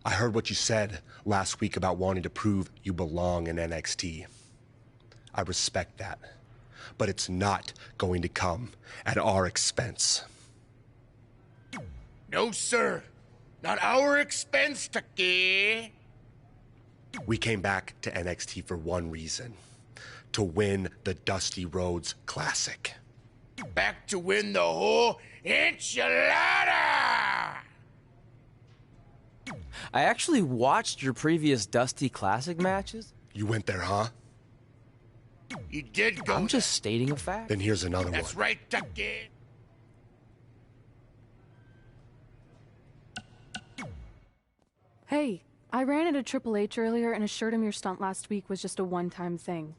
I heard what you said last week about wanting to prove you belong in NXT. I respect that, but it's not going to come at our expense. No, sir. Not our expense, Taki. We came back to NXT for one reason: to win the Dusty Rhodes Classic. Back to win the whole enchilada! I actually watched your previous Dusty Classic matches. You went there, huh? You did go. I'm just stating a fact. Then here's another one. That's right, Taki. Hey, I ran into Triple H earlier and assured him your stunt last week was just a one-time thing.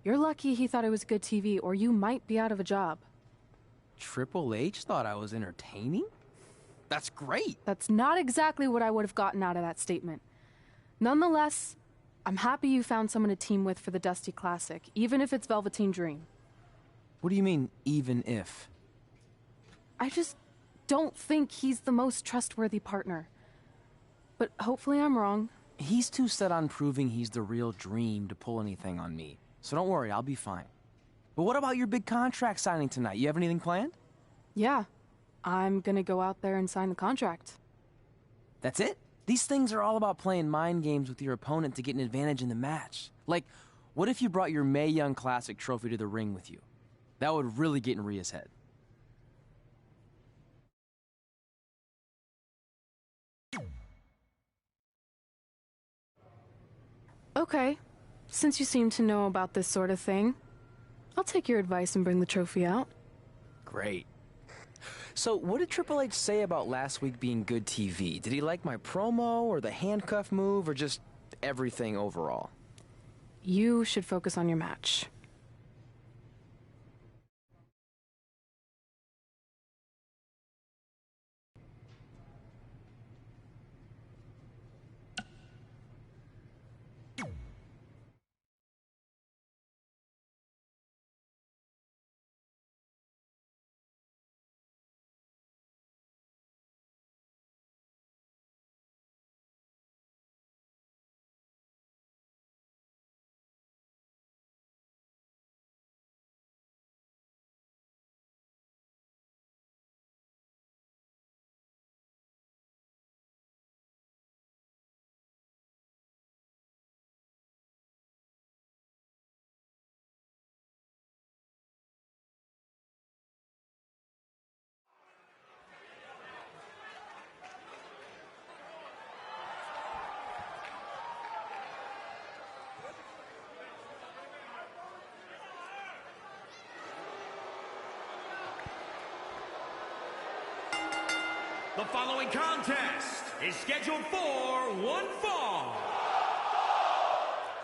You're lucky he thought it was good TV, or you might be out of a job. Triple H thought I was entertaining? That's great. That's not exactly what I would have gotten out of that statement. Nonetheless, I'm happy you found someone to team with for the Dusty Classic, even if it's Velveteen Dream. What do you mean, even if? I just don't think he's the most trustworthy partner. But hopefully I'm wrong. He's too set on proving he's the real Dream to pull anything on me. So don't worry, I'll be fine. But what about your big contract signing tonight? You have anything planned? Yeah, I'm gonna go out there and sign the contract. That's it? These things are all about playing mind games with your opponent to get an advantage in the match. Like, what if you brought your Mae Young Classic trophy to the ring with you? That would really get in Rhea's head. Okay, since you seem to know about this sort of thing, I'll take your advice and bring the trophy out. Great. So, what did Triple H say about last week being good TV? Did he like my promo, or the handcuff move, or just everything overall? You should focus on your match. The following contest is scheduled for one fall.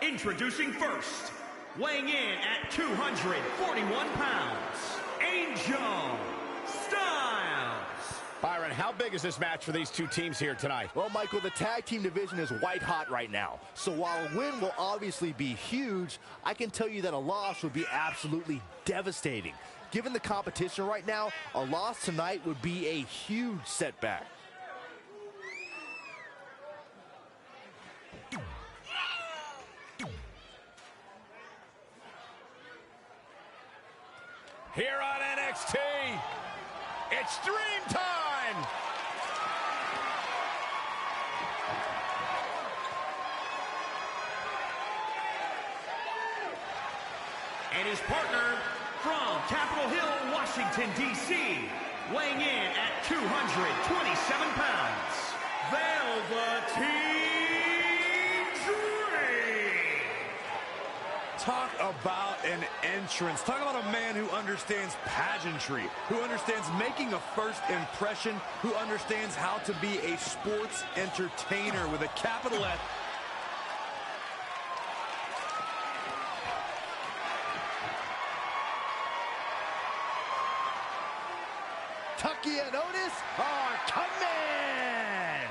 Introducing first, weighing in at 241 pounds, Angel Styles. Byron, how big is this match for these two teams here tonight? Well, Michael, the tag team division is white hot right now. So while a win will obviously be huge, I can tell you that a loss would be absolutely devastating. Given the competition right now, a loss tonight would be a huge setback. Here on NXT, it's Dream Time! And his partner from Capitol Hill, Washington, D.C., weighing in at 227 pounds, Velveteen Dream. Talk about an entrance. Talk about a man who understands pageantry, who understands making a first impression, who understands how to be a sports entertainer with a capital F. Tucky and Otis are coming!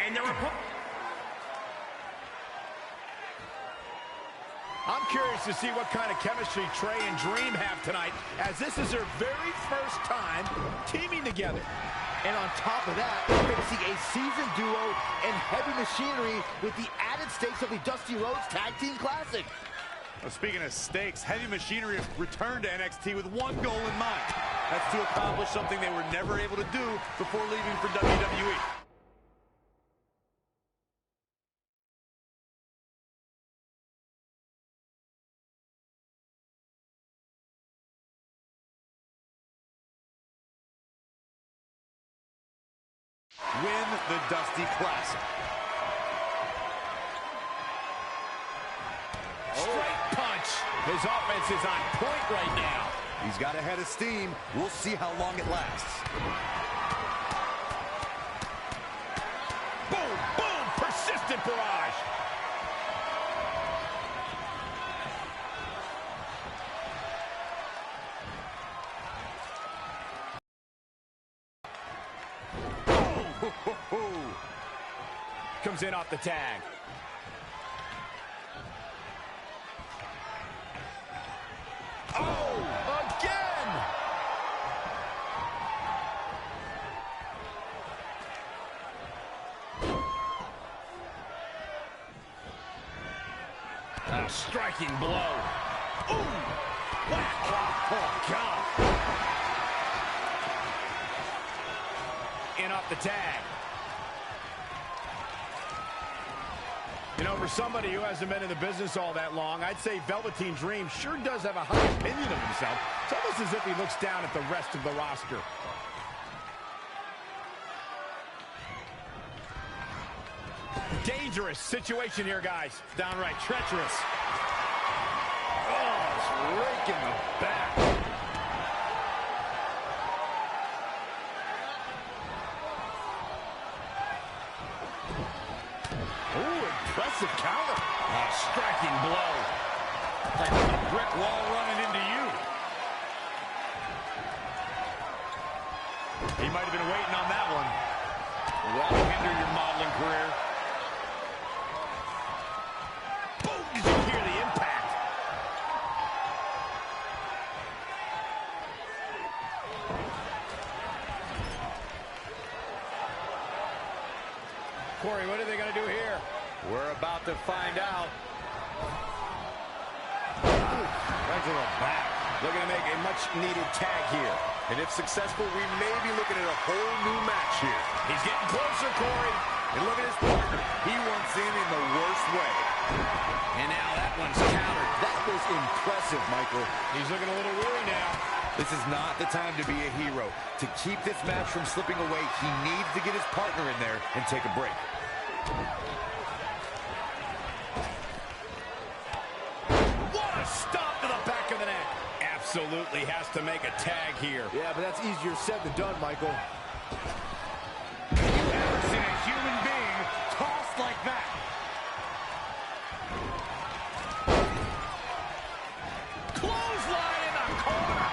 And their opponent. I'm curious to see what kind of chemistry Trey and Dream have tonight, as this is their very first time teaming together. And on top of that, we're going to see a seasoned duo and heavy machinery with the added stakes of the Dusty Rhodes Tag Team Classic. Well, speaking of stakes, Heavy Machinery has returned to NXT with one goal in mind. That's to accomplish something they were never able to do before leaving for WWE. Win the Dusty Classic. Straight punch. His offense is on point right now. He's got a head of steam. We'll see how long it lasts. Boom, boom, persistent barrage. Comes in off the tag. Oh, again! A striking blow. Ooh! Whack! Oh, God! In off the tag. You know, for somebody who hasn't been in the business all that long, I'd say Velveteen Dream sure does have a high opinion of himself. It's almost as if he looks down at the rest of the roster. Dangerous situation here, guys. Downright treacherous. Oh, it's raking the back. Impressive counter. A striking blow. Like a brick wall running into you. He might have been waiting on that one. Won't hinder your modeling career. Boom! Did you hear the impact? Corey, what are they going to do here? We're about to find out. Right to the back. Looking to make a much-needed tag here. And if successful, we may be looking at a whole new match here. He's getting closer, Corey. And look at his partner. He wants in the worst way. And now that one's countered. That was impressive, Michael. He's looking a little weary now. This is not the time to be a hero. To keep this match from slipping away, he needs to get his partner in there and take a break. Stop to the back of the neck. Absolutely has to make a tag here. Yeah, but that's easier said than done, Michael. Have you ever seen a human being tossed like that? Clothesline in the corner.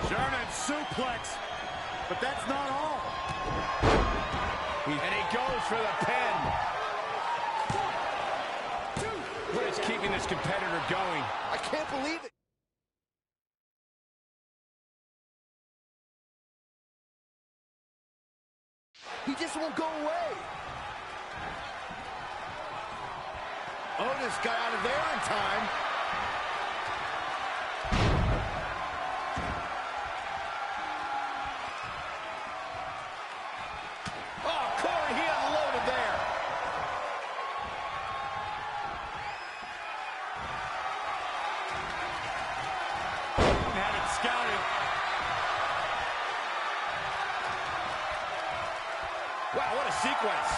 German suplex, but that's not all. And he goes for the pin. What is keeping this competitor going? I can't believe it. He just won't go away. Otis got out of there in time. Wow, what a sequence.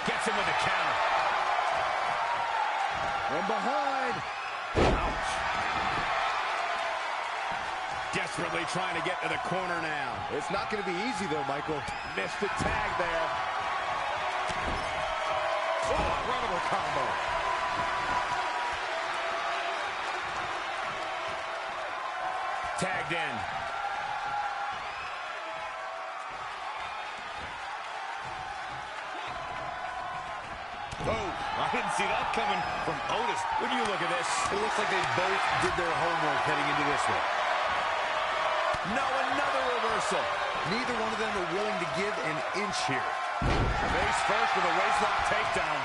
Gets him with a counter. From behind. Ouch. desperately trying to get to the corner now. It's not going to be easy, though, Michael. Missed the tag there. Oh, incredible combo. Tagged in. Oh, I didn't see that coming from Otis. When you look at this, It looks like they both did their homework heading into this one. no, another reversal. Neither one of them are willing to give an inch here. Face first with a waistlock takedown.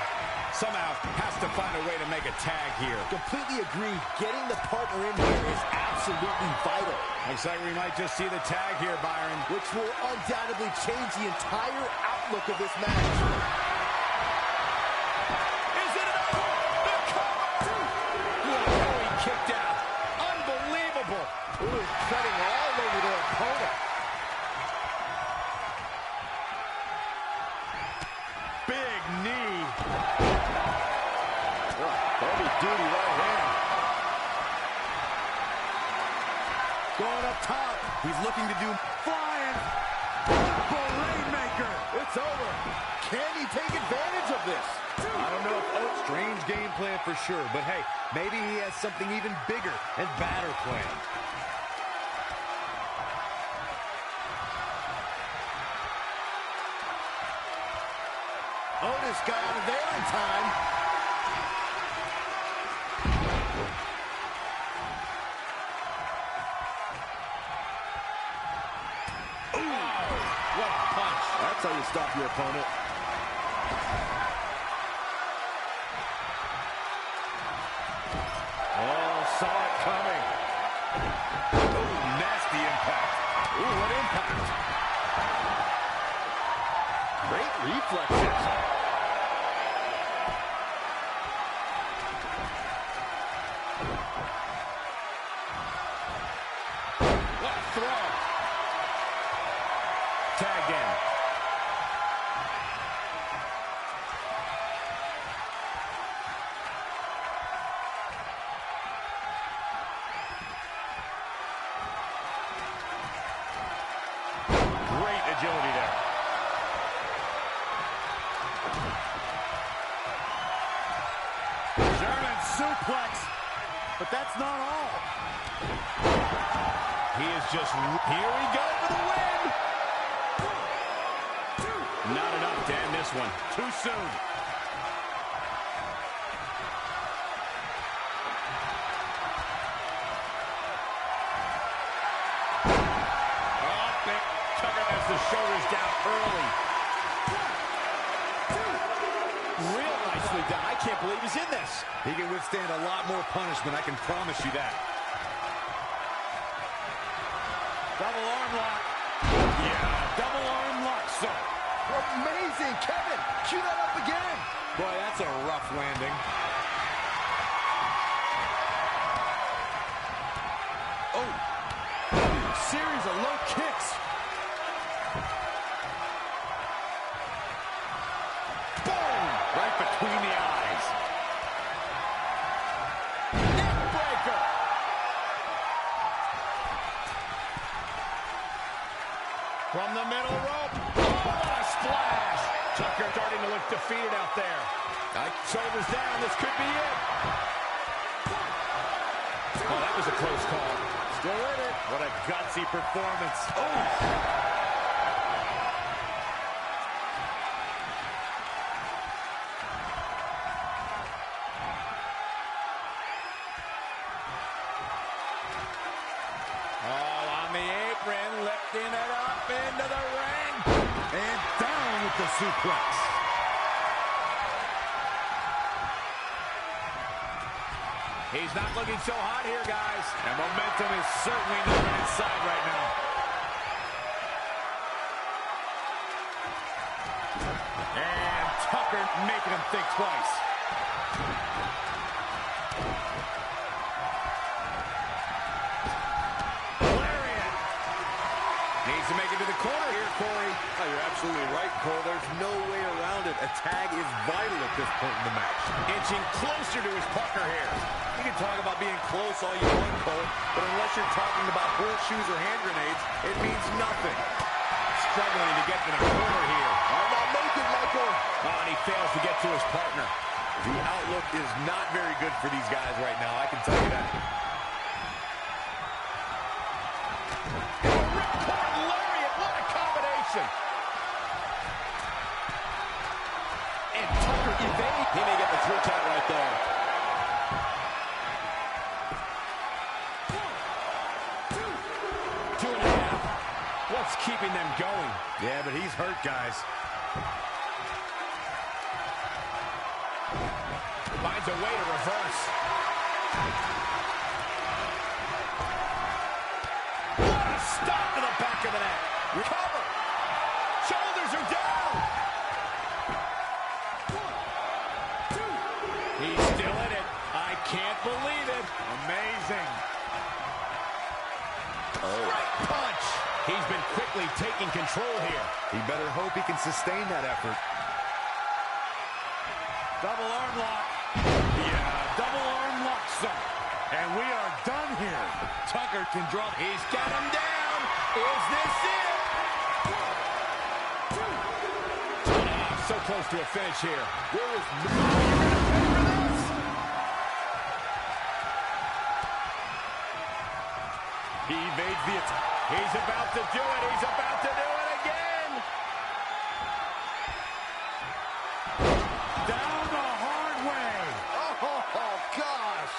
Somehow has to find a way to make a tag here. Completely agree. Getting the partner in here is absolutely vital. Looks like we might just see the tag here, Byron. Which will undoubtedly change the entire outlook of this match. Is it enough? The cover! Whoa, he kicked out. Unbelievable. Ooh, cutting all over their opponent. Big knee. Heavy duty right hand. Going up top. He's looking to do flying. Rainmaker. It's over. Can he take advantage of this? I don't know if Otis, strange game plan for sure, but hey, maybe he has something even bigger and badder planned. Otis got out of there in time. What a punch. That's how you stop your opponent. Oh, saw it coming. Ooh, nasty impact. Ooh, what impact. Great reflexes. What a throw. Tagged in. Great agility there. German suplex, but that's not all. He is just, here we go for the win. Not enough to end this one. Too soon. Oh, big Tucker has the shoulders down early. Real nicely done. I can't believe he's in this. He can withstand a lot more punishment, I can promise you that. Double arm lock. Yeah, double arm lock, sir. Amazing. Kevin, cue that up again. Boy, that's a rough landing. Oh, series of low kicks. Boom! Right between the eyes. Neck breaker. From the middle rope. Oh, what a splash. Tucker starting to look defeated out there. Shoulders down. This could be it. Oh, that was a close call. Still in it. What a gutsy performance. Oh. Lifting it up into the ring. And down with the suplex. He's not looking so hot here, guys. And momentum is certainly not on his side right now. And Tucker making him think twice. Needs to make it to the corner here. Corey. Oh, you're absolutely right, Cole. There's no way around it. A tag is vital at this point in the match. Inching closer to his partner here. You can talk about being close all you want, Cole, but unless you're talking about horseshoes or hand grenades, it means nothing. Struggling to get to the corner here. I'm not making, Michael. Oh, and he fails to get to his partner. The outlook is not very good for these guys right now, I can tell you that. Ripcord lariat, what a combination! And Tucker evades. He may get the 3 count right there. 2.5. What's keeping them going? Yeah, but he's hurt, guys. Finds a way to reverse. What a stop to the back of the net. Recover. Shoulders are down. 1, 2. He's still in it. I can't believe it. Amazing. Straight punch. He's been quickly taking control here. He better hope he can sustain that effort. Double arm lock. Yeah, double arm lock, son. And we are done here. Tucker can drop. He's got him down. Is this it? 1, 2. So close to a finish here. Where is... Are you ready for this? He evades the attack. He's about to do it. He's about to do it again. Down the hard way. Oh, gosh.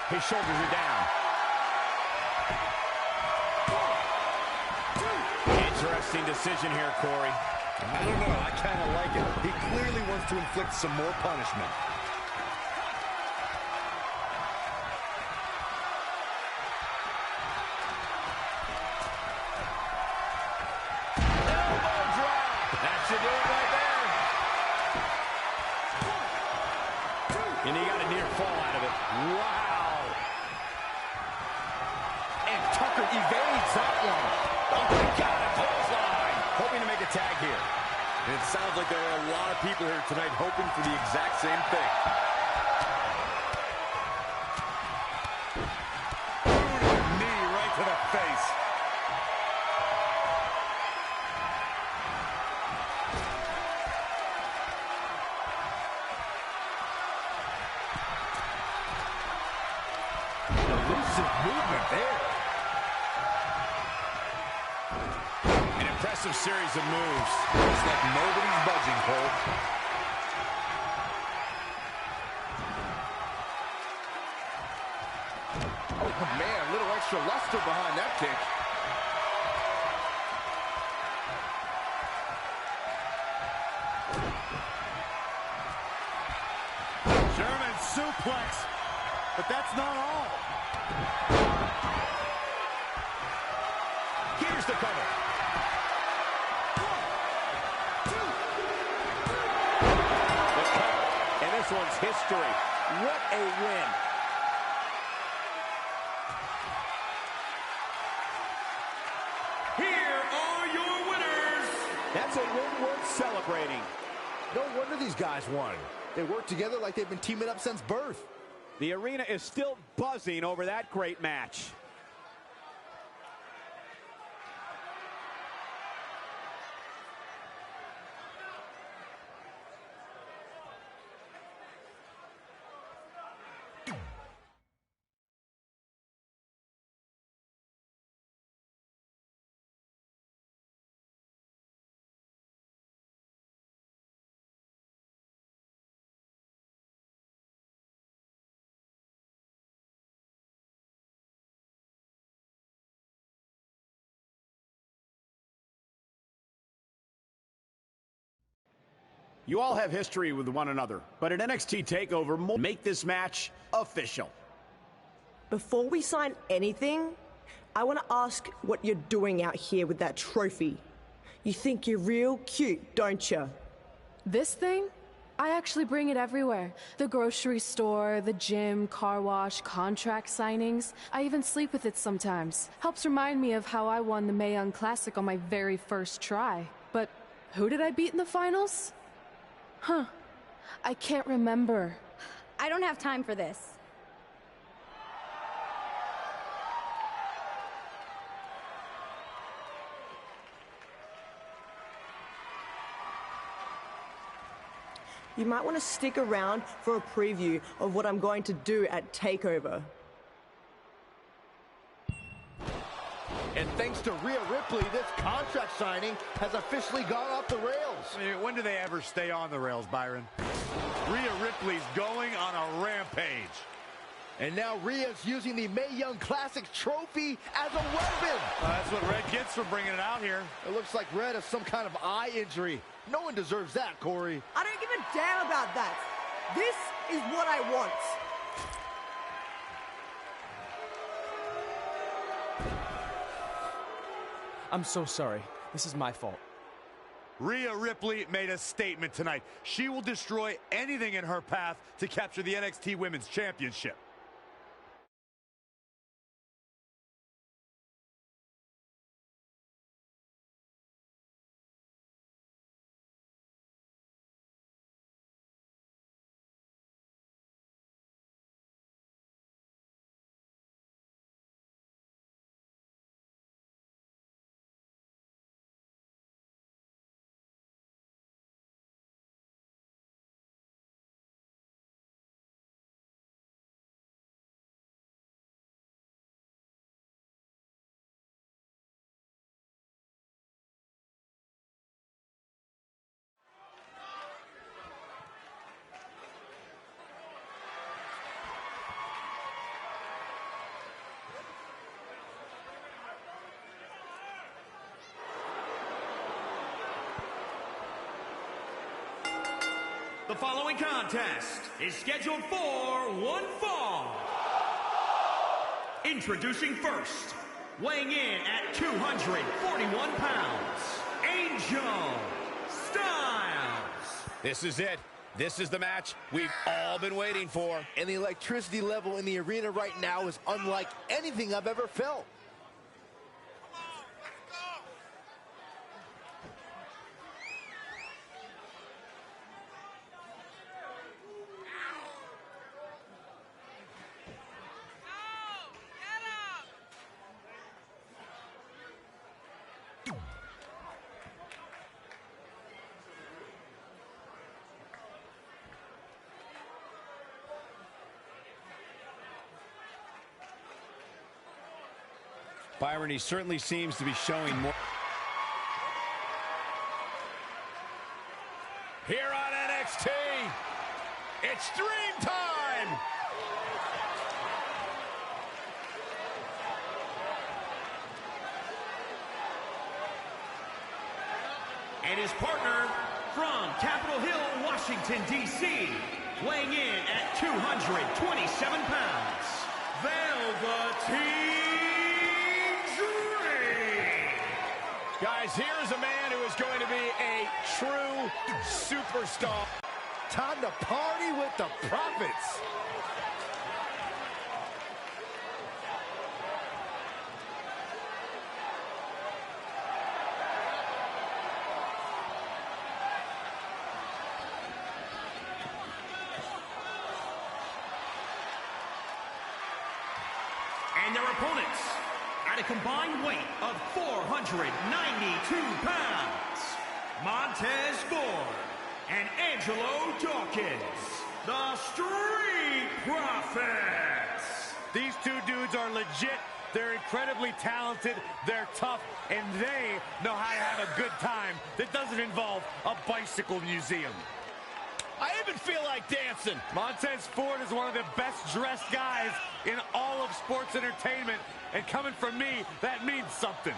His shoulders are down. 1, 2. Interesting decision here, Corey. I don't know. I kind of like it. He clearly wants to inflict some more punishment. Elbow drop. That should do it right there. 1, 2. And he got a near fall out of it. Wow. And Tucker evades that one. Oh, my God, a clothesline. Hoping to make a tag here. And it sounds like there are a lot of people here tonight hoping for the exact same thing. Knee right to the face. Elusive movement there. An impressive series of moves. Looks like nobody's budging, Cole. Oh, man, a little extra luster behind that kick. German suplex. But that's not all. Here's the cover. 1, 2. The cover. And this one's history. What a win. Here are your winners. That's a win worth celebrating. No wonder these guys won. They work together like they've been teaming up since birth. The arena is still buzzing over that great match. You all have history with one another, but at NXT TakeOver, make this match official. Before we sign anything, I want to ask what you're doing out here with that trophy. You think you're real cute, don't you? This thing? I actually bring it everywhere. The grocery store, the gym, car wash, contract signings. I even sleep with it sometimes. Helps remind me of how I won the Mae Young Classic on my very first try. But who did I beat in the finals? Huh. I can't remember. I don't have time for this. You might want to stick around for a preview of what I'm going to do at TakeOver. And thanks to Rhea Ripley, this contract signing has officially gone off the rails. I mean, when do they ever stay on the rails, Byron? Rhea Ripley's going on a rampage. And now Rhea's using the Mae Young Classic trophy as a weapon. That's what Red gets for bringing it out here. It looks like Red has some kind of eye injury. No one deserves that, Corey. I don't give a damn about that. This is what I want. I'm so sorry. This is my fault. Rhea Ripley made a statement tonight. She will destroy anything in her path to capture the NXT Women's Championship. The following contest is scheduled for one fall. Introducing first, weighing in at 241 pounds, Angel Styles. This is it. This is the match we've all been waiting for. And the electricity level in the arena right now is unlike anything I've ever felt. Byron, he certainly seems to be showing more. Here on NXT, it's Dream Time! And his partner from Capitol Hill, Washington, D.C., weighing in at 227 pounds, Velveteen. Guys, here is a man who is going to be a true superstar. Time to party with the Prophets. And their opponents, at a combined weight of 492 pounds, Montez Ford and Angelo Dawkins, the Street Profits. These two dudes are legit. They're incredibly talented, they're tough, and they know how to have a good time that doesn't involve a bicycle museum. I even feel like dancing. Montez Ford is one of the best dressed guys in all of sports entertainment, and coming from me, that means something.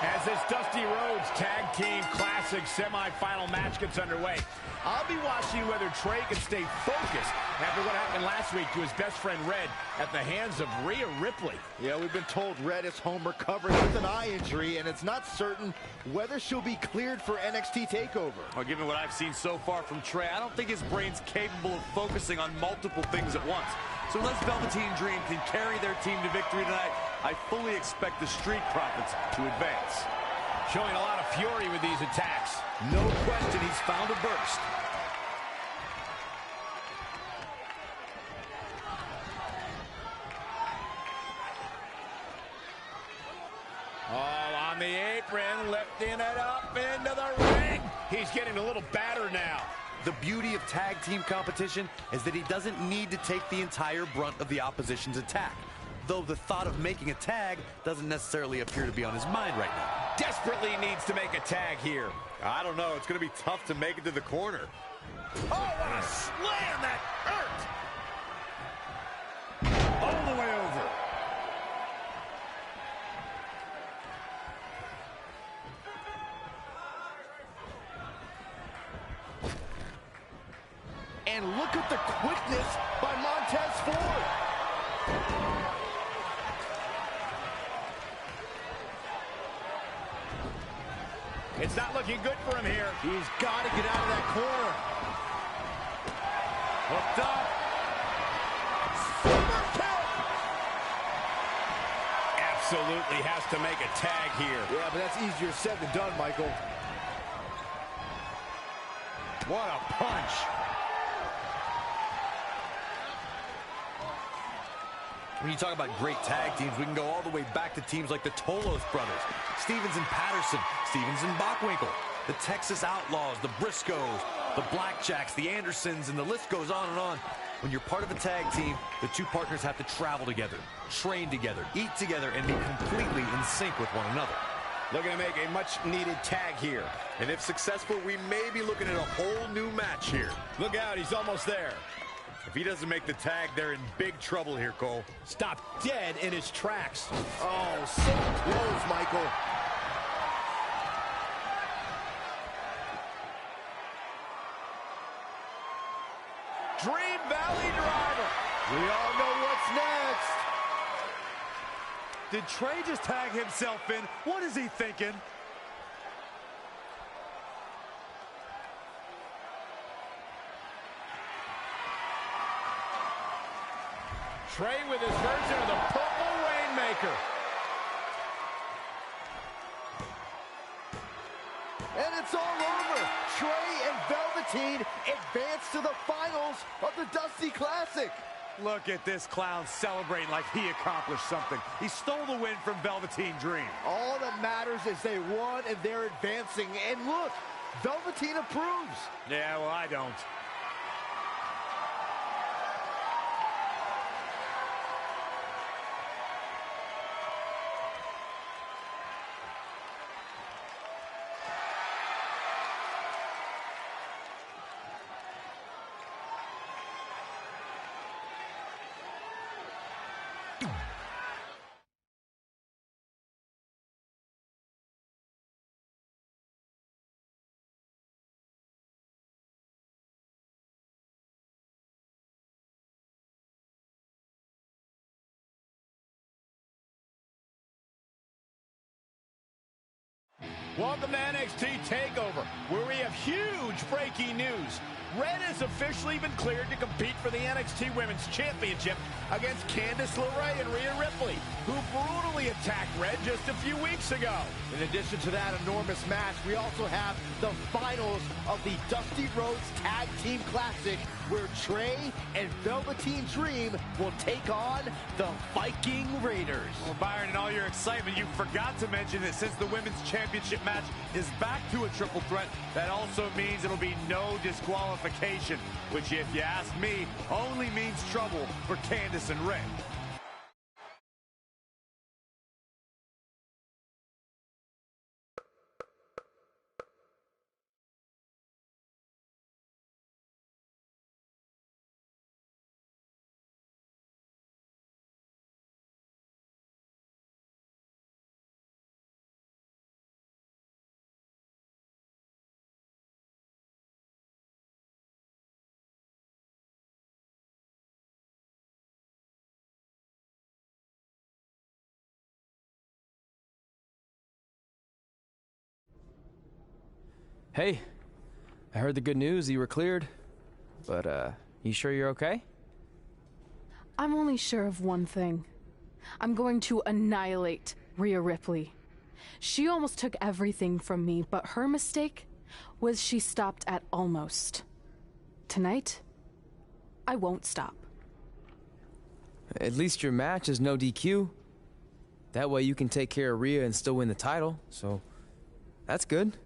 As this Dusty Rhodes Tag Team Classic semifinal match gets underway, I'll be watching whether Trey can stay focused after what happened last week to his best friend Red at the hands of Rhea Ripley. Yeah, we've been told Red is home recovering with an eye injury, and it's not certain whether she'll be cleared for NXT TakeOver. Well, given what I've seen so far from Trey, I don't think his brain's capable of focusing on multiple things at once. So unless Velveteen Dream can carry their team to victory tonight, I fully expect the Street Profits to advance. Showing a lot of fury with these attacks. No question he's found a burst. All on the apron, lifting it up into the ring. He's getting a little battered now. The beauty of tag team competition is that he doesn't need to take the entire brunt of the opposition's attack. Though the thought of making a tag doesn't necessarily appear to be on his mind right now. Desperately needs to make a tag here. I don't know. It's going to be tough to make it to the corner. Oh, what a slam that hurt. All the way over. And look at the quickness by Montez Ford. It's not looking good for him here. He's got to get out of that corner. Hooked up. Super kick. Absolutely has to make a tag here. Yeah, but that's easier said than done, Michael. What a punch. When you talk about great tag teams, we can go all the way back to teams like the Tolos brothers, Stevens and Patterson, Stevens and Bockwinkel, the Texas Outlaws, the Briscoes, the Blackjacks, the Andersons, and the list goes on and on. When you're part of a tag team, the two partners have to travel together, train together, eat together, and be completely in sync with one another. Looking to make a much-needed tag here. And if successful, we may be looking at a whole new match here. Look out, he's almost there. If he doesn't make the tag, they're in big trouble here, Cole. Stopped dead in his tracks. Oh, so close, Michael. Dream Valley Driver. We all know what's next. Did Trey just tag himself in? What is he thinking? Trey with his version of the Purple Rainmaker. And it's all over. Trey and Velveteen advance to the finals of the Dusty Classic. Look at this clown celebrating like he accomplished something. He stole the win from Velveteen Dream. All that matters is they won and they're advancing. And look, Velveteen approves. Yeah, well, I don't. Welcome to NXT TakeOver, where we have huge breaking news. Red has officially been cleared to compete for the NXT Women's Championship against Candice LeRae and Rhea Ripley, who brutally attacked Red just a few weeks ago. In addition to that enormous match, we also have the finals of the Dusty Rhodes Tag Team Classic, where Trey and Velveteen Dream will take on the Viking Raiders. Well, Byron, in all your excitement, you forgot to mention that since the Women's Championship match is back to a triple threat, that also means it'll be no disqualification, which, if you ask me, only means trouble for Candice and Ray. Hey, I heard the good news, you were cleared. But, you sure you're okay? I'm only sure of one thing. I'm going to annihilate Rhea Ripley. She almost took everything from me, but her mistake was she stopped at almost. Tonight, I won't stop. At least your match is no DQ. That way you can take care of Rhea and still win the title, so that's good.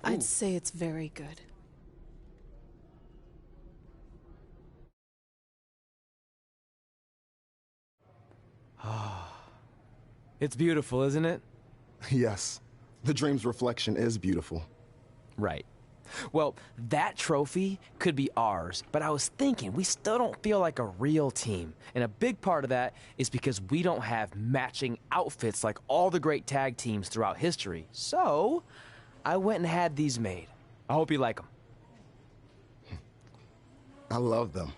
I'd say it's very good. It's beautiful, isn't it? Yes. The dream's reflection is beautiful. Right. Well, that trophy could be ours, but I was thinking we still don't feel like a real team. And a big part of that is because we don't have matching outfits like all the great tag teams throughout history. So, I went and had these made. I hope you like them. I love them.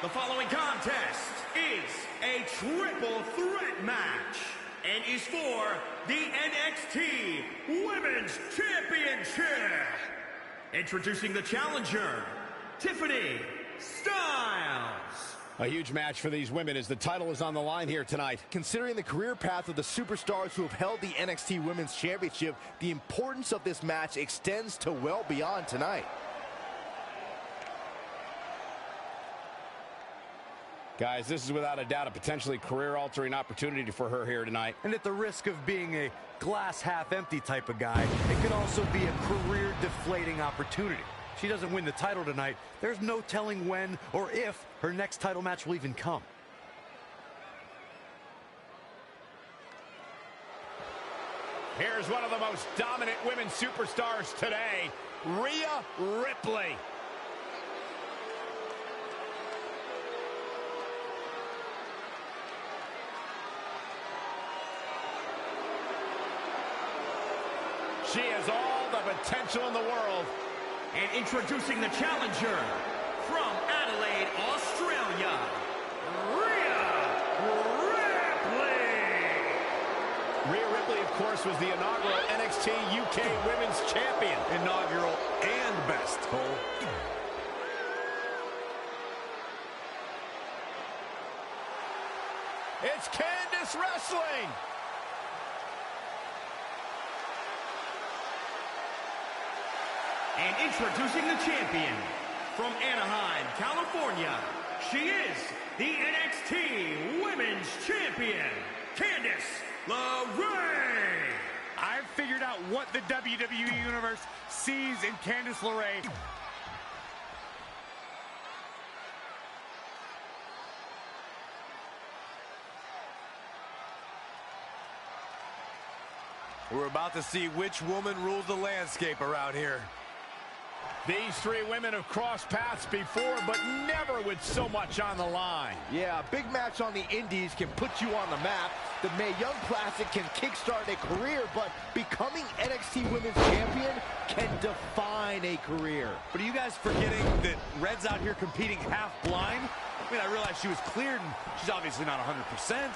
The following contest is a triple threat match and is for the NXT Women's Championship. Introducing the challenger, Tiffany Styles. A huge match for these women as the title is on the line here tonight. Considering the career path of the superstars who have held the NXT Women's Championship, the importance of this match extends to well beyond tonight. Guys, this is without a doubt a potentially career-altering opportunity for her here tonight. And at the risk of being a glass half-empty type of guy, it could also be a career-deflating opportunity. If she doesn't win the title tonight, there's no telling when or if her next title match will even come. Here's one of the most dominant women superstars today, Rhea Ripley. She has all the potential in the world. And introducing the challenger, from Adelaide, Australia, Rhea Ripley. Rhea Ripley, of course, was the inaugural NXT UK Women's Champion. Inaugural and best, Cole. It's Candice wrestling. And introducing the champion, from Anaheim, California, she is the NXT Women's Champion, Candice LeRae. I've figured out what the WWE Universe sees in Candice LeRae. We're about to see which woman rules the landscape around here. These three women have crossed paths before, but never with so much on the line. Yeah, a big match on the Indies can put you on the map. The Mae Young Classic can kickstart a career, but becoming NXT Women's Champion can define a career. But are you guys forgetting that Red's out here competing half blind? I mean, I realize she was cleared, and she's obviously not 100%.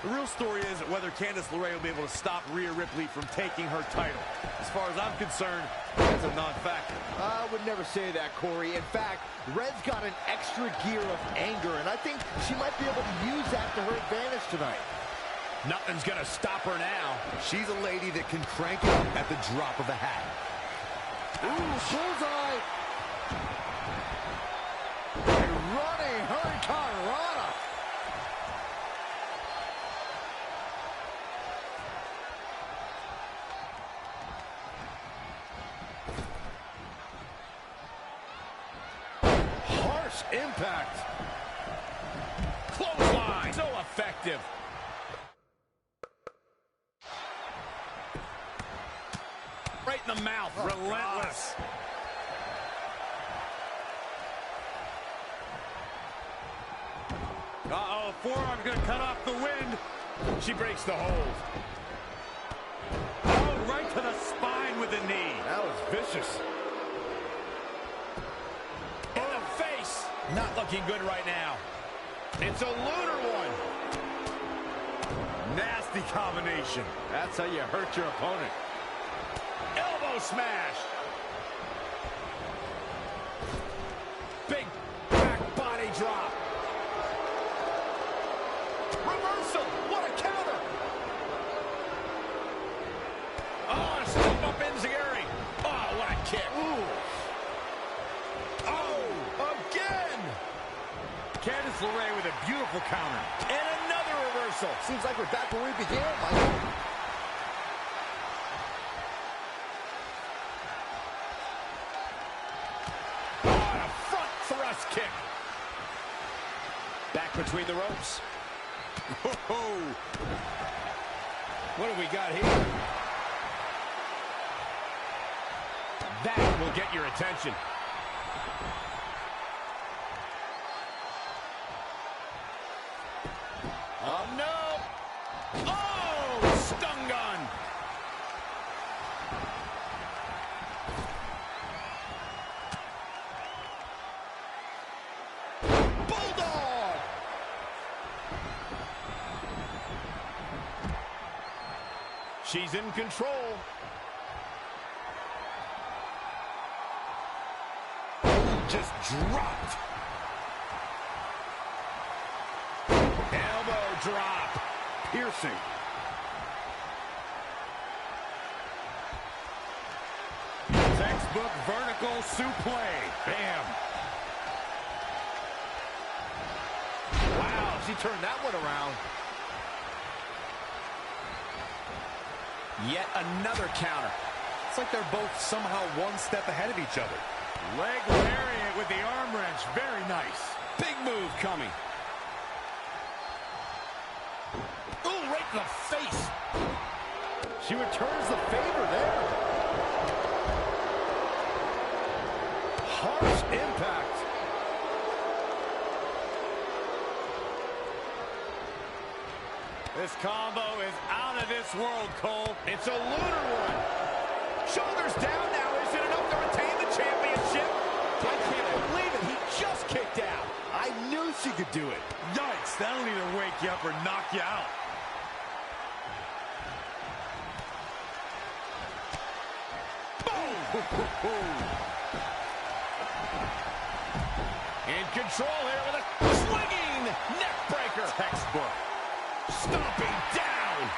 The real story is whether Candice LeRae will be able to stop Rhea Ripley from taking her title. As far as I'm concerned, that's a non-factor. I would never say that, Corey. In fact, Red's got an extra gear of anger, and I think she might be able to use that to her advantage tonight. Nothing's gonna stop her now. She's a lady that can crank it at the drop of a hat. Ooh, bullseye! impact. Clothesline. So effective. Right in the mouth. Oh, relentless. Uh-oh, forearm's gonna cut off the wind. She breaks the hold. Oh, right to the spine with the knee. That was vicious. In the face. Not looking good right now. It's a lunar one. Nasty combination. That's how you hurt your opponent. Elbow smash. Big back body drop. Reversal. What a counter. Oh, a step up enziguri. Oh, what a kick. Ooh. Oh, again. Candice LeRae with a beautiful counter. And another reversal. Seems like we're back where we began, Michael. Thrust kick. Back between the ropes. What do we got here? That will get your attention. Oh, no. Oh, stun gun. She's in control. Just dropped. Elbow drop. Piercing. Textbook vertical suplex. Bam. Wow, she turned that one around. Yet another counter. It's like they're both somehow one step ahead of each other. Leg lariat with the arm wrench. Very nice. Big move coming. Ooh, right in the face. She returns the favor there. Harsh impact. This combo is out of this world, Cole. It's a lunar one. Shoulders down now. Is it enough to retain the championship? I can't believe it. He just kicked out. I knew she could do it. Yikes, that'll either wake you up or knock you out. Boom! In control here with a swinging neck breaker. Textbook. Stomping down.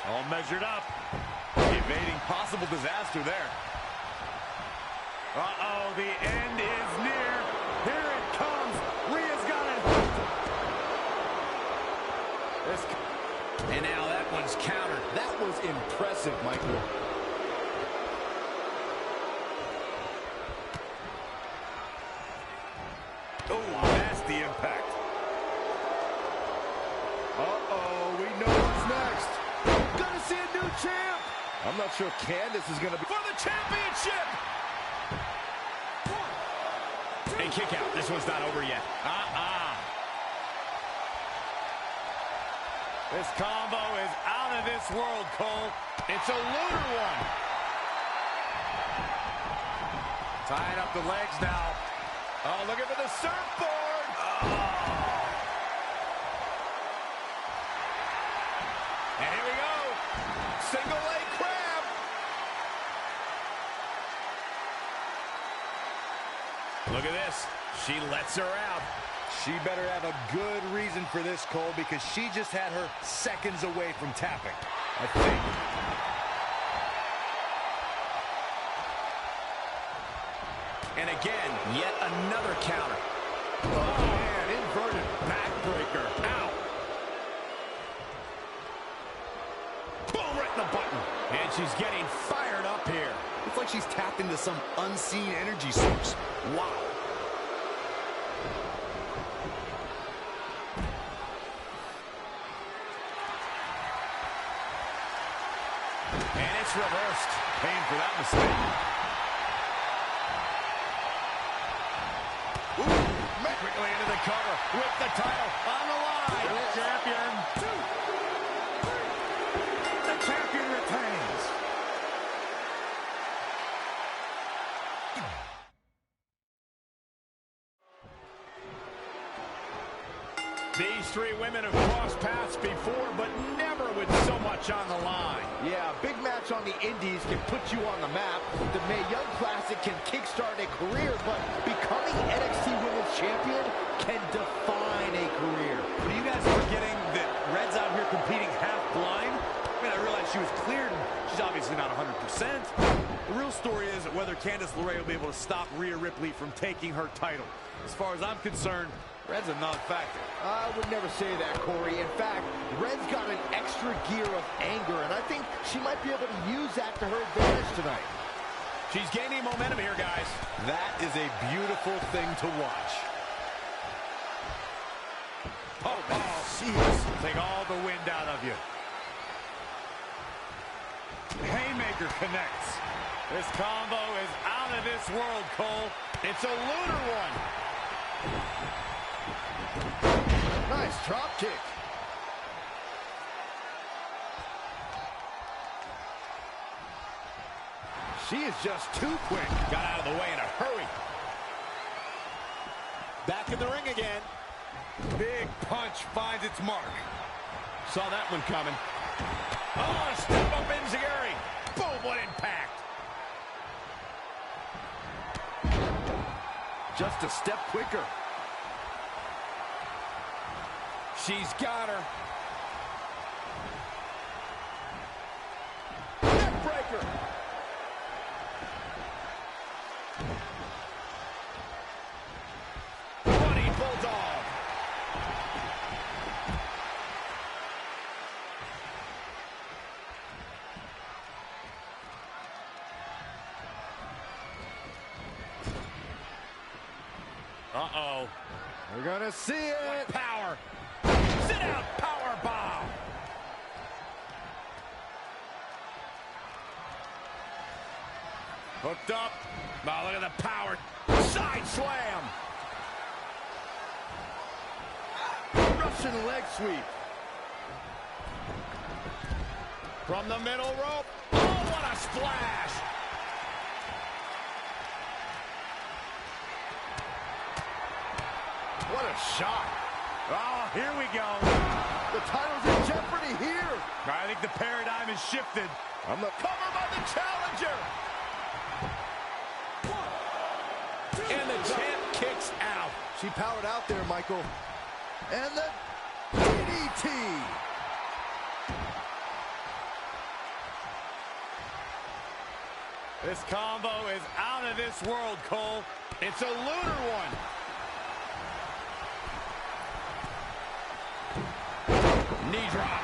All measured up. Evading possible disaster there. Uh-oh, the end is near. Here it comes. Rhea's got it. And now that one's countered. That was impressive, Michael. Oh, nasty impact. Uh-oh, we know what's next. Gonna see a new champ. I'm not sure Candice is gonna be for the championship. And kick out. This one's not over yet. This combo is out of this world, Cole. It's a lunar one. Tying up the legs now. Oh, looking for the surfboard. Oh. And here we go. Single leg crab. Look at this. She lets her out. She better have a good reason for this, Cole, because she just had her seconds away from tapping, I think. And again, yet another counter. Oh, man, inverted backbreaker. Ow. Boom, right in the button. And she's getting fired up here. It's like she's tapped into some unseen energy source. Wow. And it's reversed. Paying for that mistake. Ooh, quickly into the cover with the title on the line. Champion. 2, 3. The champion retains. These three women have crossed paths before, but never with so much on the line. Yeah, a big match on the Indies can put you on the map. The Mae Young Classic can kickstart a career, but becoming NXT Women's Champion can define a career. But are you guys forgetting that Red's out here competing half blind? I mean, I realize she was cleared, and she's obviously not 100%. The real story is whether Candice LeRae will be able to stop Rhea Ripley from taking her title. As far as I'm concerned, Red's a non-factor. I would never say that, Corey. In fact, Red's got an extra gear of anger, and I think she might be able to use that to her advantage tonight. She's gaining momentum here, guys. That is a beautiful thing to watch. Oh, jeez. Take all the wind out of you. Haymaker connects. This combo is out of this world, Cole. It's a lunar one. Nice drop kick. She is just too quick. Got out of the way in a hurry. Back in the ring again. Big punch finds its mark. Saw that one coming. Oh, a step up enziguri. Boom, what impact. Just a step quicker. She's got her. Neckbreaker. Running bulldog. Uh-oh. We're gonna see it. What power. Sit out power bomb. Hooked up. Now look at the power. Side slam. Russian leg sweep. From the middle rope. Oh, what a splash. What a shot. Oh, here we go. The title's in jeopardy here. I think the paradigm has shifted. On the cover by the challenger. And the champ kicks out. She powered out there, Michael. And the DDT. This combo is out of this world, Cole. It's a lunar one. Knee drop.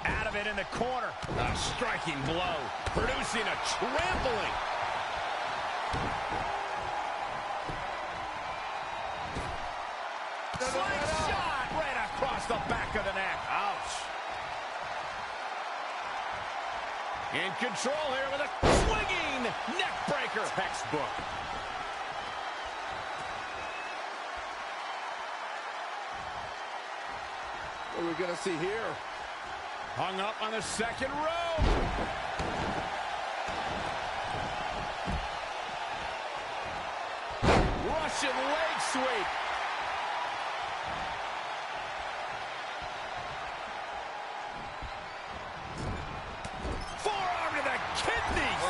Out of it in the corner. A striking blow, producing a trampling. Slingshot right across the back of the neck. Ouch. In control here with a swinging neck breaker. Textbook. What are we going to see here? Hung up on the second row. Russian leg sweep. Forearm to the kidneys.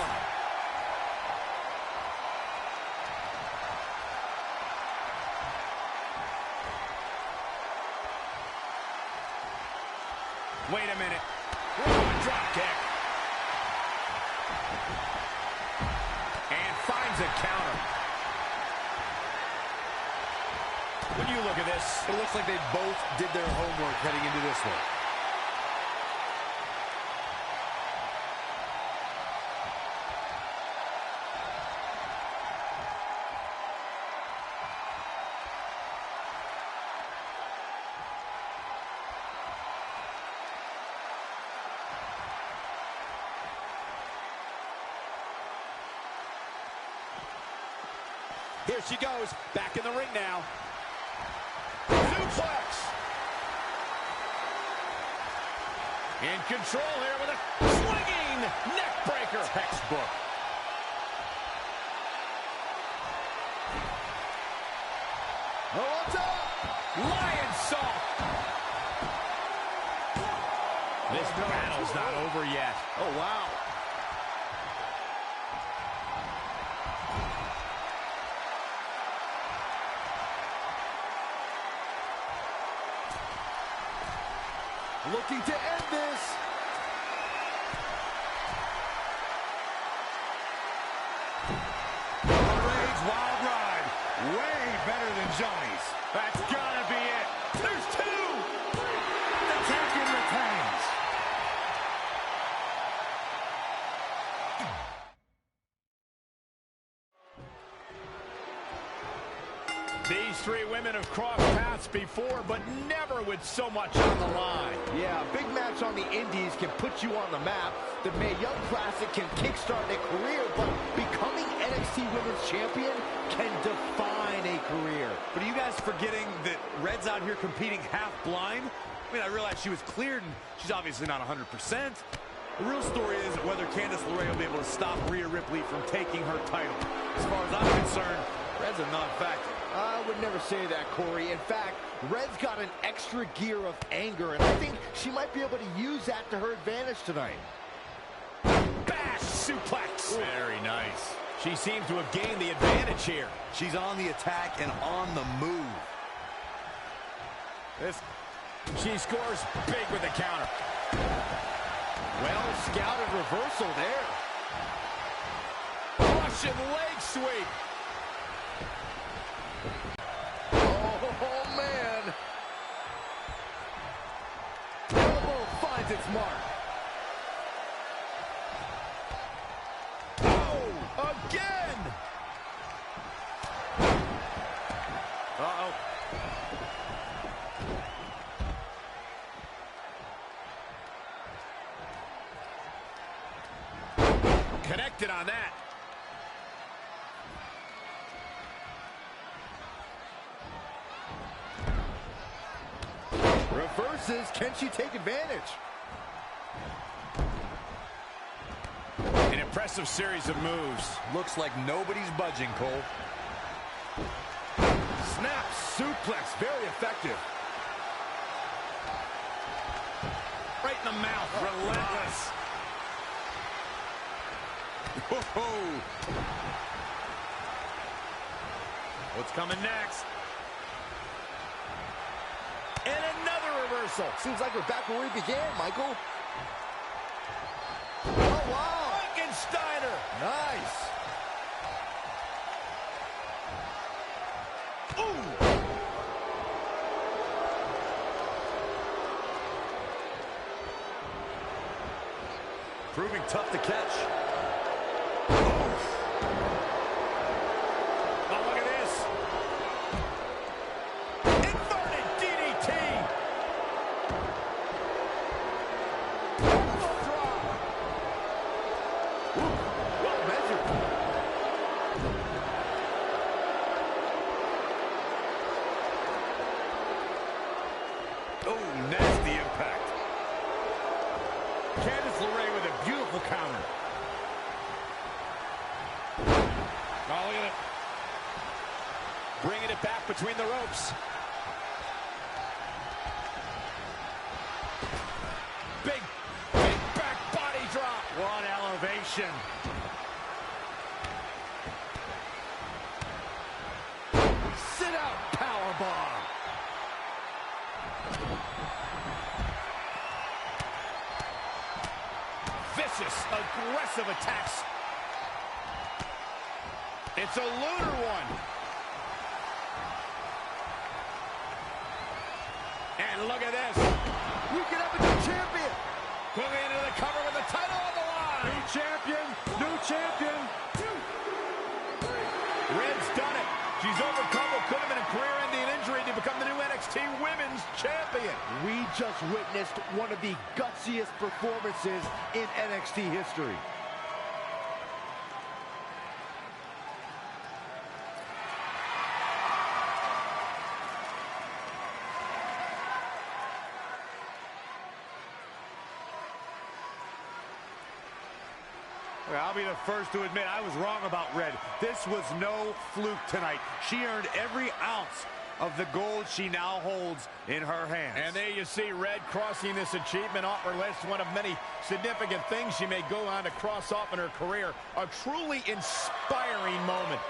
Wait a minute. Drop kick. And finds a counter. When you look at this, it looks like they both did their homework heading into this one. Here she goes, back in the ring now. Suplex. In control here with a swinging neck breaker. Textbook. Oh, what's up? Lion salt. This battle's not over yet. Oh, wow. Looking to end this. Rage wild ride. Way better than Johnny's. That's gotta be it. There's two. The champion retains. These three women have crossed paths before, but never with so much on the line. Yeah, a big match on the Indies can put you on the map. The Mae Young Classic can kickstart a career, but becoming NXT Women's Champion can define a career. But are you guys forgetting that Red's out here competing half blind? I mean, I realize she was cleared, and she's obviously not 100%. The real story is whether Candice LeRae will be able to stop Rhea Ripley from taking her title. As far as I'm concerned, Red's a non-factor. I would never say that, Corey. In fact, Red's got an extra gear of anger, and I think she might be able to use that to her advantage tonight. Bash suplex. Very nice. She seems to have gained the advantage here. She's on the attack and on the move. She scores big with the counter. Well scouted reversal there. Russian leg sweep. Oh, man. Elbow finds its mark. Oh, again. Uh-oh. Connected on that. Reverses, can she take advantage? An impressive series of moves. Looks like nobody's budging, Cole. Snap suplex, very effective. Right in the mouth, relentless. Whoa. What's coming next? And another reversal. Seems like we're back where we began, Michael. Oh, wow. Frankensteiner. Nice. Ooh. Proving tough to catch. Candice LeRae with a beautiful counter. Oh, look at it. Bringing it back between the ropes. Big back body drop. What elevation. Sit out powerbomb. Vicious, aggressive attacks. It's a lunar one. And look at this. You can have a new champion. Quickly into the cover with the title on the line. New champion, new champion. Red's done it. She's overcome what could have been a career-ending injury to become the new NXT Women's Champion. We just witnessed one of the gutsiest performances in NXT history. I'll be the first to admit I was wrong about Red. This was no fluke tonight. She earned every ounce of the gold she now holds in her hands. And there you see Red crossing this achievement off her list, one of many significant things she may go on to cross off in her career. A truly inspiring moment.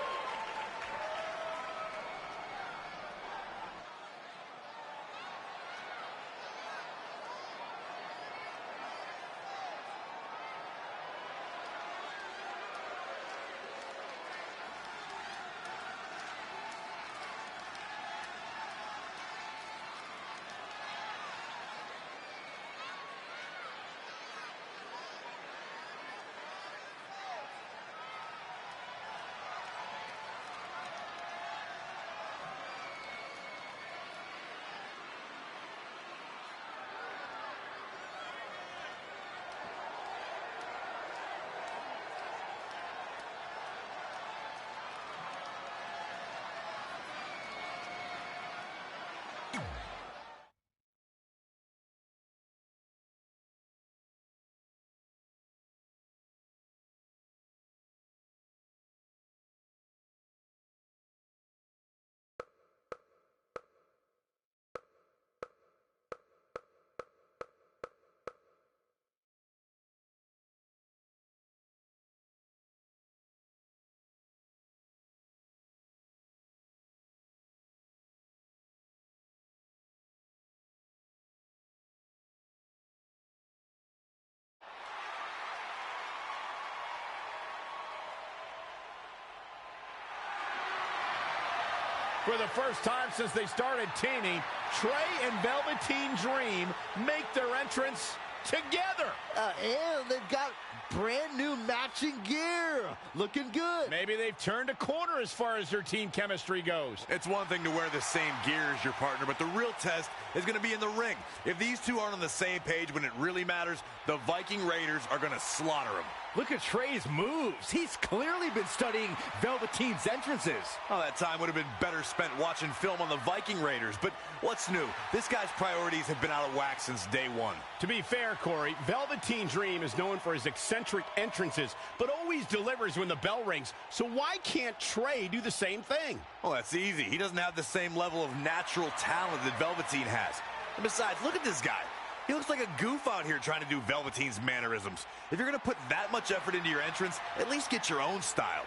For the first time since they started teaming, Trey and Velveteen Dream make their entrance together. And they've got brand new matching gear. Looking good. Maybe they've turned a corner as far as their team chemistry goes. It's one thing to wear the same gear as your partner, but the real test is going to be in the ring. If these two aren't on the same page when it really matters, the Viking Raiders are going to slaughter them. Look at Trey's moves. He's clearly been studying Velveteen's entrances. Oh, that time would have been better spent watching film on the Viking Raiders. But what's new? This guy's priorities have been out of whack since day one. To be fair, Corey, Velveteen Dream is known for his eccentric entrances, but always delivers when the bell rings. So why can't Trey do the same thing? Well, that's easy. He doesn't have the same level of natural talent that Velveteen has. And besides, look at this guy. He looks like a goof out here trying to do Velveteen's mannerisms. If you're going to put that much effort into your entrance, at least get your own style.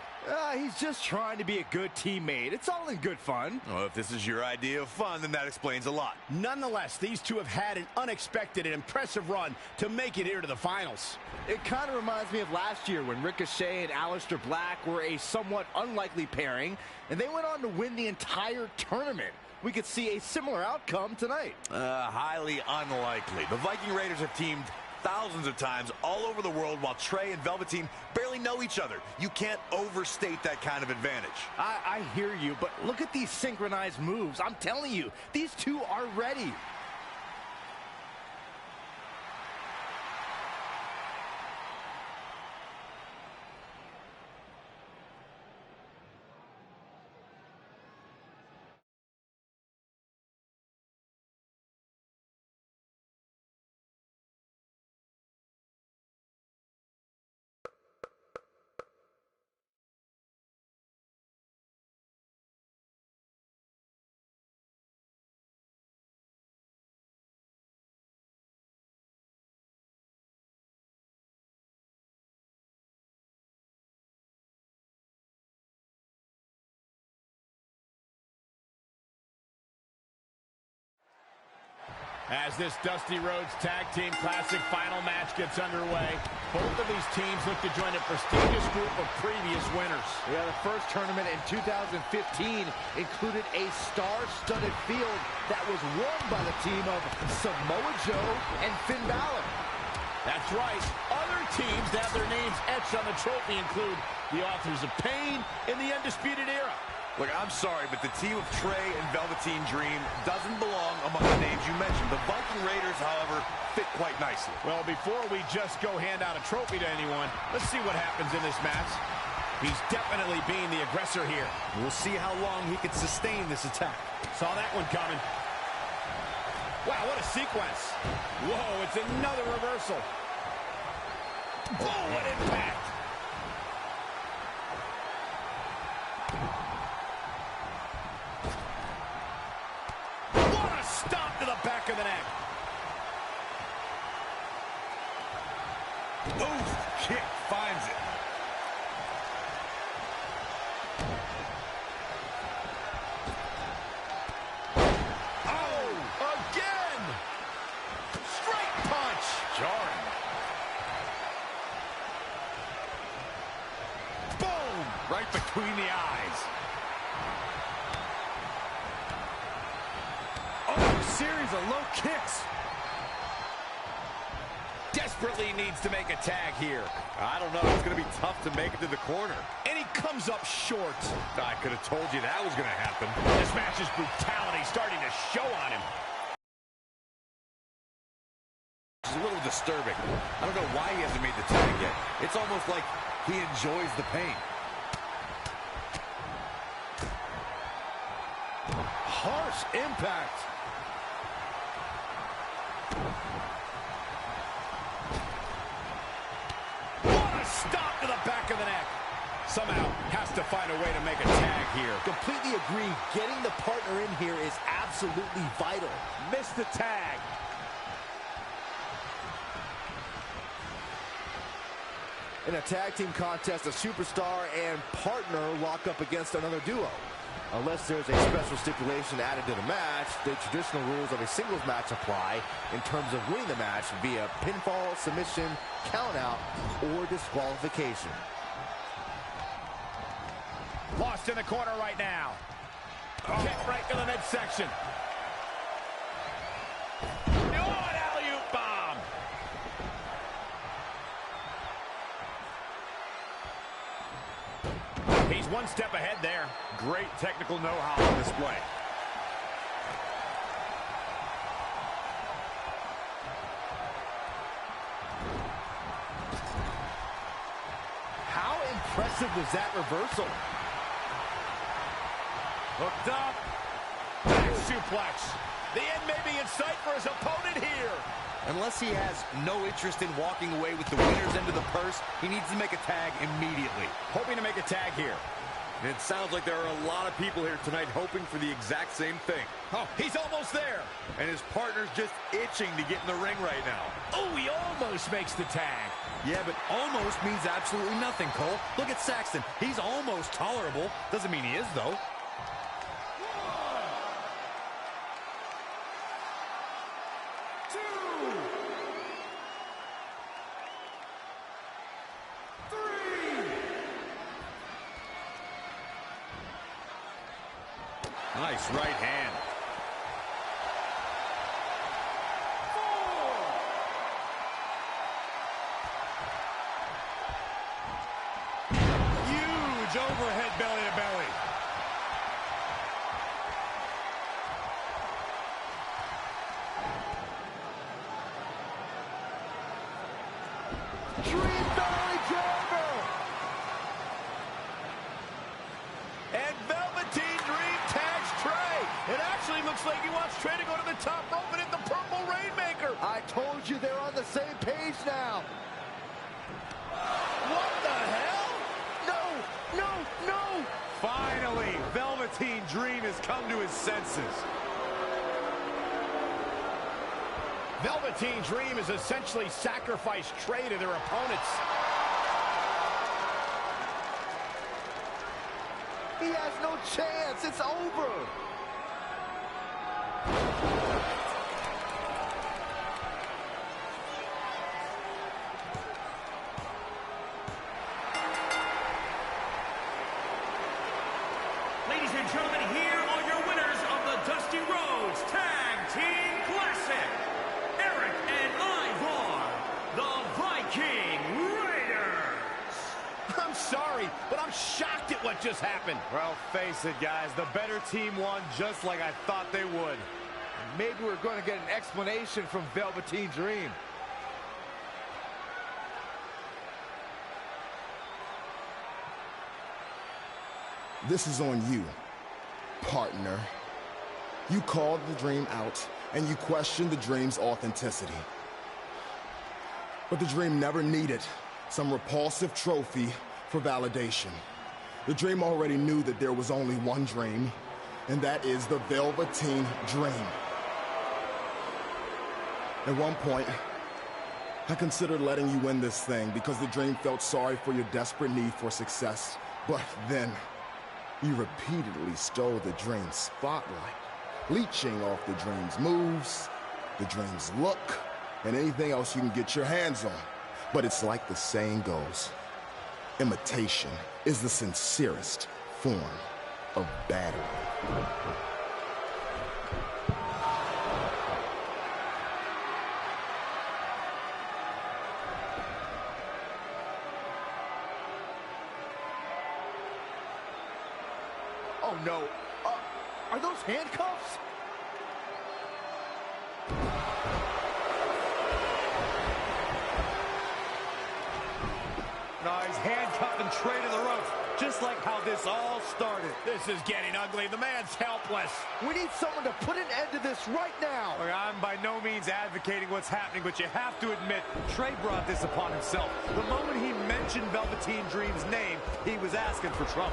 He's just trying to be a good teammate. It's all in good fun. Well, if this is your idea of fun, then that explains a lot. Nonetheless, these two have had an unexpected and impressive run to make it here to the finals. It kind of reminds me of last year when Ricochet and Aleister Black were a somewhat unlikely pairing, and they went on to win the entire tournament. We could see a similar outcome tonight. Highly unlikely. The Viking Raiders have teamed thousands of times all over the world while Trey and Velveteen barely know each other. You can't overstate that kind of advantage. I hear you, but look at these synchronized moves. I'm telling you, these two are ready. As this Dusty Rhodes Tag Team Classic final match gets underway, both of these teams look to join a prestigious group of previous winners. Yeah, the first tournament in 2015 included a star-studded field that was won by the team of Samoa Joe and Finn Balor. That's right. Other teams that have their names etched on the trophy include the Authors of Pain and the Undisputed Era. Look, I'm sorry, but the team of Trey and Velveteen Dream doesn't belong among the names you mentioned. The Viking Raiders, however, fit quite nicely. Well, before we just go hand out a trophy to anyone, let's see what happens in this match. He's definitely being the aggressor here. We'll see how long he can sustain this attack. Saw that one coming. Wow, what a sequence. Whoa, it's another reversal. Oh, what impact. What a stop to the back of the neck. Oof, kick finds it. Right between the eyes. Oh, a series of low kicks. Desperately needs to make a tag here. I don't know. It's going to be tough to make it to the corner. And he comes up short. I could have told you that was going to happen. This match's brutality starting to show on him. It's a little disturbing. I don't know why he hasn't made the tag yet. It's almost like he enjoys the pain. Harsh impact. What a stop to the back of the neck. Somehow has to find a way to make a tag here. Completely agree. Getting the partner in here is absolutely vital. Missed the tag. In a tag team contest, a superstar and partner lock up against another duo. Unless there's a special stipulation added to the match, the traditional rules of a singles match apply in terms of winning the match via pinfall, submission, countout, or disqualification. Lost in the corner right now. Kick right to the midsection. Oh, an alley-oop bomb. He's one step ahead there. Great technical know-how on display. How impressive was that reversal? Hooked up. Back suplex. The end may be in sight for his opponent here. Unless he has no interest in walking away with the winner's end of the purse, he needs to make a tag immediately. Hoping to make a tag here. And it sounds like there are a lot of people here tonight hoping for the exact same thing. Oh, he's almost there. And his partner's just itching to get in the ring right now. Oh, he almost makes the tag. Yeah, but almost means absolutely nothing, Cole. Look at Saxton. He's almost tolerable. Doesn't mean he is, though. Nice right hand. 4. Huge overhead belly to belly. Dream belly driver. And Velveteen Dream tags Trey. It actually looks like he wants Trey to go to the top rope and hit the Purple Rainmaker. I told you they're on the same page now. What the hell? No, no, no. Finally, Velveteen Dream has come to his senses. Velveteen Dream has essentially sacrificed Trey to their opponents. He has no chance. It's over. Viking Raiders. I'm sorry, but I'm shocked at what just happened. Well, face it, guys. The better team won just like I thought they would. Maybe we're going to get an explanation from Velveteen Dream. This is on you, partner. You called the Dream out, and you questioned the Dream's authenticity. But the Dream never needed some repulsive trophy for validation. The Dream already knew that there was only one Dream, and that is the Velveteen Dream. At one point, I considered letting you win this thing because the Dream felt sorry for your desperate need for success. But then, you repeatedly stole the Dream's spotlight, leeching off the Dream's moves, the Dream's look, and anything else you can get your hands on. But it's like the saying goes, imitation is the sincerest form of battery. Oh, no. Are those handcuffs? No, he's handcuffing Trey to the ropes, just like how this all started. This is getting ugly. The man's helpless. We need someone to put an end to this right now. Look, I'm by no means advocating what's happening, but you have to admit, Trey brought this upon himself. The moment he mentioned Velveteen Dream's name, he was asking for trouble.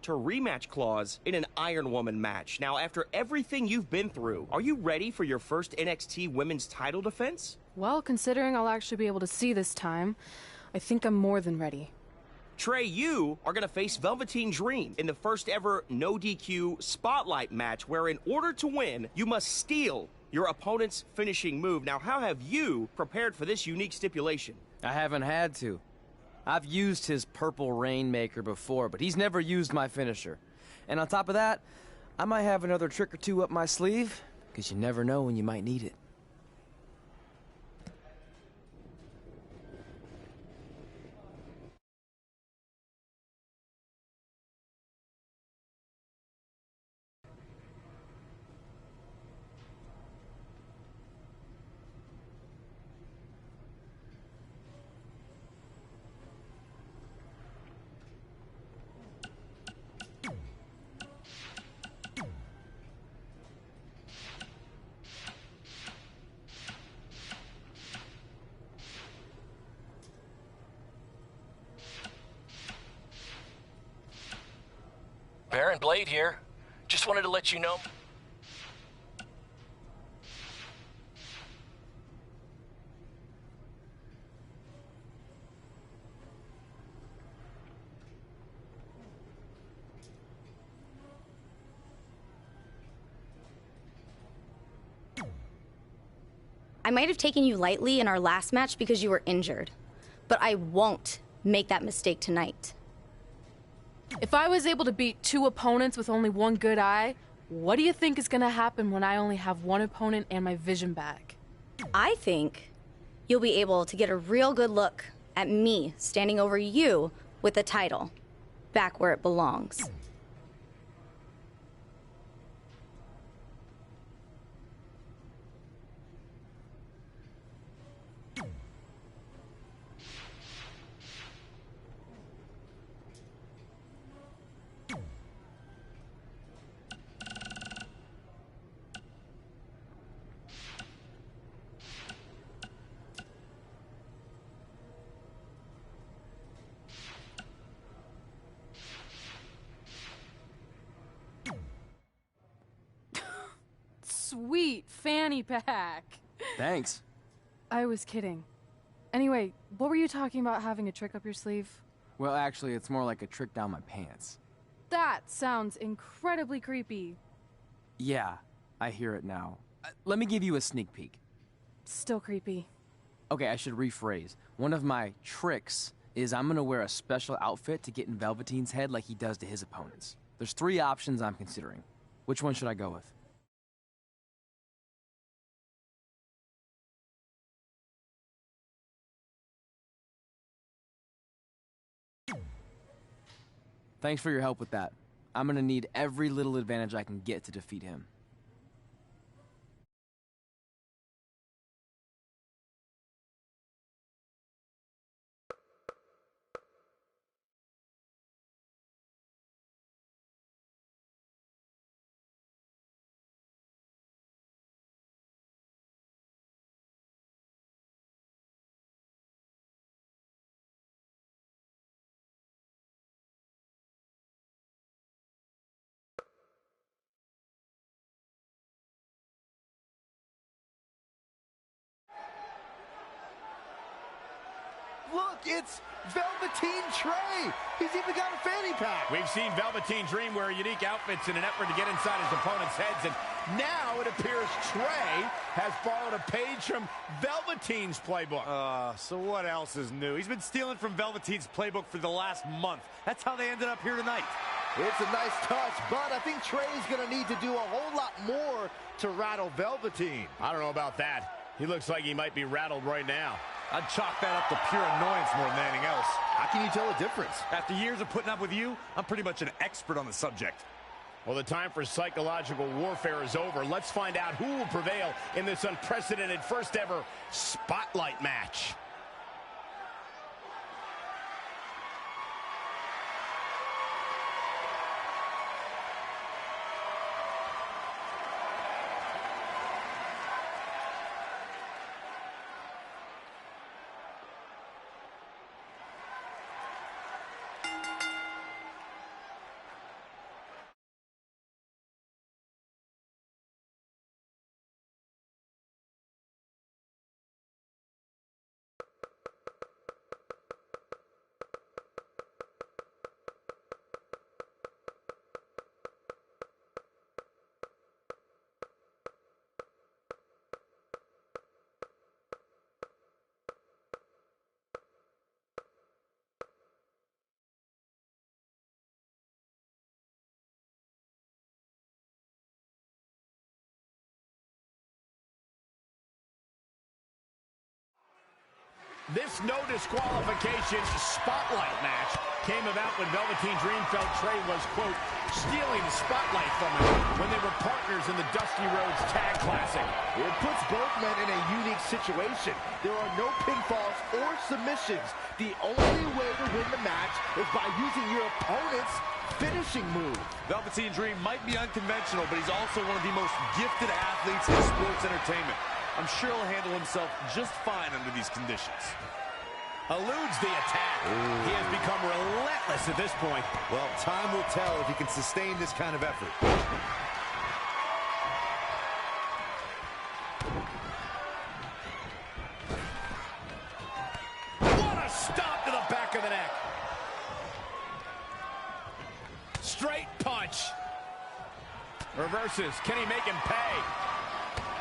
To rematch clause in an Iron Woman match. Now, after everything you've been through, are you ready for your first NXT Women's title defense? Well, considering I'll actually be able to see this time, I think I'm more than ready. Trey, you are going to face Velveteen Dream in the first ever no DQ spotlight match where in order to win, you must steal your opponent's finishing move. Now, how have you prepared for this unique stipulation? I haven't had to. I've used his Purple Rainmaker before, but he's never used my finisher. And on top of that, I might have another trick or two up my sleeve, because you never know when you might need it. Baron Blade here. Just wanted to let you know. I might have taken you lightly in our last match because you were injured, but I won't make that mistake tonight. If I was able to beat 2 opponents with only 1 good eye, what do you think is gonna happen when I only have 1 opponent and my vision back? I think you'll be able to get a real good look at me standing over you with the title, back where it belongs. Sweet fanny pack. Thanks. I was kidding. Anyway, what were you talking about having a trick up your sleeve? Well, actually, it's more like a trick down my pants. That sounds incredibly creepy. Yeah, I hear it now. Let me give you a sneak peek. Still creepy. Okay, I should rephrase. One of my tricks is I'm gonna wear a special outfit to get in Velveteen's head like he does to his opponents. There's 3 options I'm considering. Which one should I go with? Thanks for your help with that. I'm gonna need every little advantage I can get to defeat him. Look, it's Velveteen Trey. He's even got a fanny pack. We've seen Velveteen Dream wear unique outfits in an effort to get inside his opponent's heads, and now it appears Trey has borrowed a page from Velveteen's playbook. So what else is new? He's been stealing from Velveteen's playbook for the last month. That's how they ended up here tonight. It's a nice touch, but I think Trey's going to need to do a whole lot more to rattle Velveteen. I don't know about that. He looks like he might be rattled right now. I'd chalk that up to pure annoyance more than anything else. How can you tell the difference? After years of putting up with you, I'm pretty much an expert on the subject. Well, the time for psychological warfare is over. Let's find out who will prevail in this unprecedented first ever Spotlight match. This no disqualification spotlight match came about when Velveteen Dream felt Trey was, quote, stealing the spotlight from him when they were partners in the Dusty Rhodes Tag Classic. It puts both men in a unique situation. There are no pinfalls or submissions. The only way to win the match is by using your opponent's finishing move. Velveteen Dream might be unconventional, but he's also one of the most gifted athletes in sports entertainment. I'm sure he'll handle himself just fine under these conditions. Eludes the attack. Ooh. He has become relentless at this point. Well, time will tell if he can sustain this kind of effort. What a stop to the back of the neck. Straight punch. Reverses. Can he make him pay?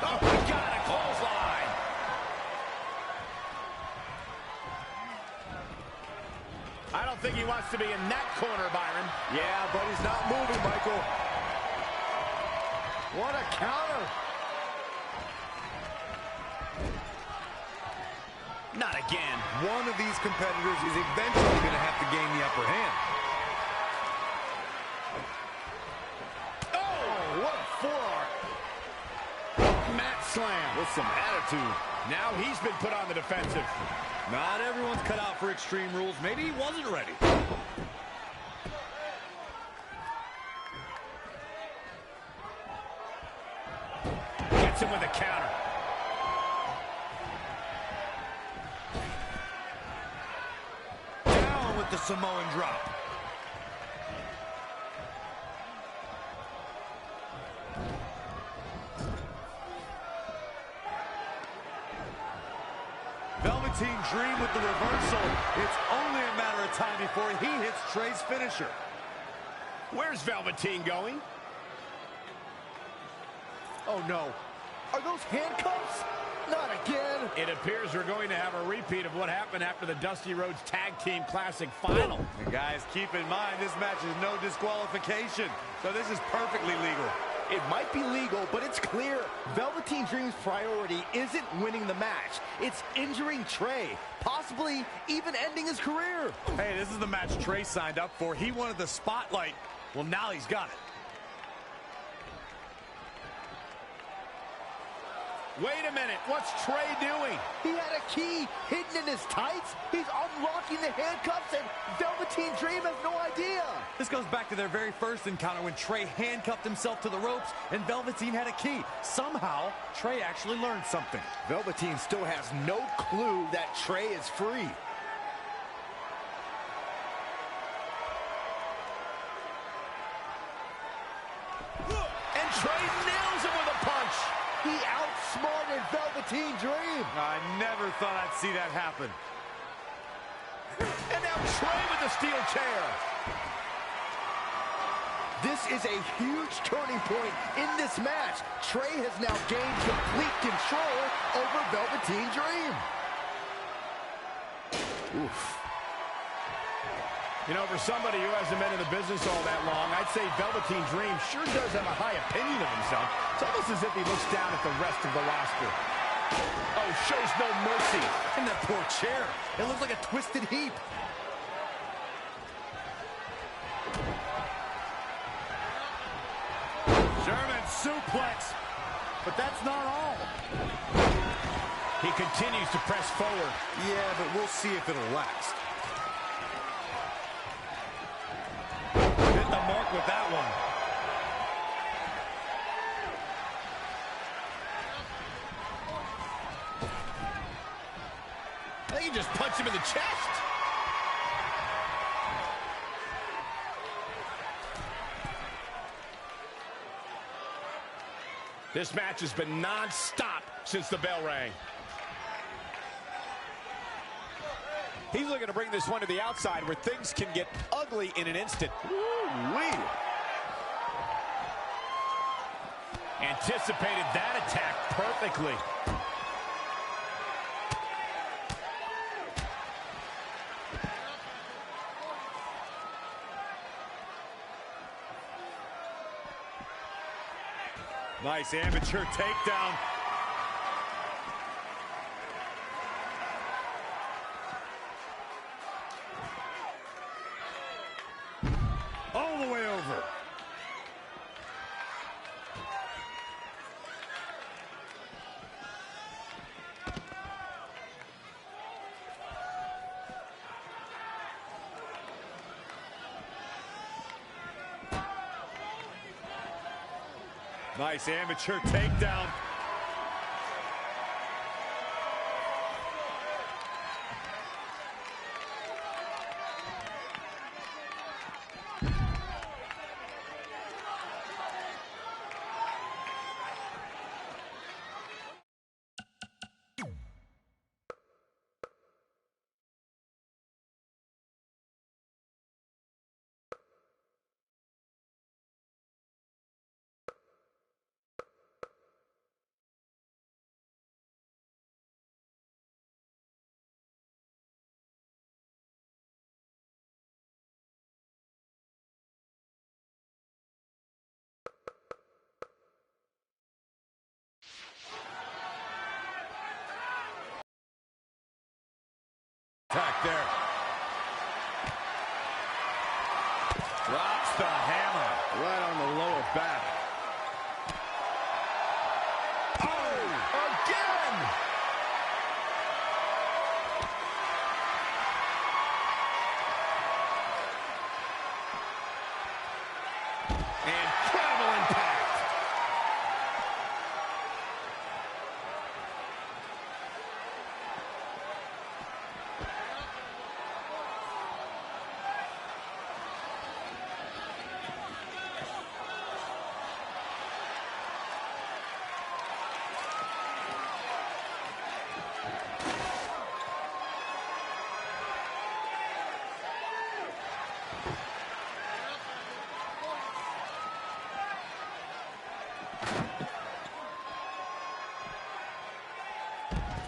Oh, my God, a clothesline. I don't think he wants to be in that corner, Byron. Yeah, but he's not moving, Michael. What a counter. Not again. One of these competitors is eventually going to have to gain the upper hand. Oh, what a forearm. Mat slam. With some attitude. Now he's been put on the defensive. Not everyone's cut out for Extreme Rules. Maybe he wasn't ready. Gets him with a counter. Down with the Samoan drop. Velveteen Dream with the reversal. It's only a matter of time before he hits Trey's finisher. Where's Velveteen going? Oh, no. Are those handcuffs? Not again. It appears we're going to have a repeat of what happened after the Dusty Rhodes Tag Team Classic final. And guys, keep in mind, this match is no disqualification, so this is perfectly legal. It might be legal, but it's clear Velveteen Dream's priority isn't winning the match. It's injuring Trey, possibly even ending his career. Hey, this is the match Trey signed up for. He wanted the spotlight. Well, now he's got it. Wait a minute, what's Trey doing? He had a key hidden in his tights. He's unlocking the handcuffs, and Velveteen Dream has no idea. This goes back to their very first encounter when Trey handcuffed himself to the ropes and Velveteen had a key. Somehow, Trey actually learned something. Velveteen still has no clue that Trey is free. And Trey nails him with a punch. He outsmarted Velveteen Dream. I never thought I'd see that happen. And now Trey with the steel chair. This is a huge turning point in this match. Trey has now gained complete control over Velveteen Dream. Oof. You know, for somebody who hasn't been in the business all that long, I'd say Velveteen Dream sure does have a high opinion of himself. It's almost as if he looks down at the rest of the roster. Oh, shows no mercy. And that poor chair. It looks like a twisted heap. German suplex. But that's not all. He continues to press forward. Yeah, but we'll see if it'll last. Hit the mark with that one. I think he just punched him in the chest. This match has been non-stop since the bell rang. He's looking to bring this one to the outside where things can get ugly in an instant. Ooh-wee. Anticipated that attack perfectly. Nice amateur takedown. All the way over. Nice amateur takedown. Attack there. Drops the hammer right on the lower back. Oh, again! Incredible impact.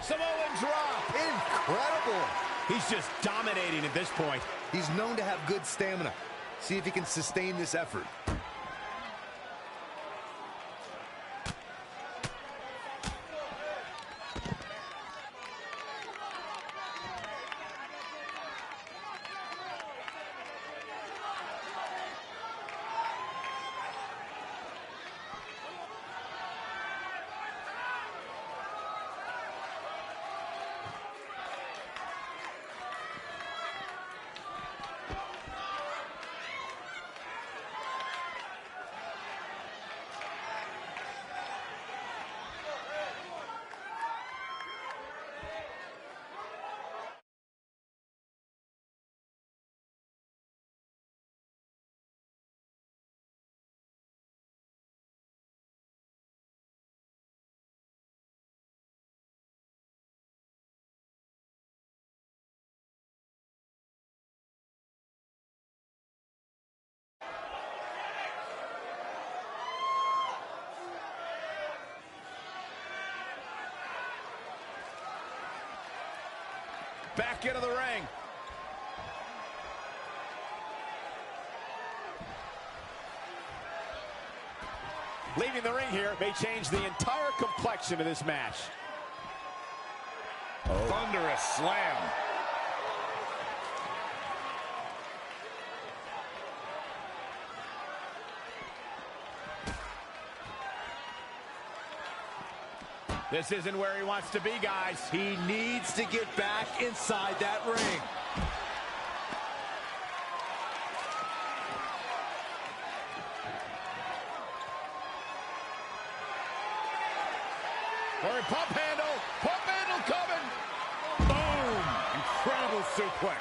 Samoan drop. Incredible. He's just dominating at this point. He's known to have good stamina. See if he can sustain this effort. Back into the ring. Leaving the ring here may change the entire complexion of this match. Thunderous slam. This isn't where he wants to be, guys. He needs to get back inside that ring. Or pump handle coming. Boom! Incredible suplex.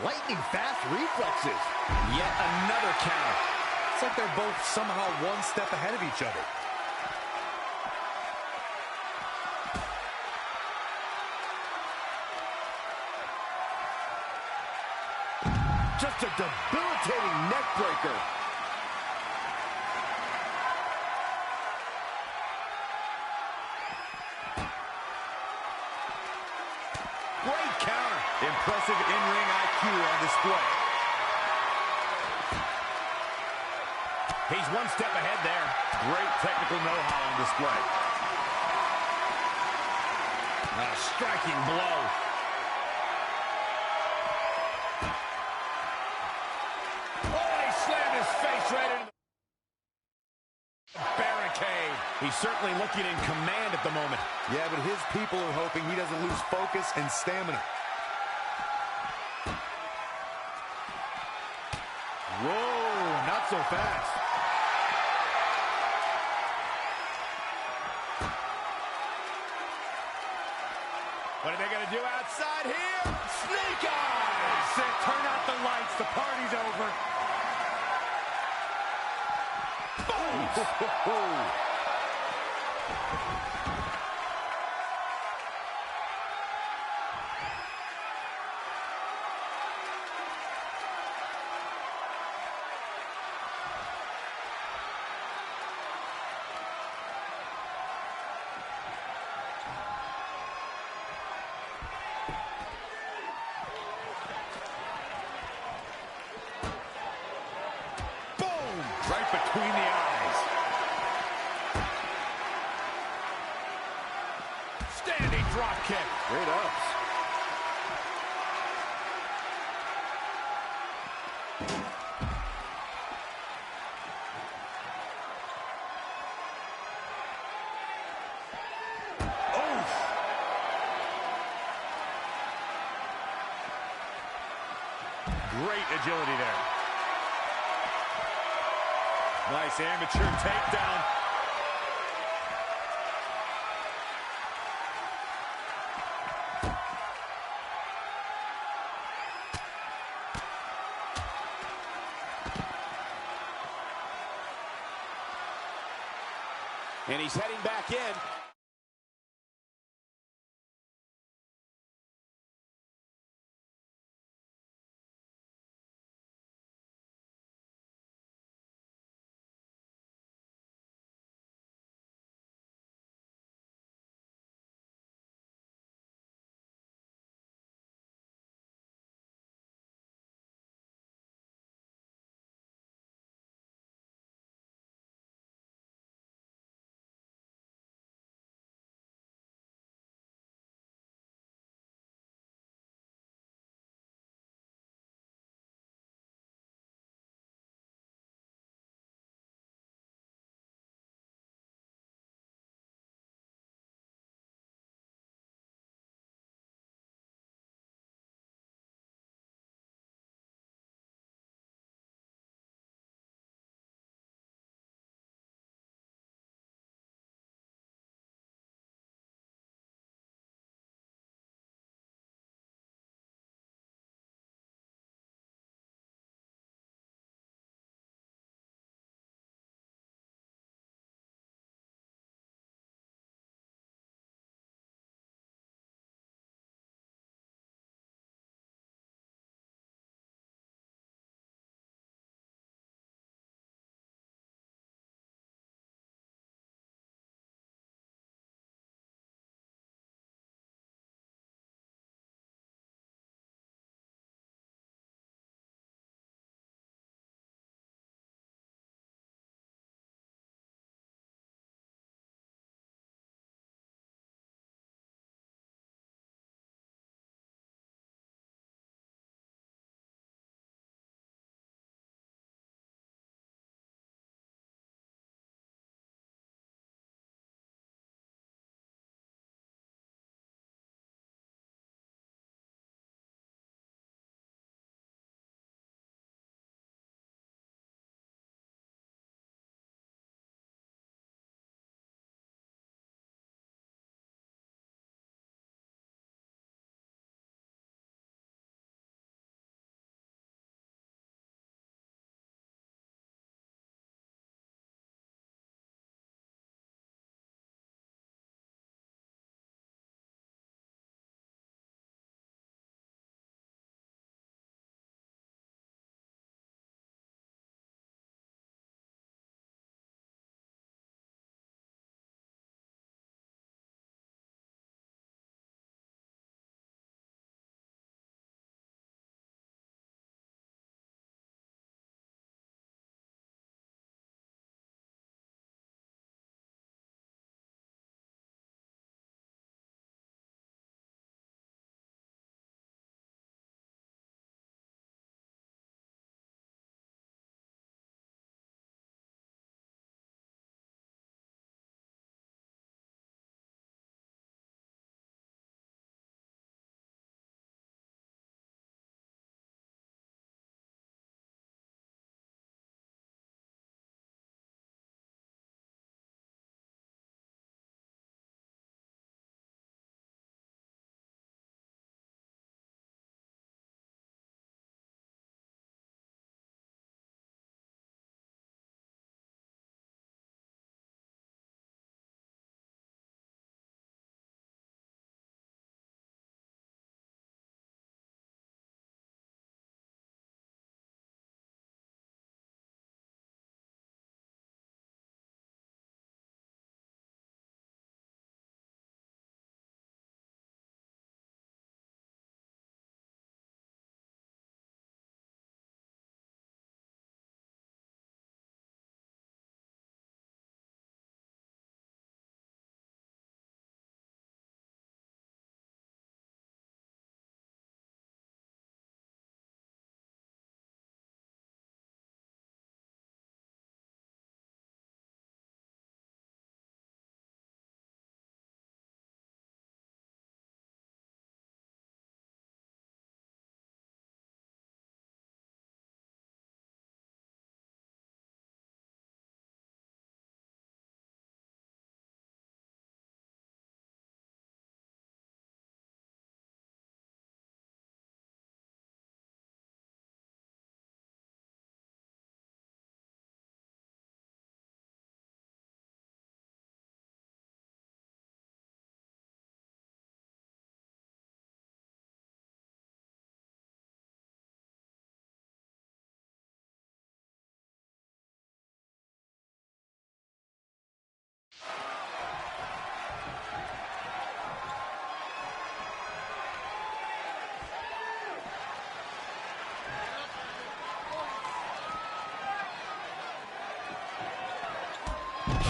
Lightning fast reflexes. Yet another counter. It's like they're both somehow one step ahead of each other. Just a debilitating neck breaker. Great counter. Impressive in-ring IQ on display. He's one step ahead there. Great technical know-how on display. A striking blow. Oh, he slammed his face right into the barricade. He's certainly looking in command at the moment. Yeah, but his people are hoping he doesn't lose focus and stamina. Whoa, not so fast. What are they going to do outside here? Snake eyes! Turn out the lights. The party's over. Boom! Right between the eyes. Standing drop kick. Great ups. Great agility there. Nice amateur takedown. And he's heading back in.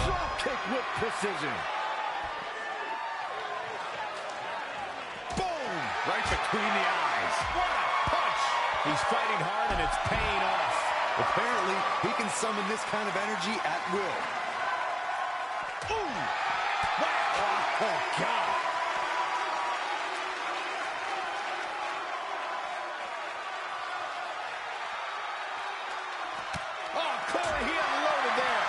Drop kick with precision. Boom! Right between the eyes. What a punch! He's fighting hard and it's paying off. Apparently, he can summon this kind of energy at will. Ooh! Wow! Oh, God! Oh, Corey, he unloaded there.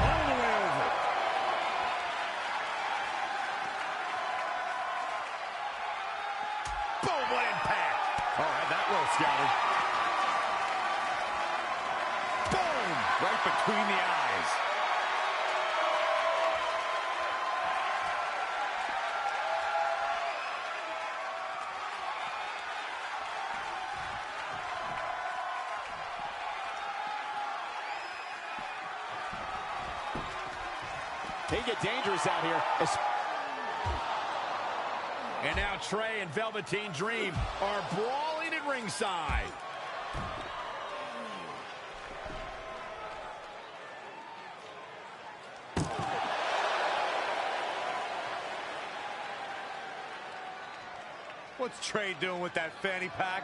All the way over. Boom, what impact! Oh, had that well scouted. Boom! Right between the eyes. He get dangerous out here. And now Trey and Velveteen Dream are brawling at ringside. What's Trey doing with that fanny pack?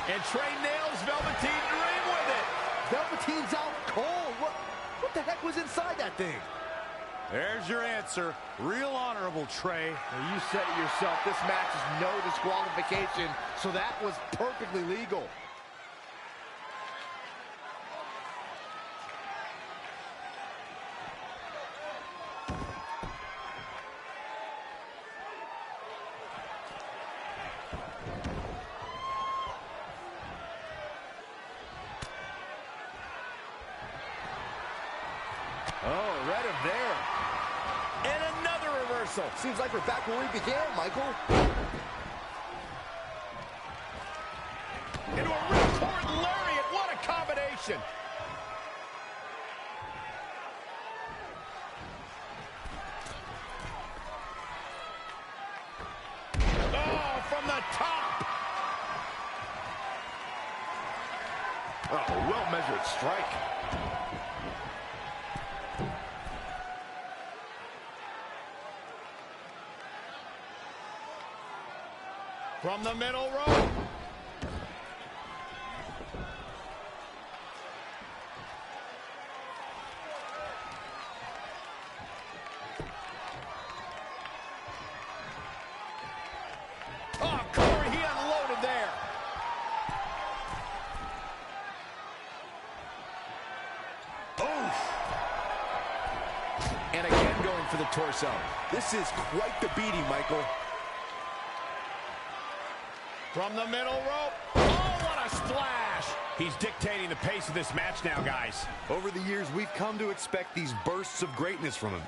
And Trey nails Velveteen Dream with it. Velveteen's out cold. What the heck was inside that thing? There's your answer. Real honorable, Trey. Now, you said it yourself. This match is no disqualification, so that was perfectly legal. Oh, read him there. And another reversal. Seems like we're back where we began, Michael. Into a ripcord lariat. What a combination. Oh, from the top. Oh, well-measured strike. From the middle rope. Oh, Corey, he unloaded there. Oof. And again going for the torso. This is quite the beating, Michael. From the middle rope. Oh, what a splash. He's dictating the pace of this match now, guys. Over the years, we've come to expect these bursts of greatness from him.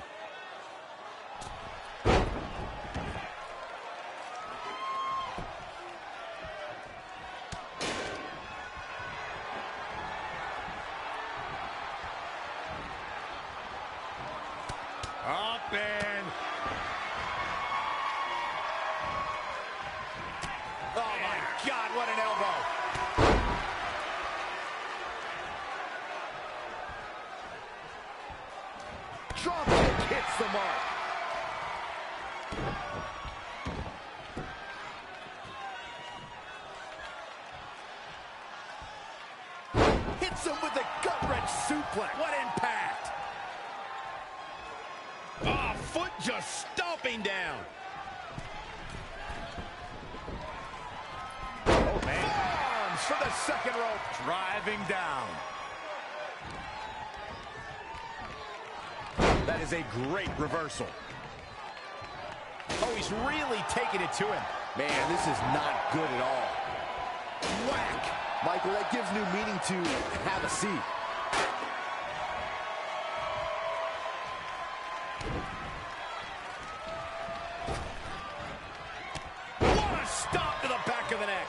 Up and... Oh, my God, what an elbow. Drop kick hits the mark. Hits him with a gut-wrench suplex. What impact. Oh, foot just stomping down. Oh, man. Arms for the second rope. Driving down. That is a great reversal. Oh, he's really taking it to him. Man, this is not good at all. Whack. Michael, that gives new meaning to have a seat. What a stop to the back of the neck.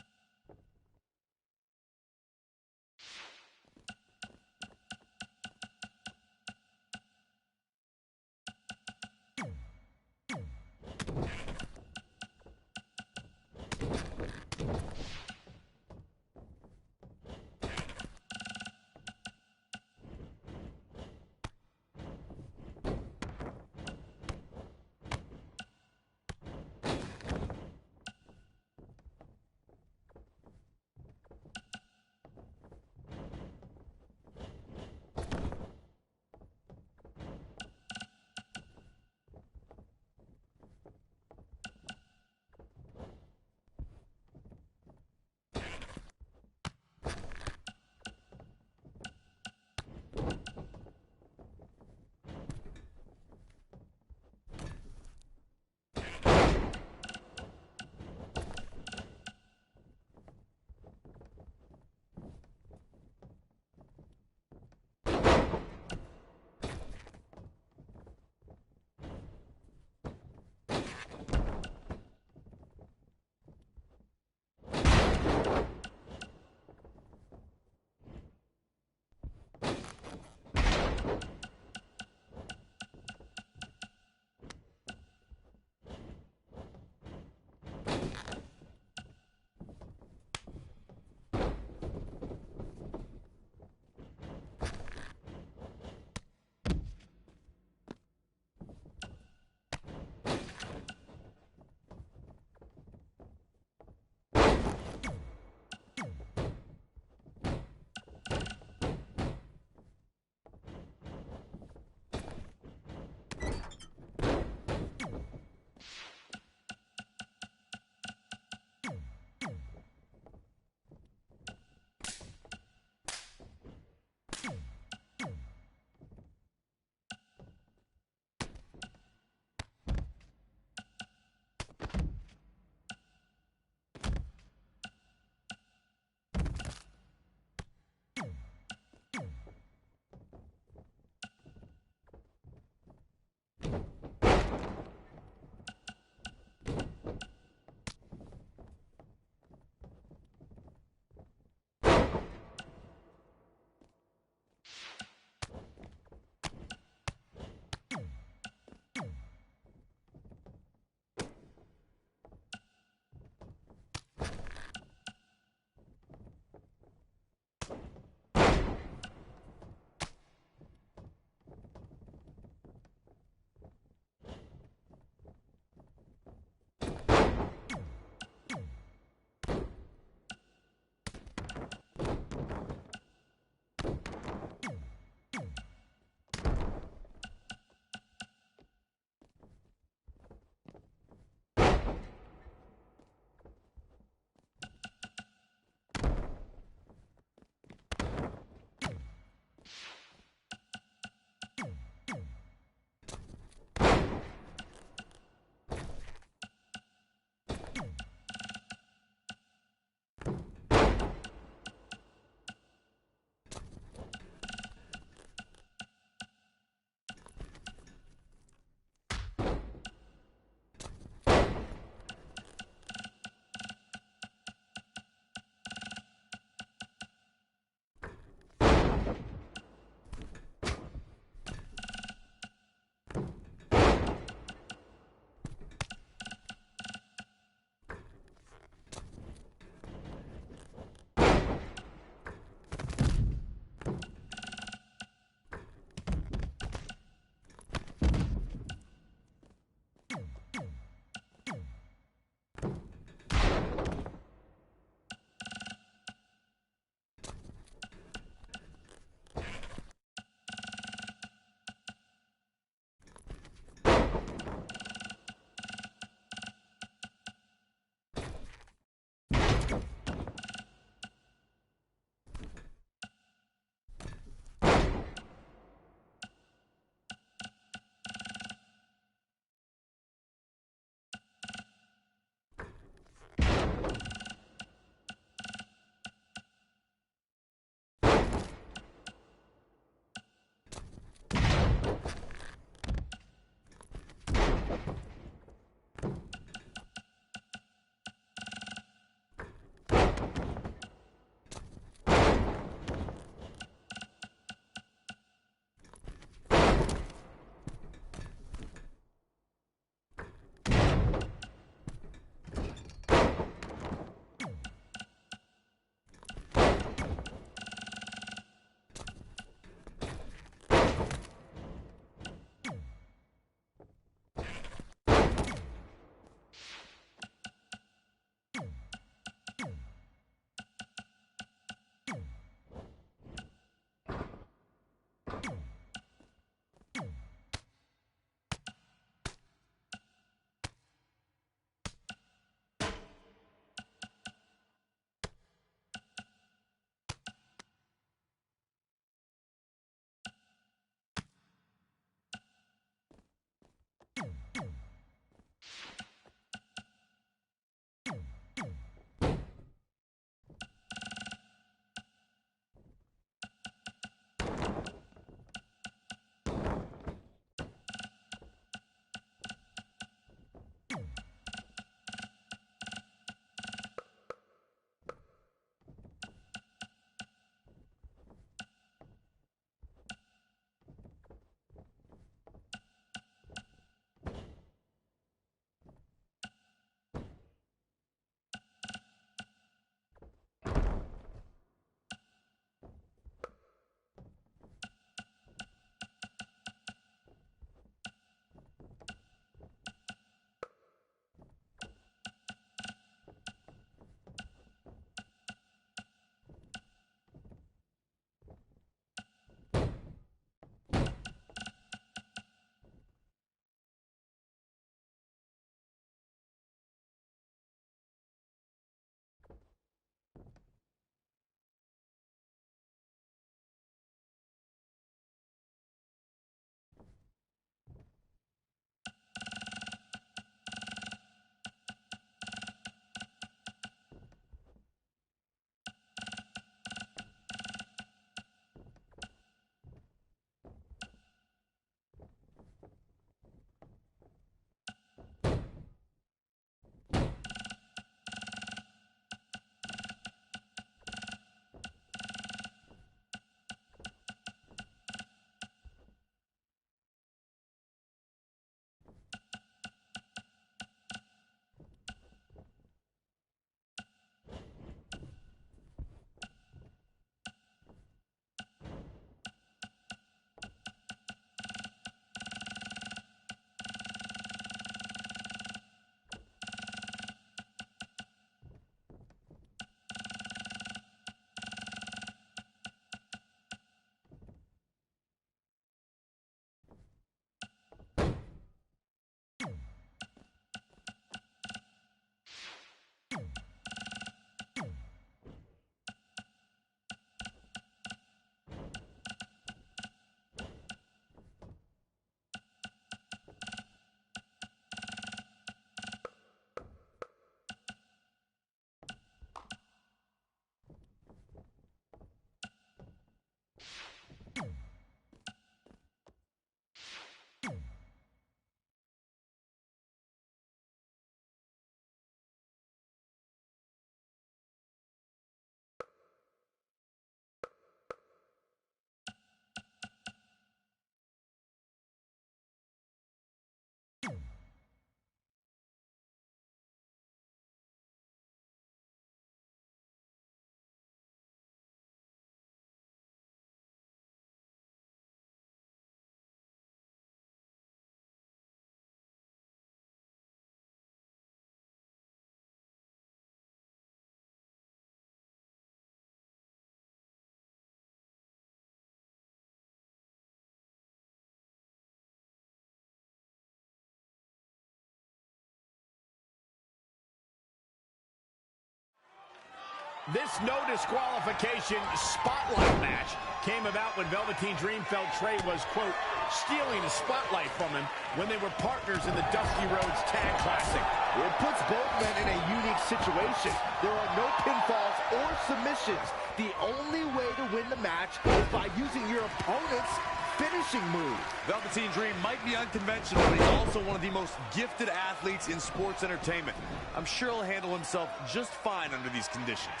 This no disqualification spotlight match came about when Velveteen Dream felt Trey was, quote, stealing the spotlight from him when they were partners in the Dusty Rhodes Tag Classic. It puts both men in a unique situation. There are no pinfalls or submissions. The only way to win the match is by using your opponent's finishing move. Velveteen Dream might be unconventional, but he's also one of the most gifted athletes in sports entertainment. I'm sure he'll handle himself just fine under these conditions.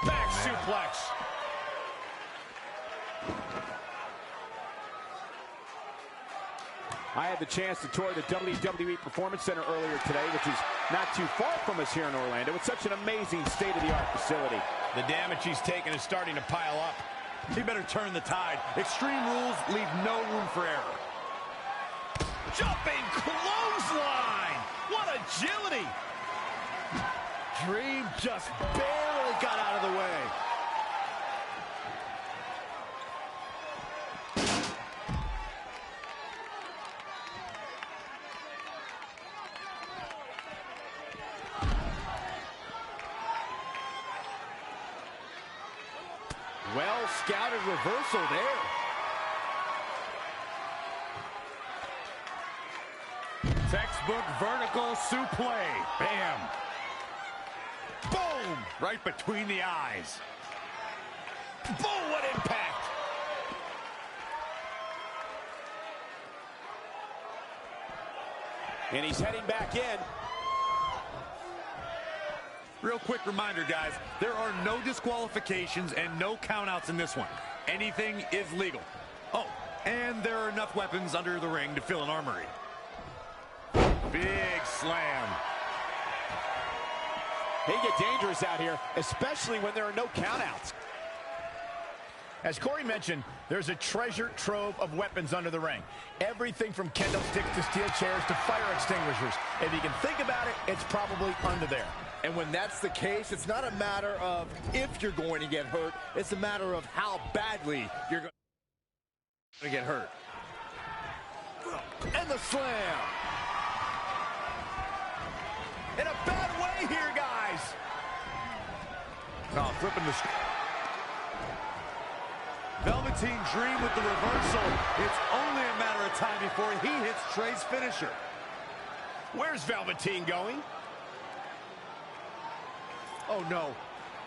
Back suplex. I had the chance to tour the WWE Performance Center earlier today, which is not too far from us here in Orlando. It's such an amazing state-of-the-art facility. The damage he's taken is starting to pile up. He better turn the tide. Extreme rules leave no room for error. Jumping clothesline! What agility! Dream just barely got out of the way. Well-scouted reversal there. Textbook vertical suplex. Bam. Boom! Right between the eyes. Boom, what impact! And he's heading back in. Real quick reminder, guys, there are no disqualifications and no countouts in this one. Anything is legal. Oh, and there are enough weapons under the ring to fill an armory. Big slam. They get dangerous out here, especially when there are no countouts. As Corey mentioned, there's a treasure trove of weapons under the ring. Everything from kendo sticks to steel chairs to fire extinguishers. If you can think about it, it's probably under there. And when that's the case, it's not a matter of if you're going to get hurt. It's a matter of how badly you're going to get hurt. And the slam. In a bad way here, guys. Oh, flipping the... Velveteen Dream with the reversal. It's only a matter of time before he hits Trey's finisher. Where's Velveteen going? Oh, no.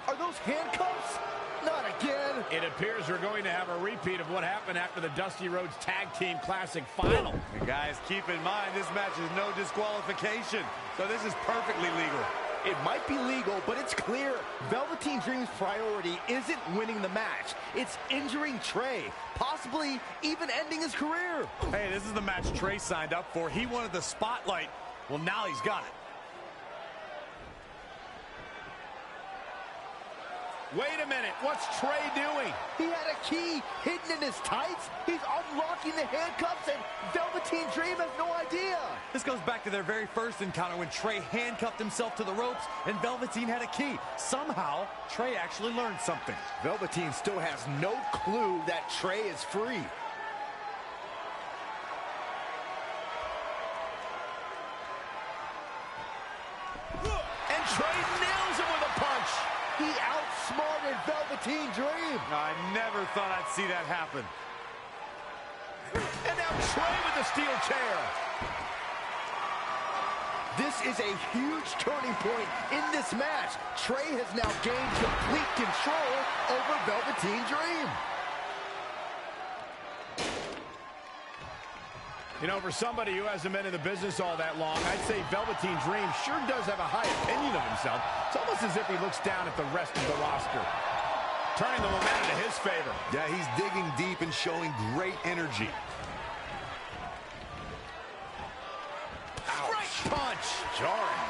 Are those handcuffs? Not again. It appears we're going to have a repeat of what happened after the Dusty Rhodes Tag Team Classic Final. And guys, keep in mind, this match is no disqualification, so this is perfectly legal. It might be legal, but it's clear Velveteen Dream's priority isn't winning the match. It's injuring Trey, possibly even ending his career. Hey, this is the match Trey signed up for. He wanted the spotlight. Well, now he's got it. Wait a minute, what's Trey doing? He had a key hidden in his tights. He's unlocking the handcuffs, and Velveteen Dream has no idea. This goes back to their very first encounter when Trey handcuffed himself to the ropes and Velveteen had a key. Somehow, Trey actually learned something. Velveteen still has no clue that Trey is free. And Trey nails him with a punch. He outsmarted Velveteen Dream. I never thought I'd see that happen. And now Trey with the steel chair. This is a huge turning point in this match. Trey has now gained complete control over Velveteen Dream. You know, for somebody who hasn't been in the business all that long, I'd say Velveteen Dream sure does have a high opinion of himself. It's almost as if he looks down at the rest of the roster, turning the momentum to his favor. Yeah, he's digging deep and showing great energy. Straight punch. Jarring.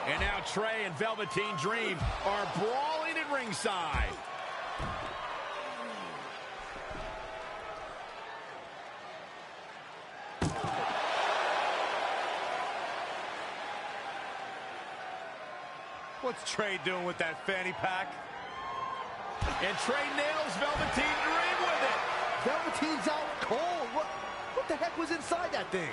And now Trey and Velveteen Dream are brawling at ringside. What's Trey doing with that fanny pack? And Trey nails Velveteen Dream with it. Velveteen's out cold. What the heck was inside that thing?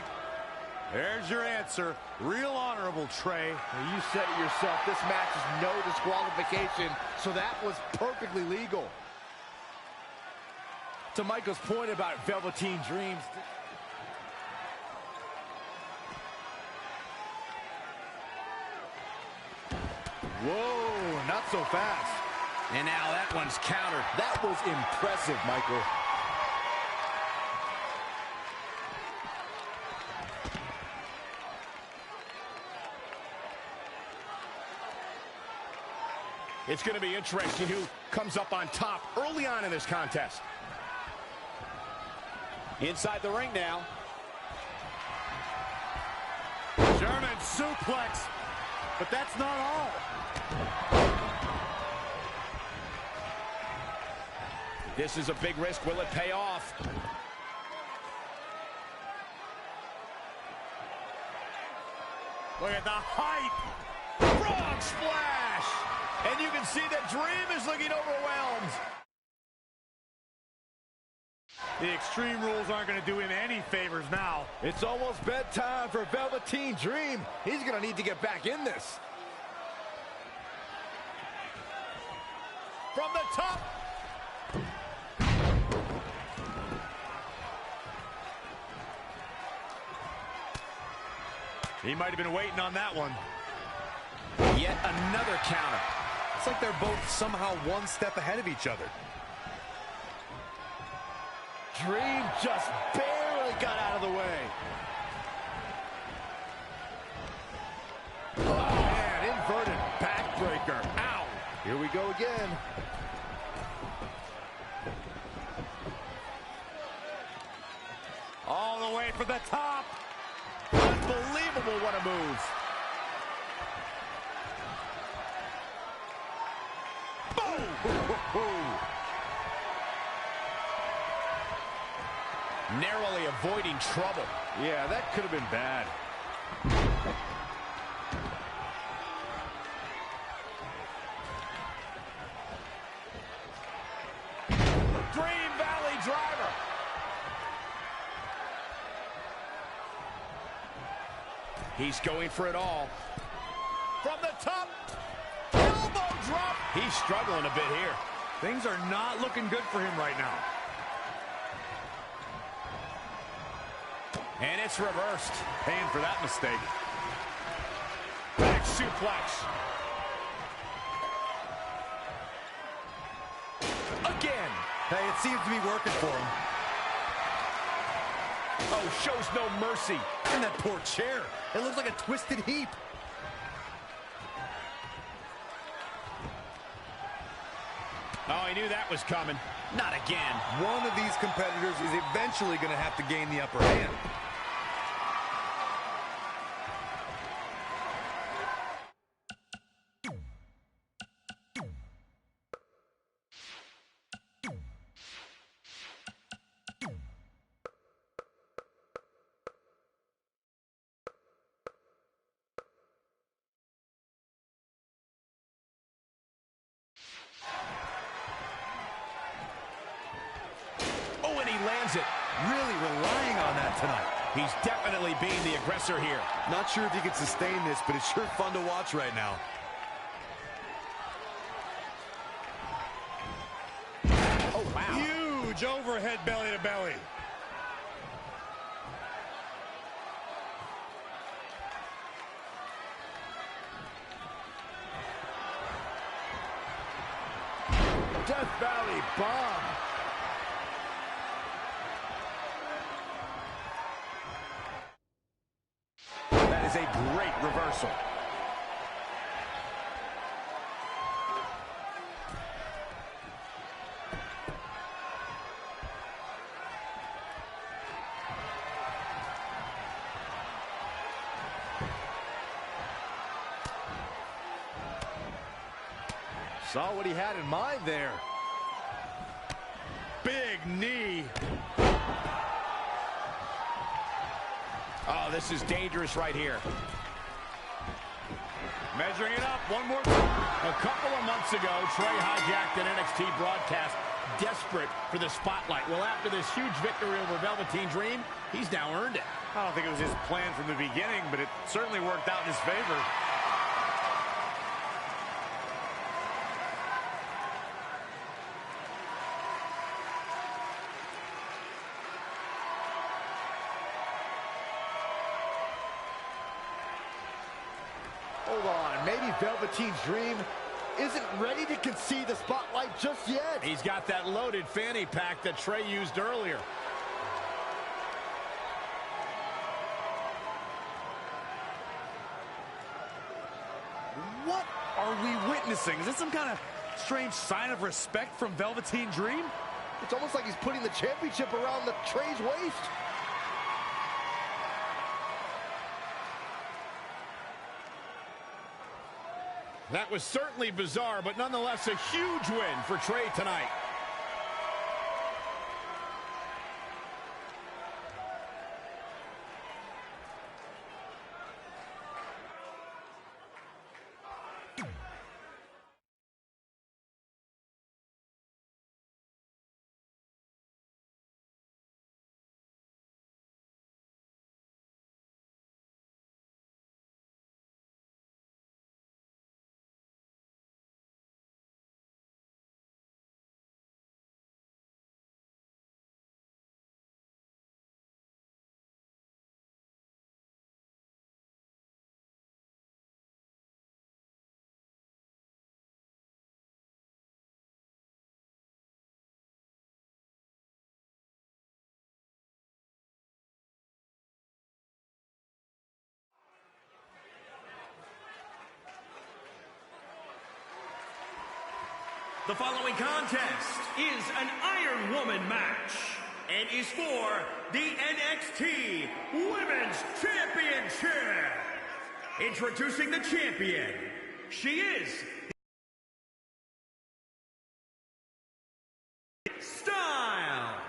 There's your answer. Real honorable, Trey. Now, you said it yourself. This match is no disqualification, so that was perfectly legal. To Michael's point about Velveteen Dreams. Whoa, not so fast. And now that one's countered. That was impressive, Michael. It's going to be interesting who comes up on top early on in this contest. Inside the ring now. German suplex. But that's not all. This is a big risk. Will it pay off? Look at the height. Frog splash. And you can see that Dream is looking overwhelmed. The Extreme Rules aren't going to do him any favors now. It's almost bedtime for Velveteen Dream. He's going to need to get back in this. From the top. He might have been waiting on that one. Yet another counter. It's like they're both somehow one step ahead of each other. Dream just barely got out of the way. Oh, man, inverted backbreaker. Ow. Here we go again. All the way for the top. Unbelievable, what a move. Narrowly avoiding trouble. Yeah, that could have been bad. Dream Valley driver. He's going for it all. From the top. Elbow drop. He's struggling a bit here. Things are not looking good for him right now. And it's reversed. Paying for that mistake. Back suplex. Again. Hey, it seems to be working for him. Oh, shows no mercy. And that poor chair. It looks like a twisted heap. Oh, he knew that was coming. Not again. One of these competitors is eventually going to have to gain the upper hand. Oh, and he lands it. Really relying on that tonight. He's definitely being the aggressor here. Not sure if he can sustain this, but it's sure fun to watch right now. Oh, wow. Huge overhead belly to belly. Death Valley bomb. That is a great reversal. Saw what he had in mind there. Big knee. Oh, this is dangerous right here. Measuring it up one more time. A couple of months ago, Trey hijacked an NXT broadcast desperate for the spotlight. Well, after this huge victory over Velveteen Dream, he's now earned it. I don't think it was his plan from the beginning, but it certainly worked out in his favor. Hold on, maybe Velveteen's Dream isn't ready to concede the spotlight just yet. He's got that loaded fanny pack that Trey used earlier. What are we witnessing? Is this some kind of strange sign of respect from Velveteen Dream? It's almost like he's putting the championship around the Trey's waist. That was certainly bizarre, but nonetheless a huge win for Trey tonight. The following contest is an Iron Woman match and is for the NXT Women's Championship. Introducing the champion, she is Styles.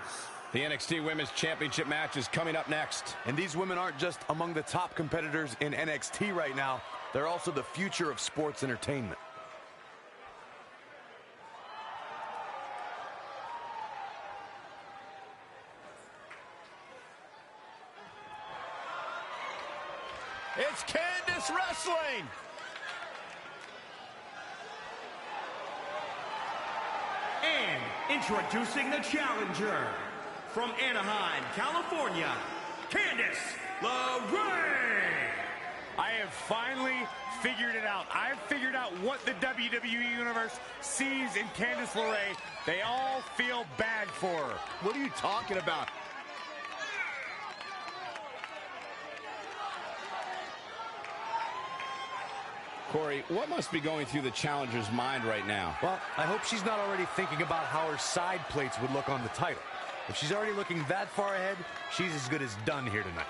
The NXT Women's Championship match is coming up next. And these women aren't just among the top competitors in NXT right now. They're also the future of sports entertainment. It's Candice wrestling. And introducing the challenger from Anaheim, California, Candice LeRae. I have finally figured it out. I've figured out what the WWE Universe sees in Candice LeRae. They all feel bad for her. What are you talking about? Corey, what must be going through the challenger's mind right now? Well, I hope she's not already thinking about how her side plates would look on the title. If she's already looking that far ahead, she's as good as done here tonight.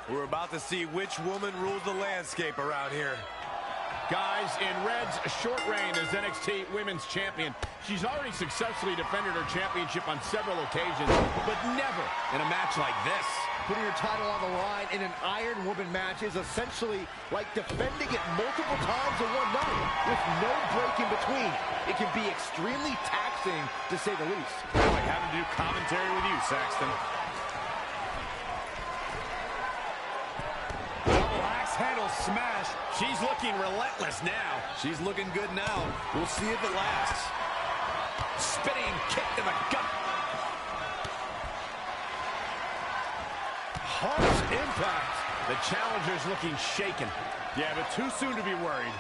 We're about to see which woman rules the landscape around here. Guys, in red's short reign as NXT Women's Champion, she's already successfully defended her championship on several occasions, but never in a match like this. Putting your title on the line in an Iron Woman match is essentially like defending it multiple times in one night with no break in between. It can be extremely taxing, to say the least. Like having to do commentary with you, Saxton. Handle smash. She's looking relentless now. She's looking good now. We'll see if it lasts. Spinning kick to the gut. Harsh impact. The challenger's looking shaken. Yeah, but too soon to be worried.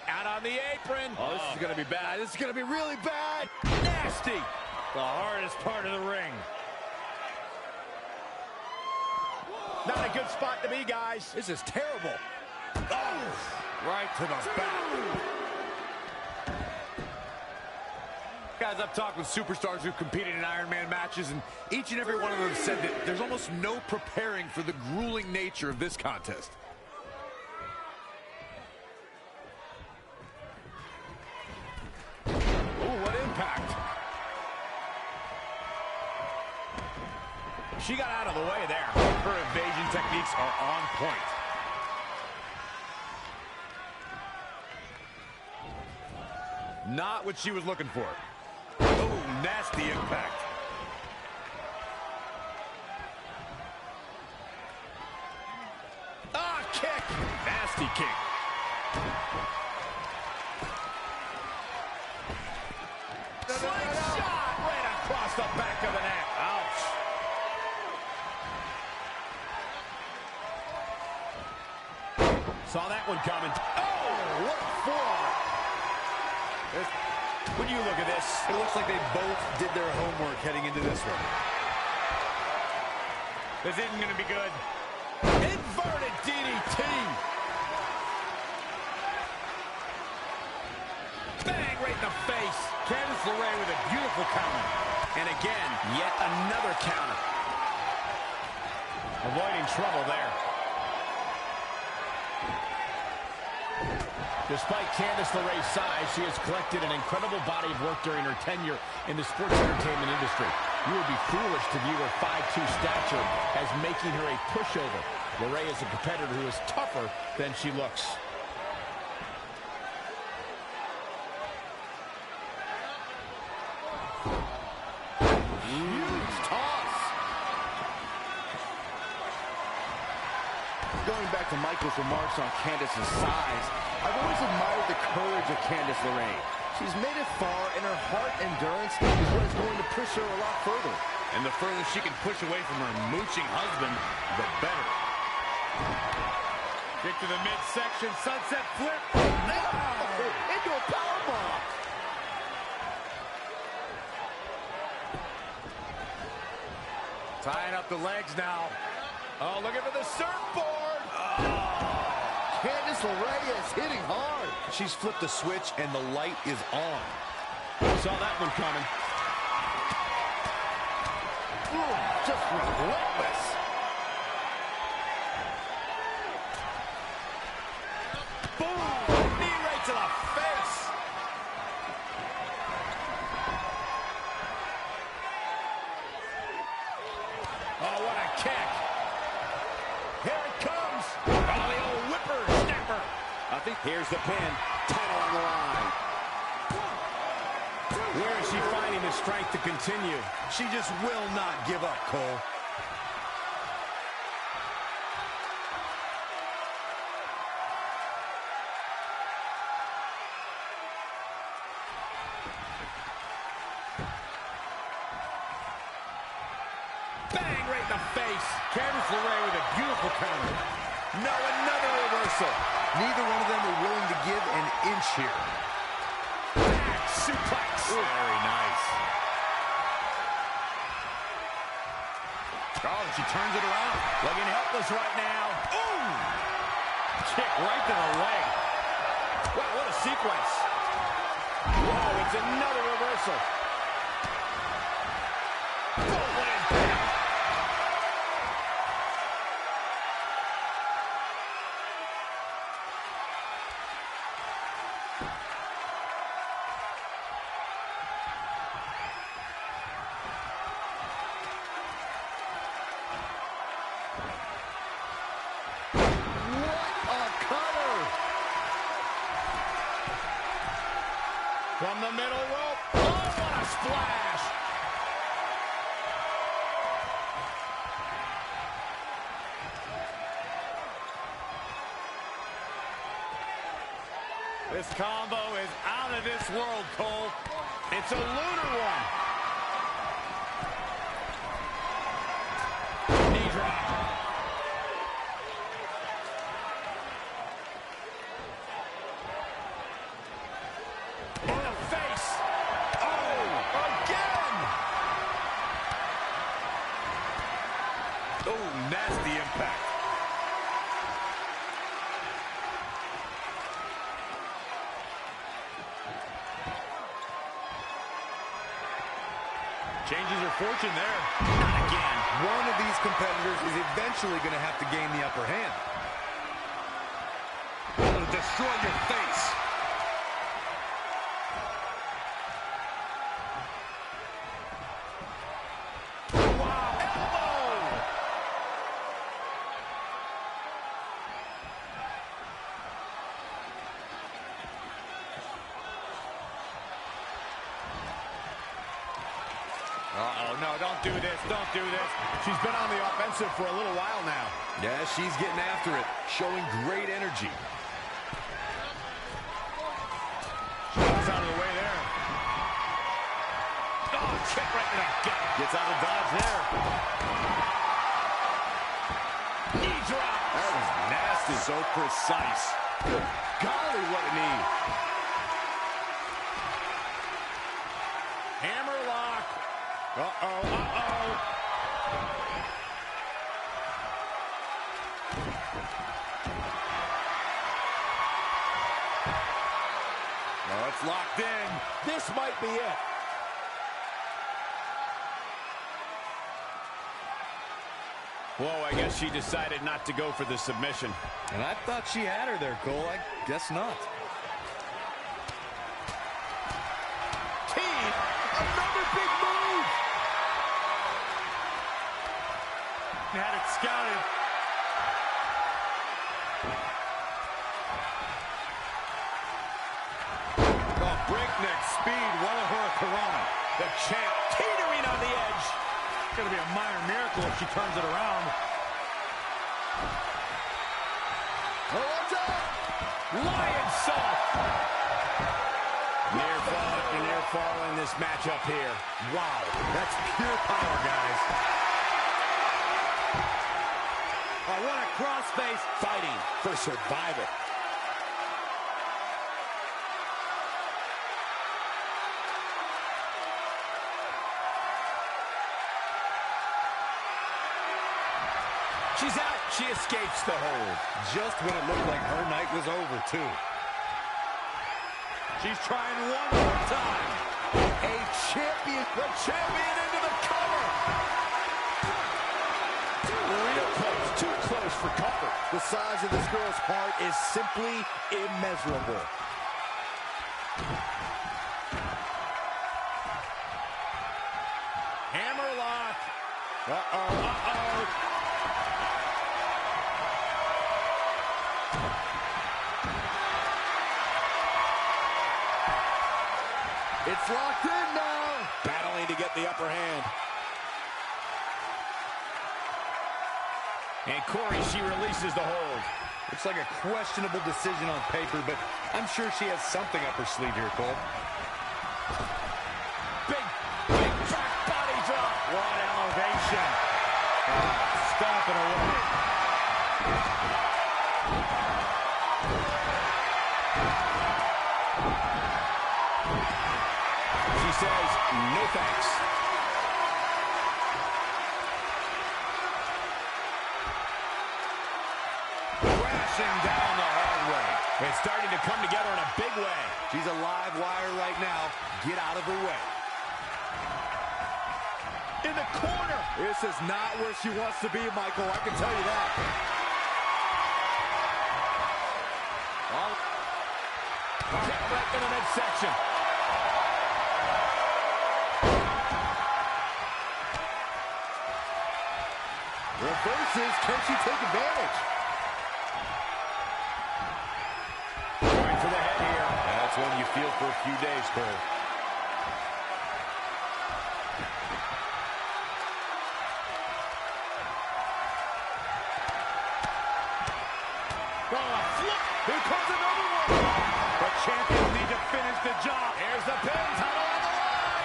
Out on the apron. Oh, this is going to be bad. This is going to be really bad. Nasty. The hardest part of the ring. Not a good spot to be, guys. This is terrible. Oh, right to the back. Guys, I've talked with superstars who've competed in Iron Man matches, and each and every one of them said that there's almost no preparing for the grueling nature of this contest. Ooh, what impact. She got out of the way there. Her evasion techniques are on point. Not what she was looking for. Oh, nasty impact. Ah, kick. Nasty kick. Slingshot right across the back of the neck. Ouch. Saw that one coming. Oh, what a forearm. When you look at this, it looks like they both did their homework heading into this one. This isn't going to be good. Inverted DDT. Bang, right in the face. Candice LeRae with a beautiful counter. And again, yet another counter. Avoiding trouble there. Despite Candice LeRae's size, she has collected an incredible body of work during her tenure in the sports entertainment industry. You would be foolish to view her 5'2" stature as making her a pushover. LeRae is a competitor who is tougher than she looks. Huge toss. Going back to Michael's remarks on Candice's size, I've always admired the courage of Candice LeRae. She's made it far, and her heart endurance is what is going to push her a lot further. And the further she can push away from her mooching husband, the better. Kick to the midsection, sunset flip. Into a powerbomb. Tying up the legs now. Oh, looking for the surfboard. Candice LeRae is hitting hard. She's flipped the switch, and the light is on. Saw that one coming. Ooh, just relentless. Boom! Knee right to the face. Oh, what a kick. Here it comes. Oh, the old whipper-snapper. I think here's the pin. Title on the line. Where is she finding the strength to continue? She just will not give up, Cole. Bang, right in the face. Candice LeRae with a beautiful counter. No, another reversal. Neither one of them are willing to give an inch here. Back suplex. Very nice. Oh, she turns it around. Looking helpless right now. Ooh! Kick right to the leg. Wow, what a sequence. Whoa, it's another reversal. Oh, what impact. From the middle rope. Oh, what a splash. This combo is out of this world, Cole. It's a lunar one. Knee drop. In the face. Oh, again. nasty impact. Changes her fortune there. Not again. One of these competitors is eventually going to have to gain the upper hand. It'll destroy your face. Uh-oh, no, don't do this, don't do this. She's been on the offensive for a little while now. Yeah, she's getting after it, showing great energy. Shots out of the way there. Oh, kick right in the gut. Gets out of dodge there. Knee drop. That was nasty. So precise. Good golly, what a knee. Hammerlock. Uh-oh, uh-oh. Oh, it's locked in. This might be it. Whoa, I guess she decided not to go for the submission. And I thought she had her there, Cole. I guess not. Team, another big move. Had it scouted. Oh, breakneck speed, well a hurricanrana. The champ teetering on the edge. It's going to be a minor miracle if she turns it around. Oh, what's up? Lion salt. Near fall after near fall in this matchup here. Wow, that's pure power, guys. Oh, what a crossface. Fighting for survival. She's out. She escapes the hold. Just when it looked like her night was over, too. She's trying one more time. A champion. The champion into the cover. Real close. Too close for cover. The size of this girl's heart is simply immeasurable. Hammerlock. Uh-oh, uh-oh. It's locked in now. Battling to get the upper hand. And Corey, she releases the hold. Looks like a questionable decision on paper, but I'm sure she has something up her sleeve here, Cole. Big back body drop. What elevation. Stomping away. She says, no thanks. Crashing down the hard way. It's starting to come together in a big way. She's a live wire right now. Get out of her way. In the corner. This is not where she wants to be, Michael. I can tell you that. Kick right in the midsection. Reverses. Can she take advantage? Going for the head here. That's one you feel for a few days, Cole. Here comes another one. The champion will need to finish the job. Here's the pin. Title on the line.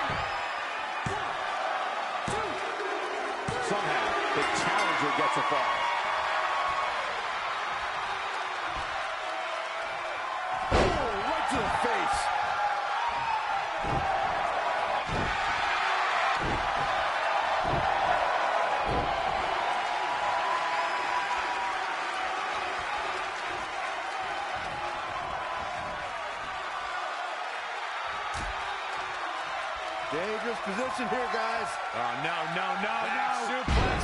1, 2. Somehow, the challenger gets a fall. Oh, right to the face. Dangerous position here, guys. Oh, no, no, no, Back no. suplex.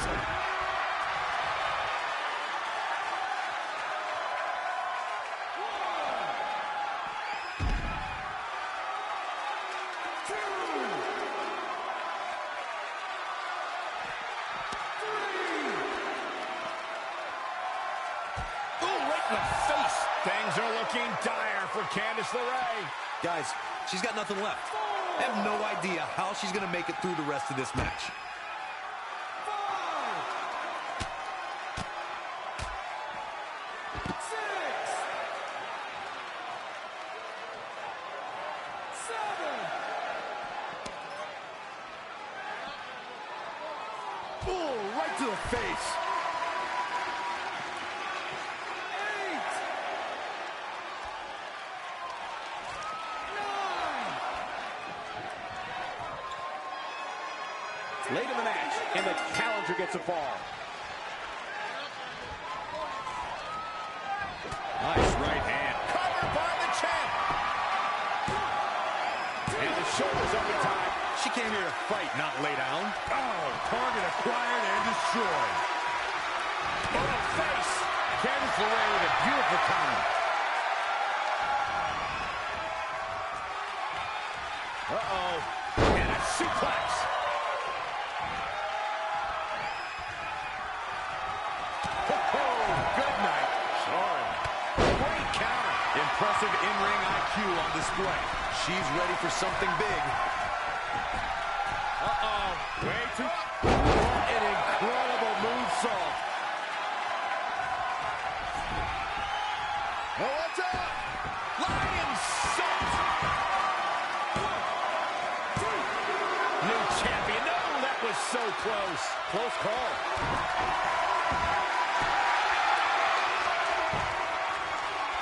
Things are looking dire for Candice LeRae. Guys, she's got nothing left. I have no idea how she's going to make it through the rest of this match. 5, 6, 7. Ooh, right to the face. 8, 9. Late in the match, and the challenger gets a fall. Nice right hand. Covered by the champ. And the shoulders up in time. She came here to fight, not lay down. Oh, target acquired and destroyed. In the face. Candice LeRae with a beautiful counter. Uh-oh. And a suplex. Good night. Sorry. Great counter. Impressive in-ring IQ on display. She's ready for something big. Uh-oh. Way too... What an incredible moonsault. Oh, what's up? Lion salt. New champion. No, that was so close. Close call.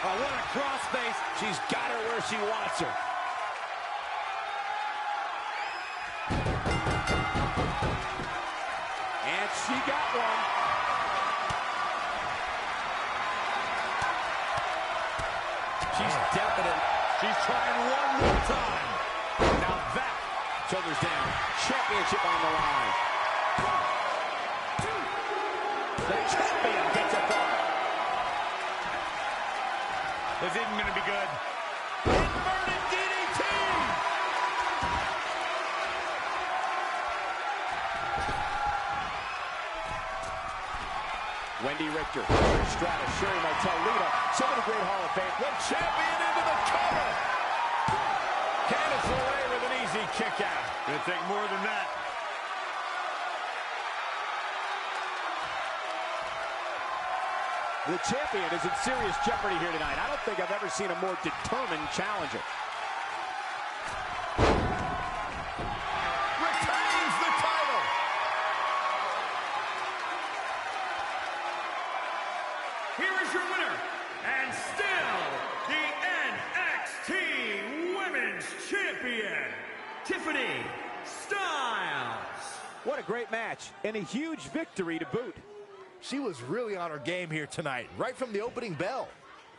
Oh, what a crossface. She's got her where she wants her. And she got one. She's definite. She's trying one more time. Now that, shoulders down, championship on the line. The champion gets a fall. This isn't going to be good. Inverted DDT. Wendy Richter, Trish Stratus, Sherry Martel, Lita, some of the great Hall of Fame. The champion into the cover. Candice LeRae with an easy kick out. Gonna take more than that. The champion is in serious jeopardy here tonight. I don't think I've ever seen a more determined challenger. Retains the title. Here is your winner, and still the NXT Women's Champion, Tiffany Styles. What a great match, and a huge victory to boot. She was really on her game here tonight, right from the opening bell.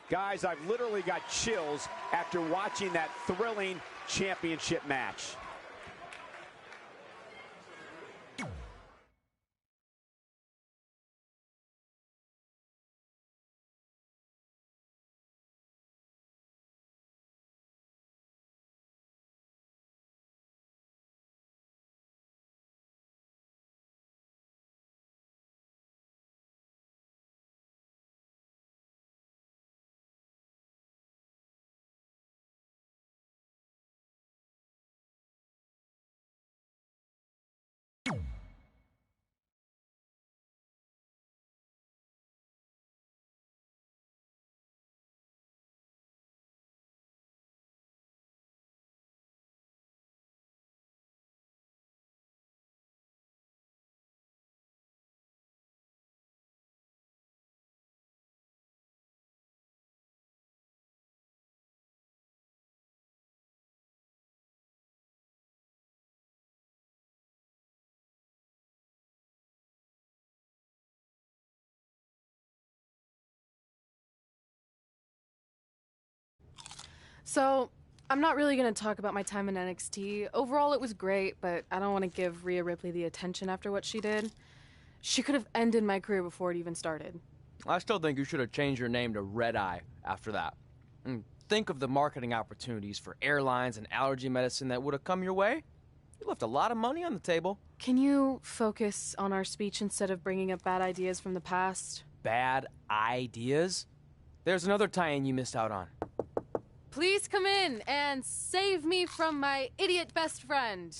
Guys, I've literally got chills after watching that thrilling championship match. So, I'm not really going to talk about my time in NXT. Overall, it was great, but I don't want to give Rhea Ripley the attention after what she did. She could have ended my career before it even started. I still think you should have changed your name to Red Eye after that. And think of the marketing opportunities for airlines and allergy medicine that would have come your way. You left a lot of money on the table. Can you focus on our speech instead of bringing up bad ideas from the past? Bad ideas? There's another tie-in you missed out on. Please come in and save me from my idiot best friend.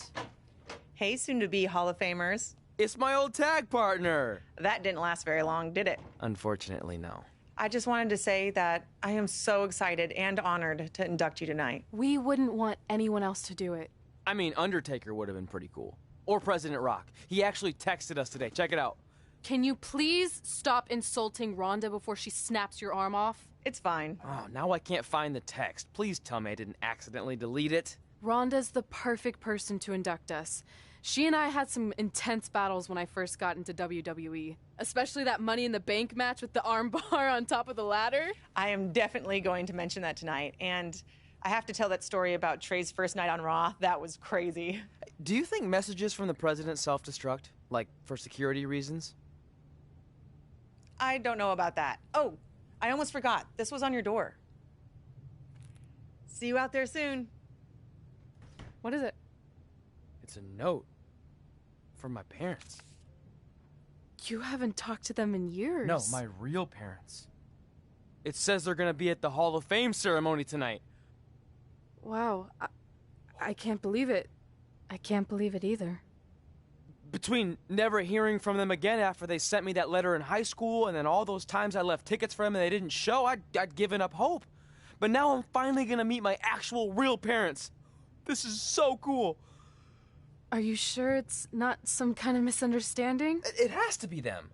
Hey, soon-to-be Hall of Famers. It's my old tag partner. That didn't last very long, did it? Unfortunately, no. I just wanted to say that I am so excited and honored to induct you tonight. We wouldn't want anyone else to do it. I mean, Undertaker would have been pretty cool. Or President Rock. He actually texted us today. Check it out. Can you please stop insulting Rhonda before she snaps your arm off? It's fine. Oh, now I can't find the text. Please tell me I didn't accidentally delete it. Rhonda's the perfect person to induct us. She and I had some intense battles when I first got into WWE, especially that Money in the Bank match with the arm bar on top of the ladder. I am definitely going to mention that tonight, and I have to tell that story about Trey's first night on Raw. That was crazy. Do you think messages from the president self-destruct? Like, for security reasons? I don't know about that. Oh, I almost forgot. This was on your door. See you out there soon. What is it? It's a note. From my parents. You haven't talked to them in years. No, my real parents. It says they're gonna be at the Hall of Fame ceremony tonight. Wow. I can't believe it. I can't believe it either. Between never hearing from them again after they sent me that letter in high school and then all those times I left tickets for them and they didn't show, I'd given up hope. But now I'm finally gonna meet my actual real parents. This is so cool. Are you sure it's not some kind of misunderstanding? It has to be them.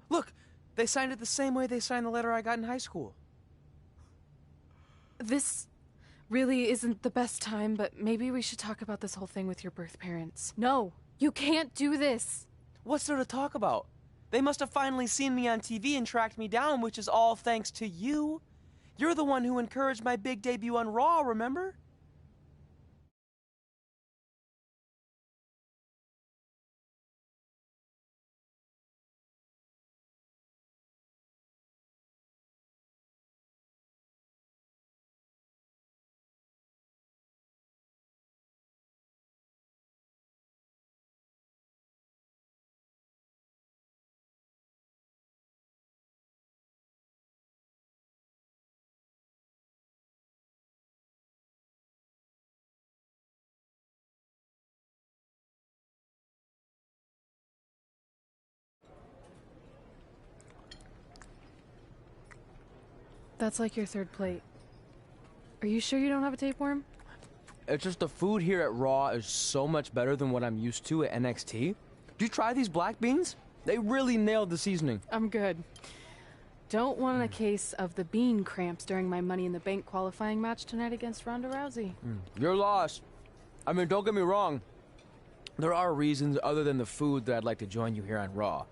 Look, they signed it the same way they signed the letter I got in high school. This really isn't the best time, but maybe we should talk about this whole thing with your birth parents. No, you can't do this. What's there to talk about? They must have finally seen me on TV and tracked me down, which is all thanks to you. You're the one who encouraged my big debut on Raw, remember? That's like your third plate. Are you sure you don't have a tapeworm? It's just the food here at Raw is so much better than what I'm used to at NXT. Did you try these black beans? They really nailed the seasoning. I'm good. Don't want a case of the bean cramps during my Money in the Bank qualifying match tonight against Ronda Rousey. You're lost. I mean, don't get me wrong. There are reasons other than the food that I'd like to join you here on Raw.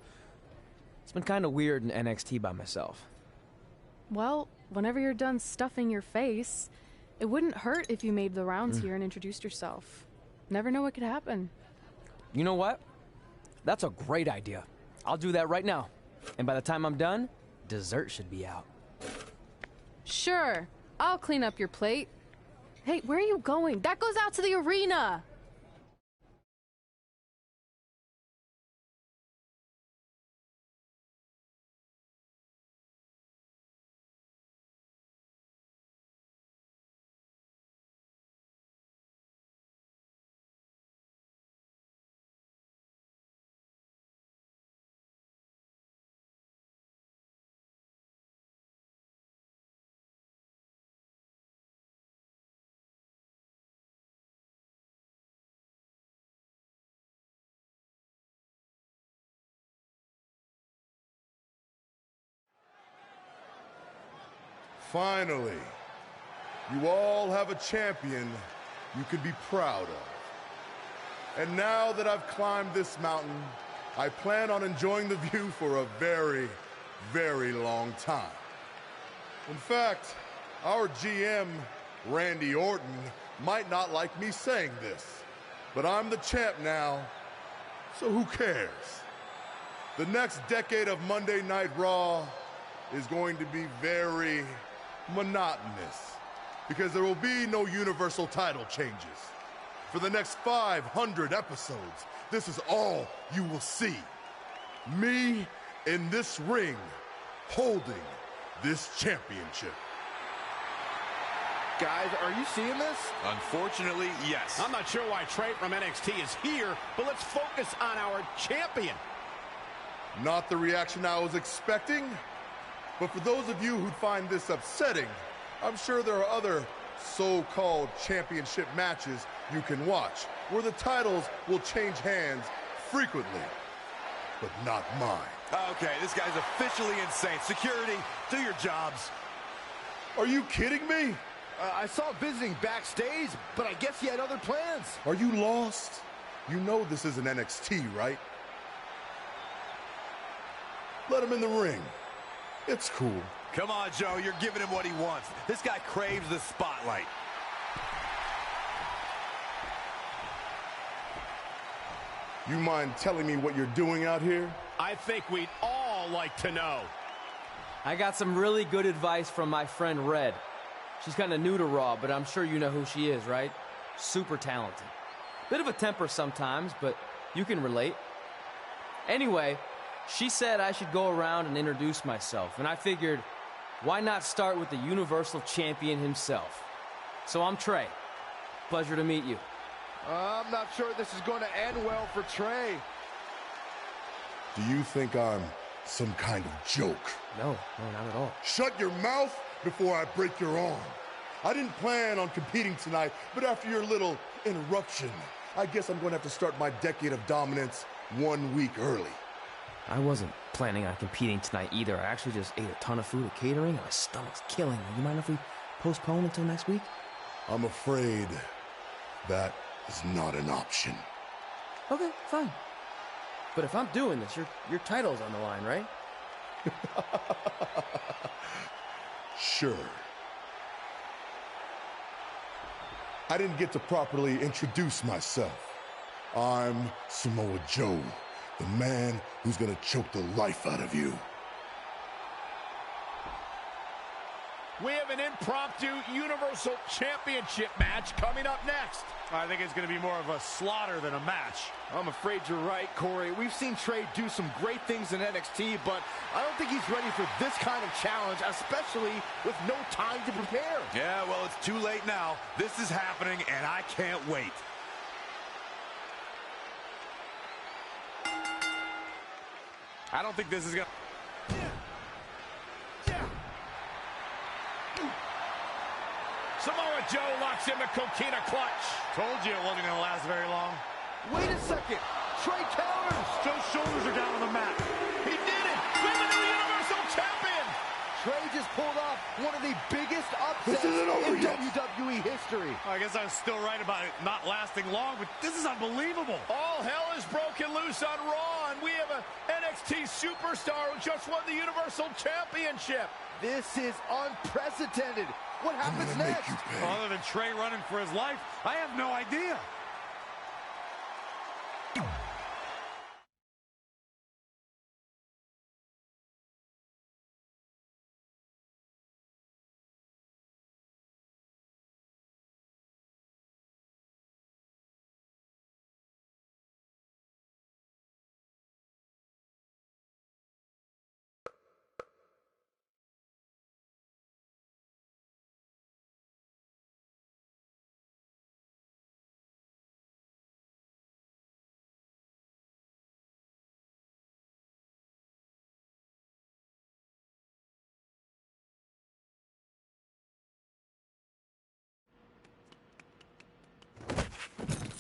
It's been kind of weird in NXT by myself. Well, whenever you're done stuffing your face, it wouldn't hurt if you made the rounds here and introduced yourself. Never know what could happen. You know what? That's a great idea. I'll do that right now. And by the time I'm done, dessert should be out. Sure. I'll clean up your plate. Hey, where are you going? That goes out to the arena! Finally, you all have a champion you can be proud of. And now that I've climbed this mountain, I plan on enjoying the view for a very, very long time. In fact, our GM Randy Orton might not like me saying this, but I'm the champ now, so who cares? The next decade of Monday Night Raw is going to be very monotonous because there will be no Universal title changes. For the next 500 episodes, this is all you will see. Me in this ring, holding this championship. Guys, are you seeing this? Unfortunately, yes. I'm not sure why Trey from NXT is here, but let's focus on our champion. Not the reaction I was expecting, but for those of you who find this upsetting, I'm sure there are other so-called championship matches you can watch where the titles will change hands frequently, but not mine. Okay, this guy's officially insane. Security, do your jobs. Are you kidding me? I saw visiting backstage, but I guess he had other plans. Are you lost? You know this isn't NXT, right? Let him in the ring. It's cool. Come on, Joe, you're giving him what he wants. This guy craves the spotlight. You mind telling me what you're doing out here? I think we'd all like to know. I got some really good advice from my friend Red. She's kind of new to Raw, but I'm sure you know who she is, right? Super talented. Bit of a temper sometimes, but you can relate. Anyway, she said I should go around and introduce myself, and I figured, why not start with the Universal Champion himself? So I'm Trey. Pleasure to meet you. I'm not sure this is going to end well for Trey. Do you think I'm some kind of joke? No, not at all. Shut your mouth before I break your arm. I didn't plan on competing tonight, but after your little interruption, I guess I'm going to have to start my decade of dominance 1 week early. I wasn't planning on competing tonight either. I actually just ate a ton of food at catering, and my stomach's killing me. You mind if we postpone until next week? I'm afraid that is not an option. Okay, fine. But if I'm doing this, your title's on the line, right? Sure. I didn't get to properly introduce myself. I'm Samoa Joe, the man who's gonna choke the life out of you. We have an impromptu Universal Championship match coming up next. I think it's going to be more of a slaughter than a match. I'm afraid you're right, Corey. We've seen Trey do some great things in NXT, but I don't think he's ready for this kind of challenge, especially with no time to prepare. Yeah, well, it's too late now. This is happening, and I can't wait. I don't think this is going to... Samoa Joe locks in the Coquina clutch. Told you it wasn't going to last very long. Wait a second. Trey counters. Joe's shoulders are down on the mat. He did it. We're the new Universal Champion. Trey just pulled off one of the biggest upsets in WWE history. I guess I was still right about it not lasting long, but this is unbelievable. All hell is broken loose on Raw, and we have an NXT superstar who just won the Universal Championship. This is unprecedented. What happens next? Other than Trey running for his life, I have no idea.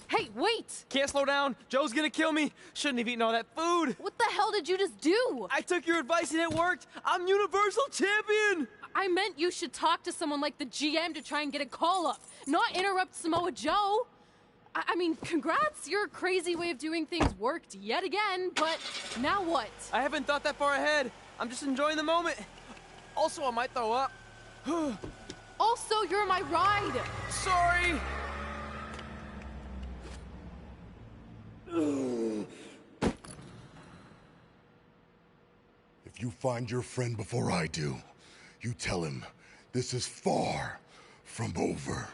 Hey, wait! Can't slow down. Joe's gonna kill me. Shouldn't have eaten all that food. What the hell did you just do? I took your advice and it worked. I'm Universal Champion. I meant you should talk to someone like the GM to try and get a call up, not interrupt Samoa Joe. I mean, congrats. Your crazy way of doing things worked yet again, but now what? I haven't thought that far ahead. I'm just enjoying the moment. Also, I might throw up. Also, you're my ride. Sorry. If you find your friend before I do, you tell him this is far from over.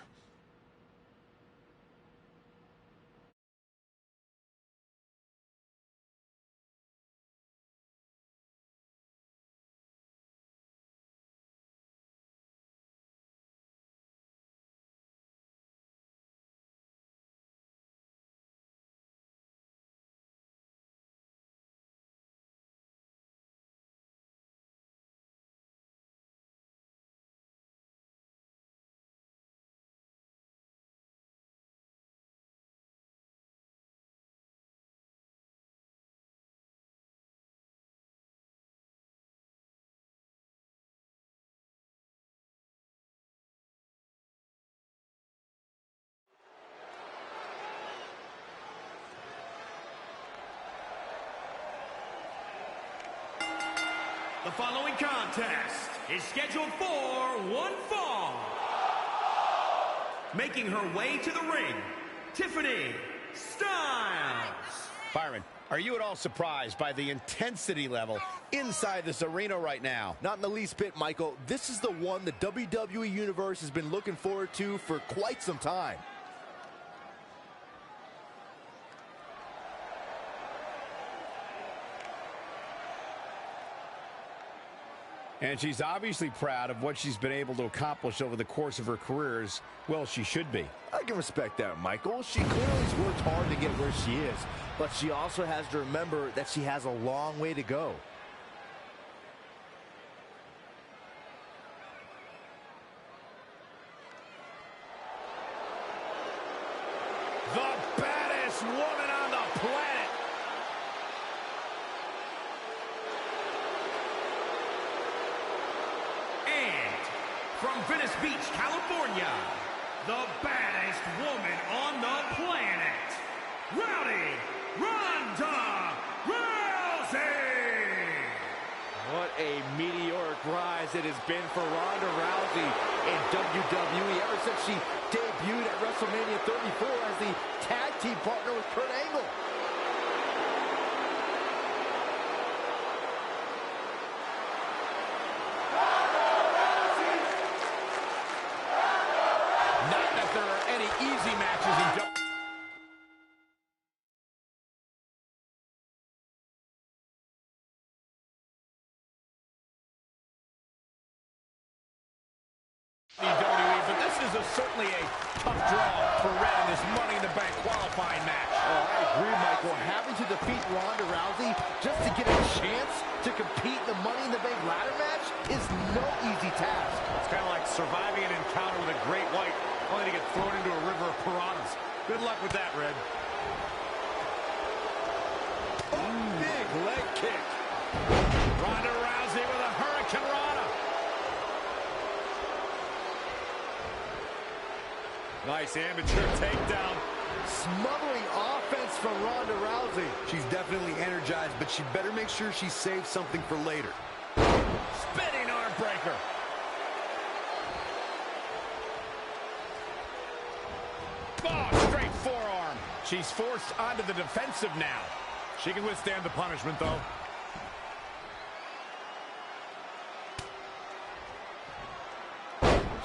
The following contest is scheduled for one fall. Making her way to the ring, Tiffany Styles. Byron, are you at all surprised by the intensity level inside this arena right now? Not in the least bit, Michael. This is the one the WWE Universe has been looking forward to for quite some time. And she's obviously proud of what she's been able to accomplish over the course of her career, as well she should be. I can respect that, Michael. She clearly has worked hard to get where she is, but she also has to remember that she has a long way to go. The baddest woman on the planet. From Venice Beach, California, the baddest woman on the planet, Rowdy Ronda Rousey! What a meteoric rise it has been for Ronda Rousey in WWE ever since she debuted at WrestleMania 34 as the tag team partner with Kurt Angle. Easy matches in WWE, but this is certainly a tough draw for Red in this Money in the Bank qualifying match. Oh, I agree, Michael. Having to defeat Ronda Rousey just to get a chance to compete in the Money in the Bank ladder match is no easy task. It's kind of like surviving an encounter with a great white, only to get thrown into a river of piranhas. Good luck with that, Red. Big leg kick. Ronda Rousey with a Hurricane Rana. Nice amateur takedown. Smothering offense from Ronda Rousey. She's definitely energized, but she better make sure she saves something for later. Spinning arm breaker. Oh, straight forearm. She's forced onto the defensive now. She can withstand the punishment, though.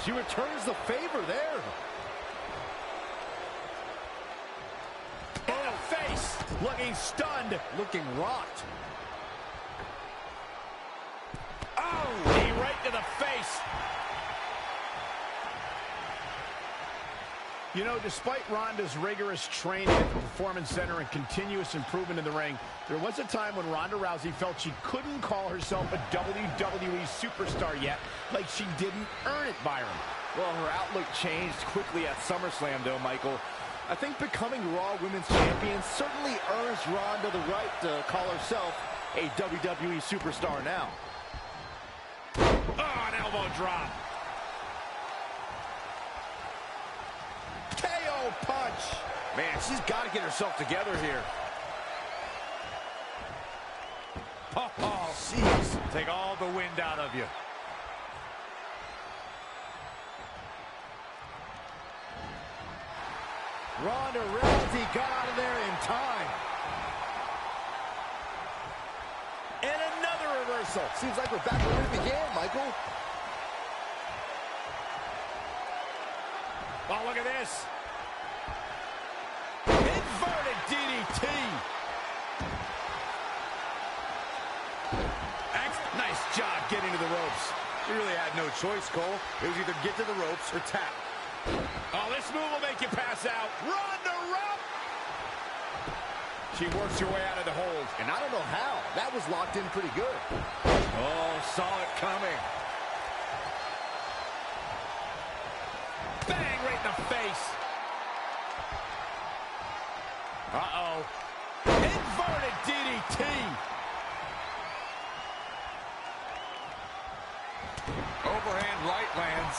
She returns the favor there. In the face. Looking stunned. Looking rocked. Oh, knee right to the face. You know, despite Ronda's rigorous training at the Performance Center and continuous improvement in the ring, there was a time when Ronda Rousey felt she couldn't call herself a WWE superstar yet, like she didn't earn it, Byron. Well, her outlook changed quickly at SummerSlam, though, Michael. I think becoming Raw Women's Champion certainly earns Ronda the right to call herself a WWE superstar now. Oh, an elbow drop. KO punch. Man, she's got to get herself together here. Oh, jeez. Take all the wind out of you. Ronda Rousey got out of there in time. And another reversal. Seems like we're back where we began, Michael. Oh, look at this. Inverted DDT. Nice job getting to the ropes. He really had no choice, Cole. It was either get to the ropes or tap. Oh, this move will make you pass out. Ronda Rousey. She works her way out of the hold. And I don't know how. That was locked in pretty good. Oh, saw it coming. Bang, right in the face. Uh-oh. Inverted DDT. Overhand right lands.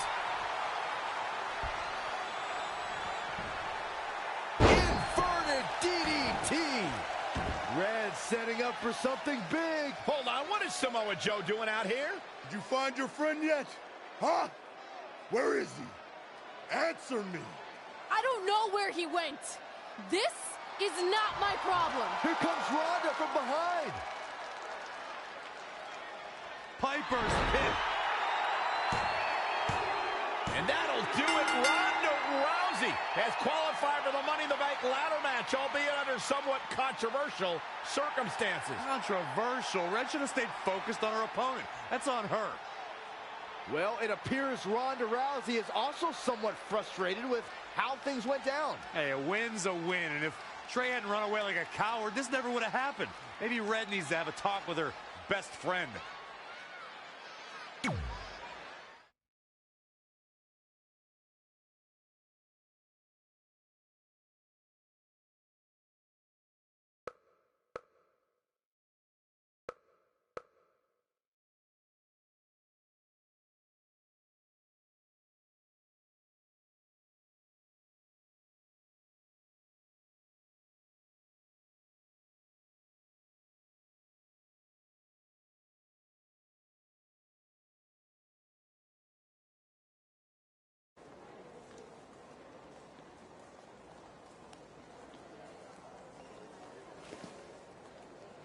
Inverted DDT. Red setting up for something big. Hold on, what is Samoa Joe doing out here? Did you find your friend yet? Huh? Where is he? Answer me. I don't know where he went. This is not my problem. Here comes Ronda from behind. Piper's pit. And that'll do it. Ronda Rousey has qualified for the Money in the Bank ladder match, albeit under somewhat controversial circumstances. Controversial. Red should have stayed focused on her opponent. That's on her. Well, it appears Ronda Rousey is also somewhat frustrated with how things went down. Hey, a win's a win, and if Trey hadn't run away like a coward, this never would have happened. Maybe Red needs to have a talk with her best friend.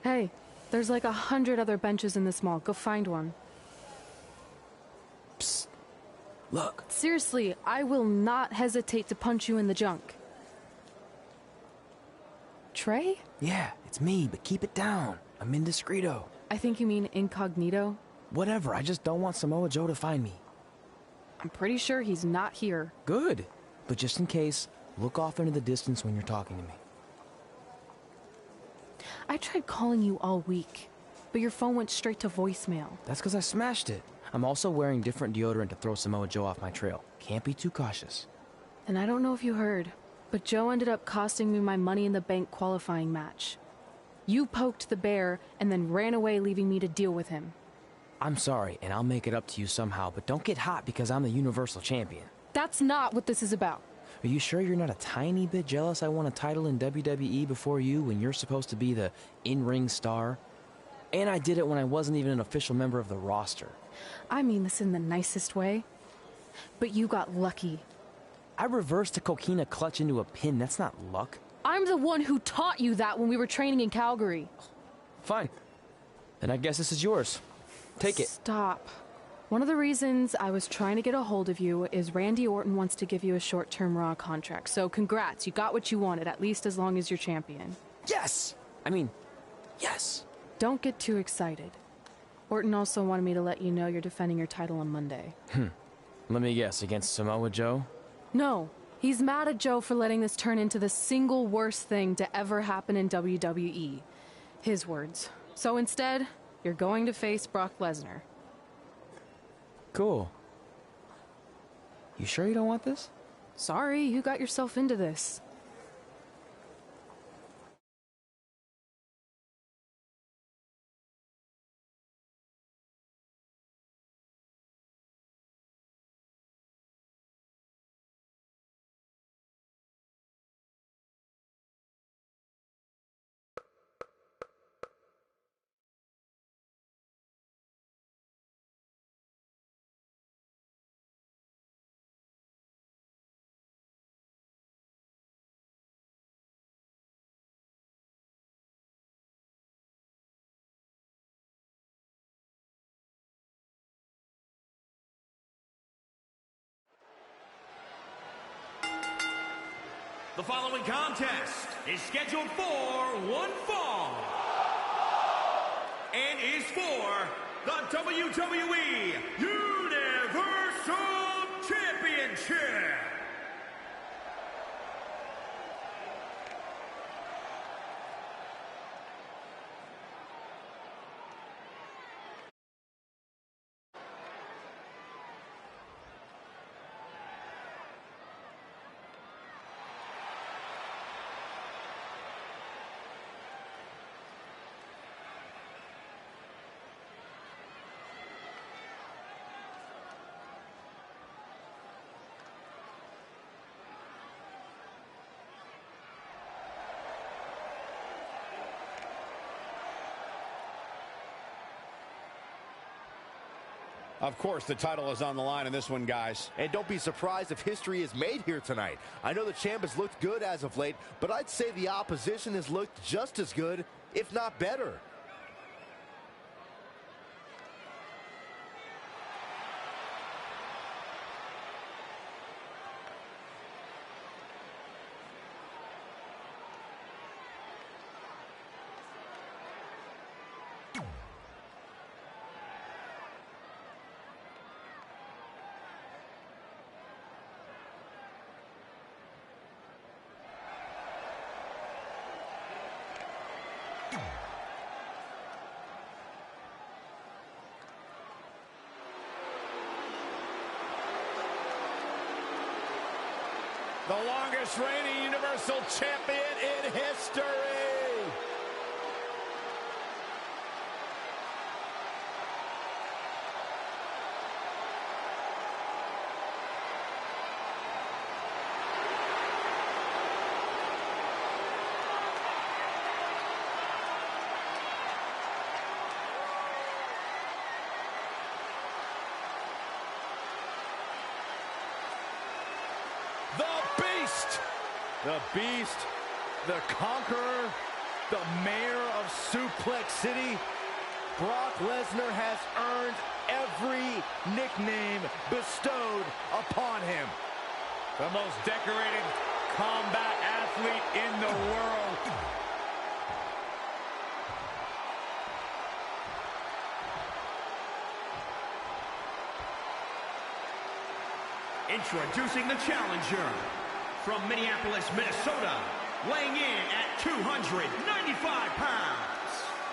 Hey, there's like 100 other benches in this mall. Go find one. Psst. Look. Seriously, I will not hesitate to punch you in the junk. Trey? Yeah, it's me, but keep it down. I'm indiscreto. I think you mean incognito. Whatever, I just don't want Samoa Joe to find me. I'm pretty sure he's not here. Good. But just in case, look off into the distance when you're talking to me. I tried calling you all week, but your phone went straight to voicemail. That's because I smashed it. I'm also wearing different deodorant to throw Samoa Joe off my trail. Can't be too cautious. And I don't know if you heard, but Joe ended up costing me my Money in the Bank qualifying match. You poked the bear and then ran away, leaving me to deal with him. I'm sorry, and I'll make it up to you somehow, but don't get hot because I'm the Universal Champion. That's not what this is about. Are you sure you're not a tiny bit jealous I won a title in WWE before you when you're supposed to be the in-ring star? And I did it when I wasn't even an official member of the roster. I mean this in the nicest way. But you got lucky. I reversed a coquina clutch into a pin. That's not luck. I'm the one who taught you that when we were training in Calgary. Fine. Then I guess this is yours. Take it. Stop. One of the reasons I was trying to get a hold of you is Randy Orton wants to give you a short-term Raw contract. So congrats, you got what you wanted, at least as long as you're champion. Yes! I mean, yes. Don't get too excited. Orton also wanted me to let you know you're defending your title on Monday. Let me guess, against Samoa Joe? No. He's mad at Joe for letting this turn into the single worst thing to ever happen in WWE. His words. So instead, you're going to face Brock Lesnar. Cool. You sure you don't want this? Sorry, you got yourself into this. The following contest is scheduled for one fall and is for the WWE Universal Championship. Of course, the title is on the line in this one, guys. And don't be surprised if history is made here tonight. I know the champ has looked good as of late, but I'd say the opposition has looked just as good, if not better. The longest reigning Universal Champion in history. The Beast, the Conqueror, the Mayor of Suplex City. Brock Lesnar has earned every nickname bestowed upon him. The most decorated combat athlete in the world. Introducing the challenger from Minneapolis, Minnesota, weighing in at 295 pounds,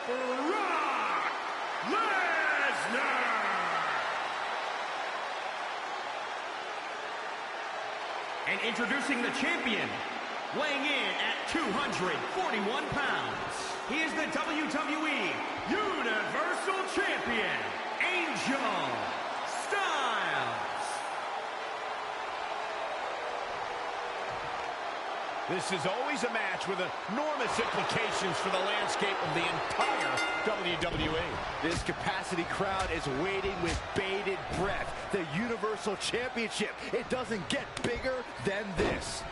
Brock Lesnar. And introducing the champion, weighing in at 241 pounds, he is the WWE Universal Champion, Angel Styles. This is always a match with enormous implications for the landscape of the entire WWE. This capacity crowd is waiting with bated breath. The Universal Championship. It doesn't get bigger than this.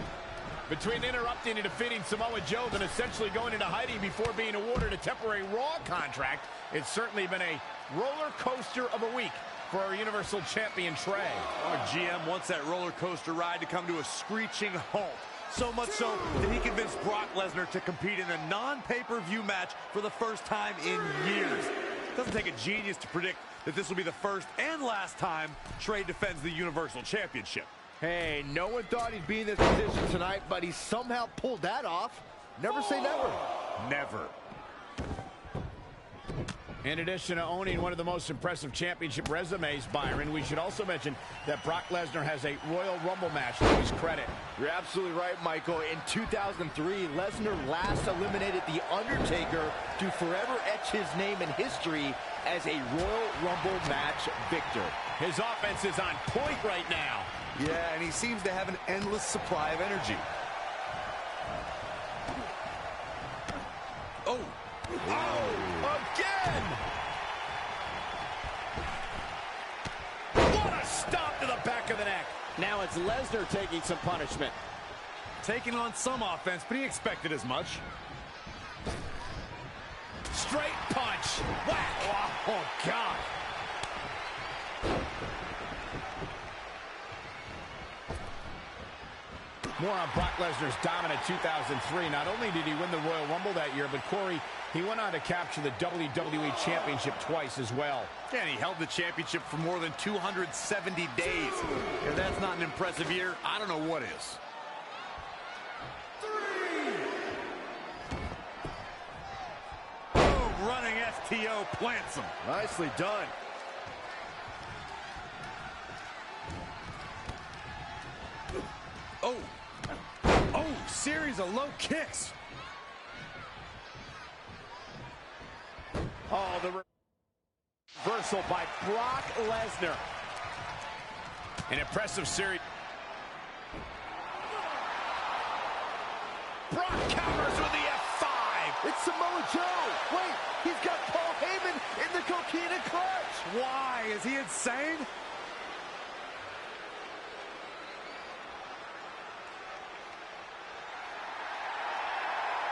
Between interrupting and defeating Samoa Joe, then essentially going into hiding before being awarded a temporary Raw contract, it's certainly been a roller coaster of a week for our Universal Champion Trey. Our GM wants that roller coaster ride to come to a screeching halt. So much so that he convinced Brock Lesnar to compete in a non-pay-per-view match for the first time in years. It doesn't take a genius to predict that this will be the first and last time Trey defends the Universal Championship. Hey, no one thought he'd be in this position tonight, but he somehow pulled that off. Never say never. Never. In addition to owning one of the most impressive championship resumes, Byron, we should also mention that Brock Lesnar has a Royal Rumble match to his credit. You're absolutely right, Michael. In 2003, Lesnar last eliminated The Undertaker to forever etch his name in history as a Royal Rumble match victor. His offense is on point right now. Yeah, and he seems to have an endless supply of energy. Oh! Oh! Again! What a stop to the back of the neck. Now it's Lesnar taking some punishment. Taking on some offense, but he expected as much. Straight punch. Whack. Oh, God. More on Brock Lesnar's dominant 2003. Not only did he win the Royal Rumble that year, but Corey, he went on to capture the WWE Championship twice as well. Yeah, and he held the championship for more than 270 days. If that's not an impressive year, I don't know what is. Oh, running STO plants him. Nicely done. Oh. Oh, series of low kicks. Oh, the reversal by Brock Lesnar. An impressive series. Brock counters with the F5. It's Samoa Joe. Wait, he's got Paul Heyman in the coquina clutch. Why? Is he insane?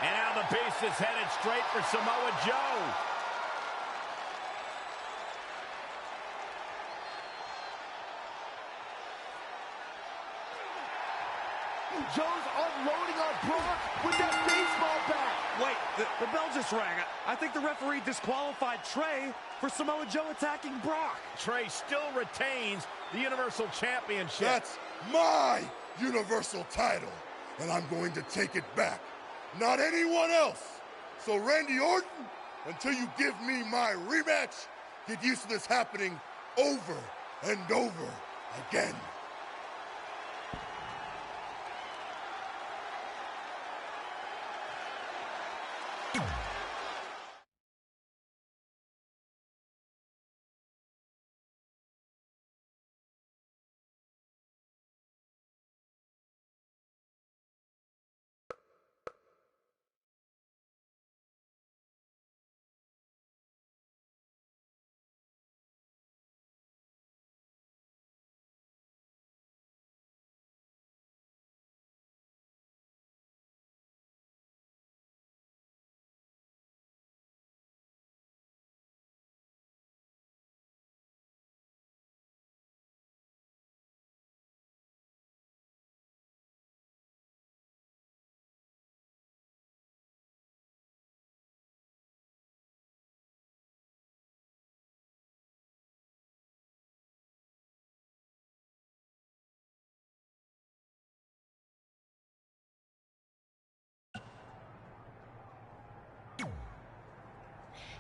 And now the beast is headed straight for Samoa Joe. Joe's unloading on Brock with that baseball bat. Wait, the bell just rang. I think the referee disqualified Trey for Samoa Joe attacking Brock. Trey still retains the Universal Championship. That's my Universal title, and I'm going to take it back. Not anyone else. So Randy Orton, until you give me my rematch, get used to this happening over and over again.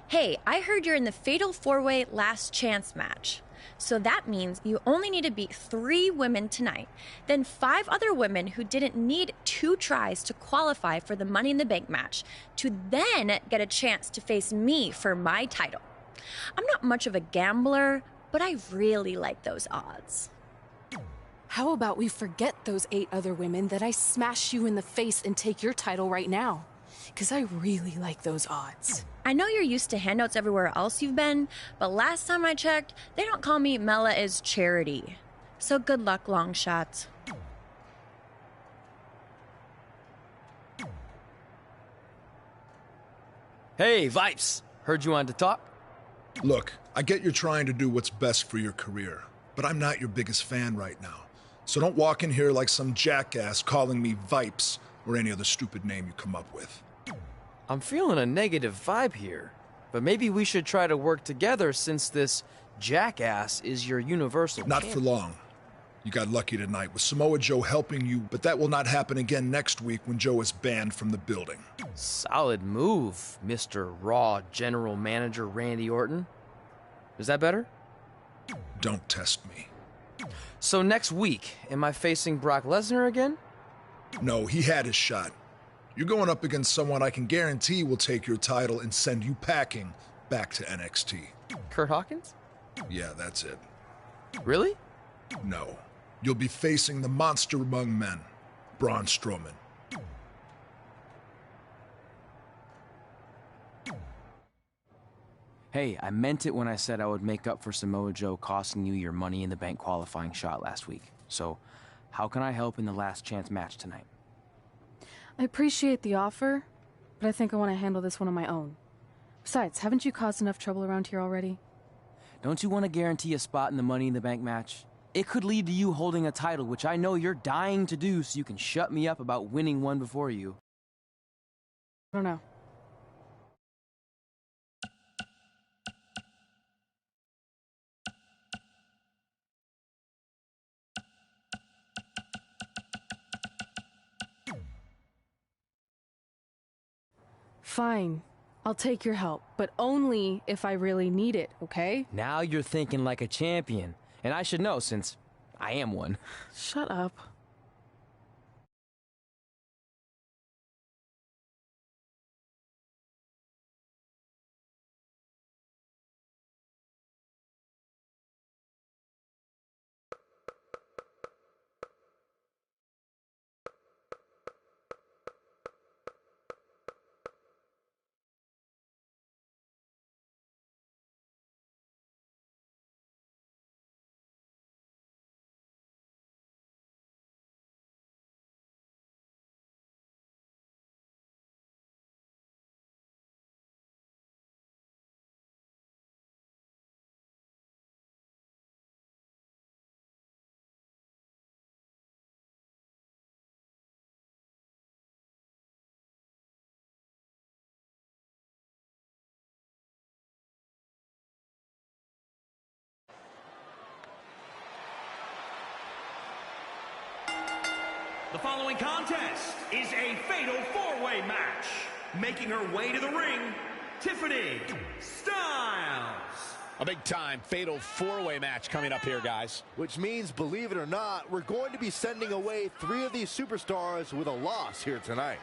Hey, I heard you're in the Fatal 4-Way Last Chance match. So that means you only need to beat 3 women tonight, then 5 other women who didn't need 2 tries to qualify for the Money in the Bank match to then get a chance to face me for my title. I'm not much of a gambler, but I really like those odds. How about we forget those 8 other women that I smash you in the face and take your title right now? Because I really like those odds. I know you're used to handouts everywhere else you've been, but last time I checked, they don't call me Mela is Charity. So good luck, long shots. Hey, Vipes. Heard you wanted to talk? Look, I get you're trying to do what's best for your career, but I'm not your biggest fan right now. So don't walk in here like some jackass calling me Vipes or any other stupid name you come up with. I'm feeling a negative vibe here, but maybe we should try to work together since this jackass is your Universal Not champion. for long. You got lucky tonight with Samoa Joe helping you, but that will not happen again next week when Joe is banned from the building. Solid move, Mr. Raw General Manager Randy Orton. Is that better? Don't test me. So next week, am I facing Brock Lesnar again? No, he had his shot. You're going up against someone I can guarantee will take your title and send you packing back to NXT. Kurt Hawkins? Yeah, that's it. Really? No. You'll be facing the monster among men, Braun Strowman. Hey, I meant it when I said I would make up for Samoa Joe costing you your Money in the Bank qualifying shot last week. So, how can I help in the last chance match tonight? I appreciate the offer, but I think I want to handle this one on my own. Besides, haven't you caused enough trouble around here already? Don't you want to guarantee a spot in the Money in the Bank match? It could lead to you holding a title, which I know you're dying to do so you can shut me up about winning one before you. I don't know. Fine. I'll take your help, but only if I really need it, okay? Now you're thinking like a champion, and I should know since I am one. Shut up. The following contest is a fatal four-way match. Making her way to the ring, Tiffany Styles. A big-time fatal four-way match coming up here, guys. Which means, believe it or not, we're going to be sending away 3 of these superstars with a loss here tonight.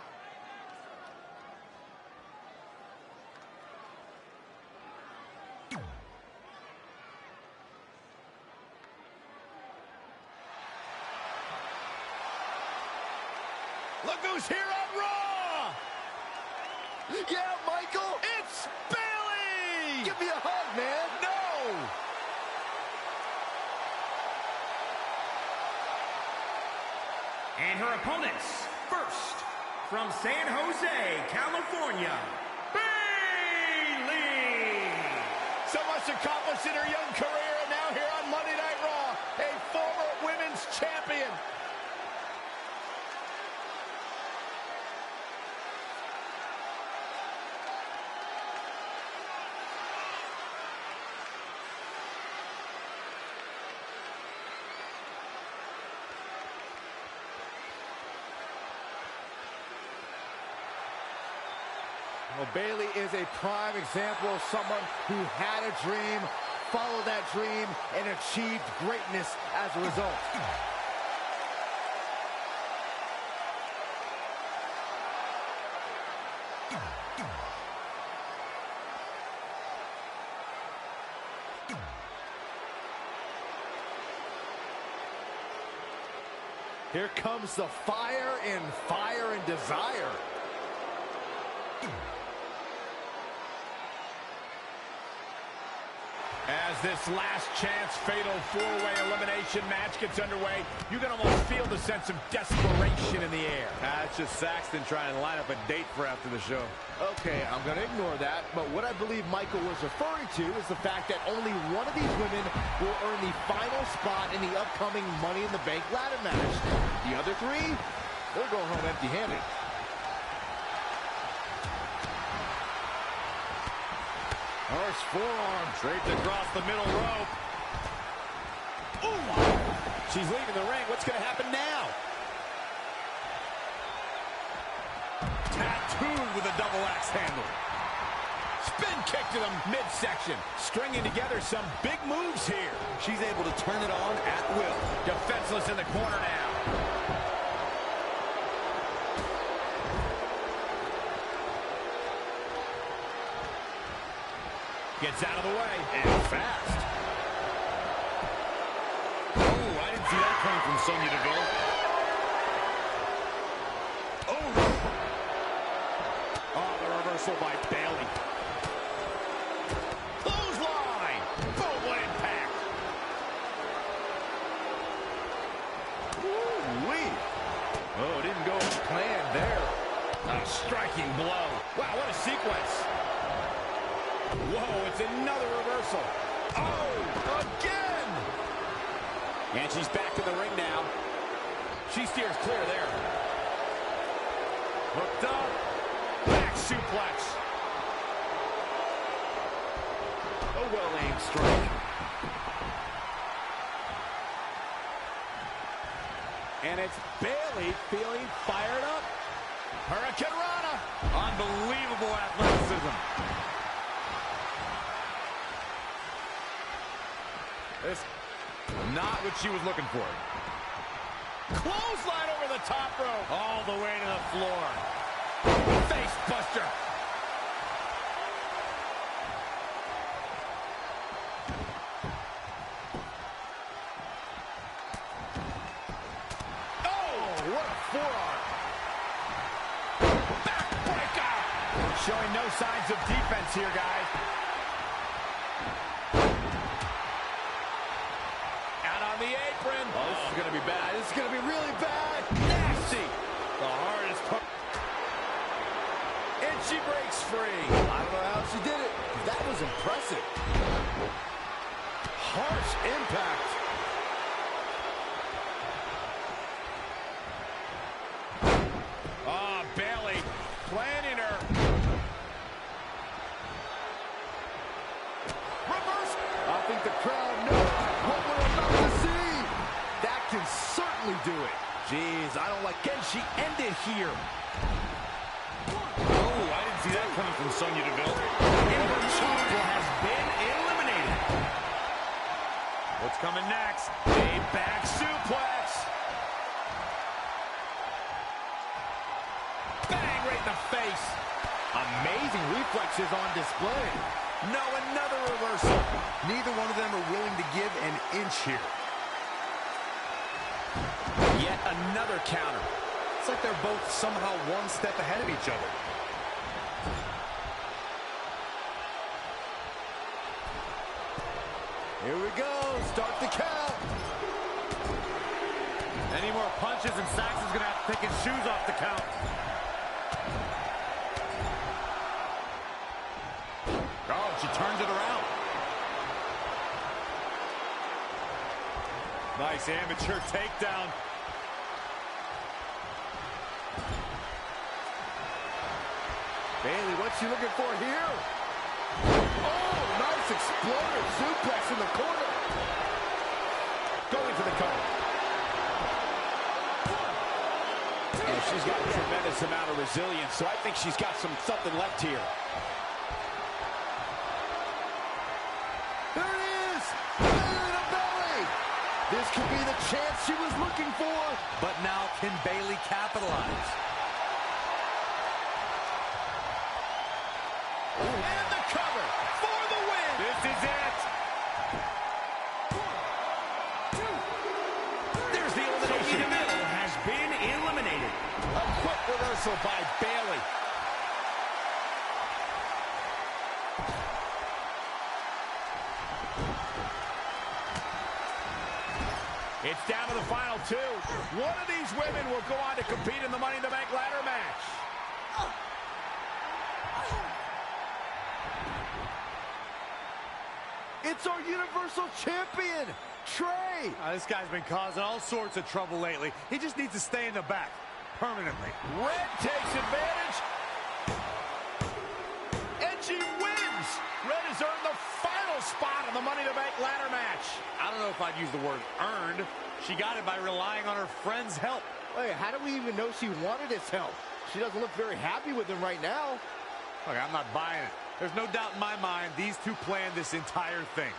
Look who's here on Raw! Yeah, Michael! It's Bayley! Give me a hug, man! No! And her opponents, first, from San Jose, California, Bayley! So much accomplished in her young career, and now here on Monday Night Raw, a former women's champion. Well, Bayley is a prime example of someone who had a dream, followed that dream, and achieved greatness as a result. Here comes the fire and desire. As this last chance fatal four-way elimination match gets underway, you can almost feel the sense of desperation in the air. That's just Saxton trying to line up a date for after the show. Okay, I'm going to ignore that, but what I believe Michael was referring to is the fact that only one of these women will earn the final spot in the upcoming Money in the Bank ladder match. The other 3, they're going home empty-handed. Horse forearm draped across the middle rope. Ooh! She's leaving the ring. What's going to happen now? Tattooed with a double axe handle. Spin kick to the midsection. Stringing together some big moves here. She's able to turn it on at will. Defenseless in the corner now. Gets out of the way, and fast. Oh, I didn't see that coming from Sonya Deville. Oh, the reversal by Bayley. Clothesline! Boom, what impact! Ooh-wee. Oh, didn't go as planned there. A striking blow. Wow, what a sequence. Whoa, it's another reversal. Oh, again! And she's back in the ring now. She steers clear there. Hooked up. Back suplex. A well-aimed strike. And it's Bayley feeling fired up. Hurricane Rana. Unbelievable athleticism. This not what she was looking for. Clothesline over the top rope. All the way to the floor. Face buster. What a forearm. Backbreaker. Showing no signs of defense here, guys. Out on the apron. Oh, this is going to be bad. This is going to be really bad. Nasty. The hardest part. And she breaks free. I don't know how she did it. That was impressive. Harsh impact. Bayley planning her. Reverse. I think the crowd knows what we're about to see. That can certainly do it. Jeez, I don't like. Can she end it here? Oh, I didn't see that coming from Sonya Deville. Invincible has been eliminated. What's coming next? A back suplex. Bang right in the face. Amazing reflexes on display. No, another reversal. Neither one of them are willing to give an inch here. Yet another counter. It's like they're both somehow one step ahead of each other. Here we go. Start the count. Any more punches and Saxon's going to have to take his shoes off the count. Oh, she turns it around. Nice amateur takedown. Bayley, what's she looking for here? Oh, nice exploder suplex in the corner. Going for the cover. Yeah, she's got a tremendous amount of resilience, so I think she's got something left here. There it is! Bayley to belly! This could be the chance she was looking for. But now can Bayley capitalize? And the cover for the win. This is it. There's the elimination. Sonya Deville has been eliminated. A quick reversal by Bayley. It's down to the final two. One of these women will go on to compete in the Money in the Bank ladder match. It's our Universal Champion, Trey. This guy's been causing all sorts of trouble lately. He just needs to stay in the back permanently. Red takes advantage. And she wins. Red has earned the final spot in the Money in the Bank ladder match. I don't know if I'd use the word earned. She got it by relying on her friend's help. Wait, how do we even know she wanted his help? She doesn't look very happy with him right now. Look, I'm not buying it. There's no doubt in my mind these two planned this entire thing.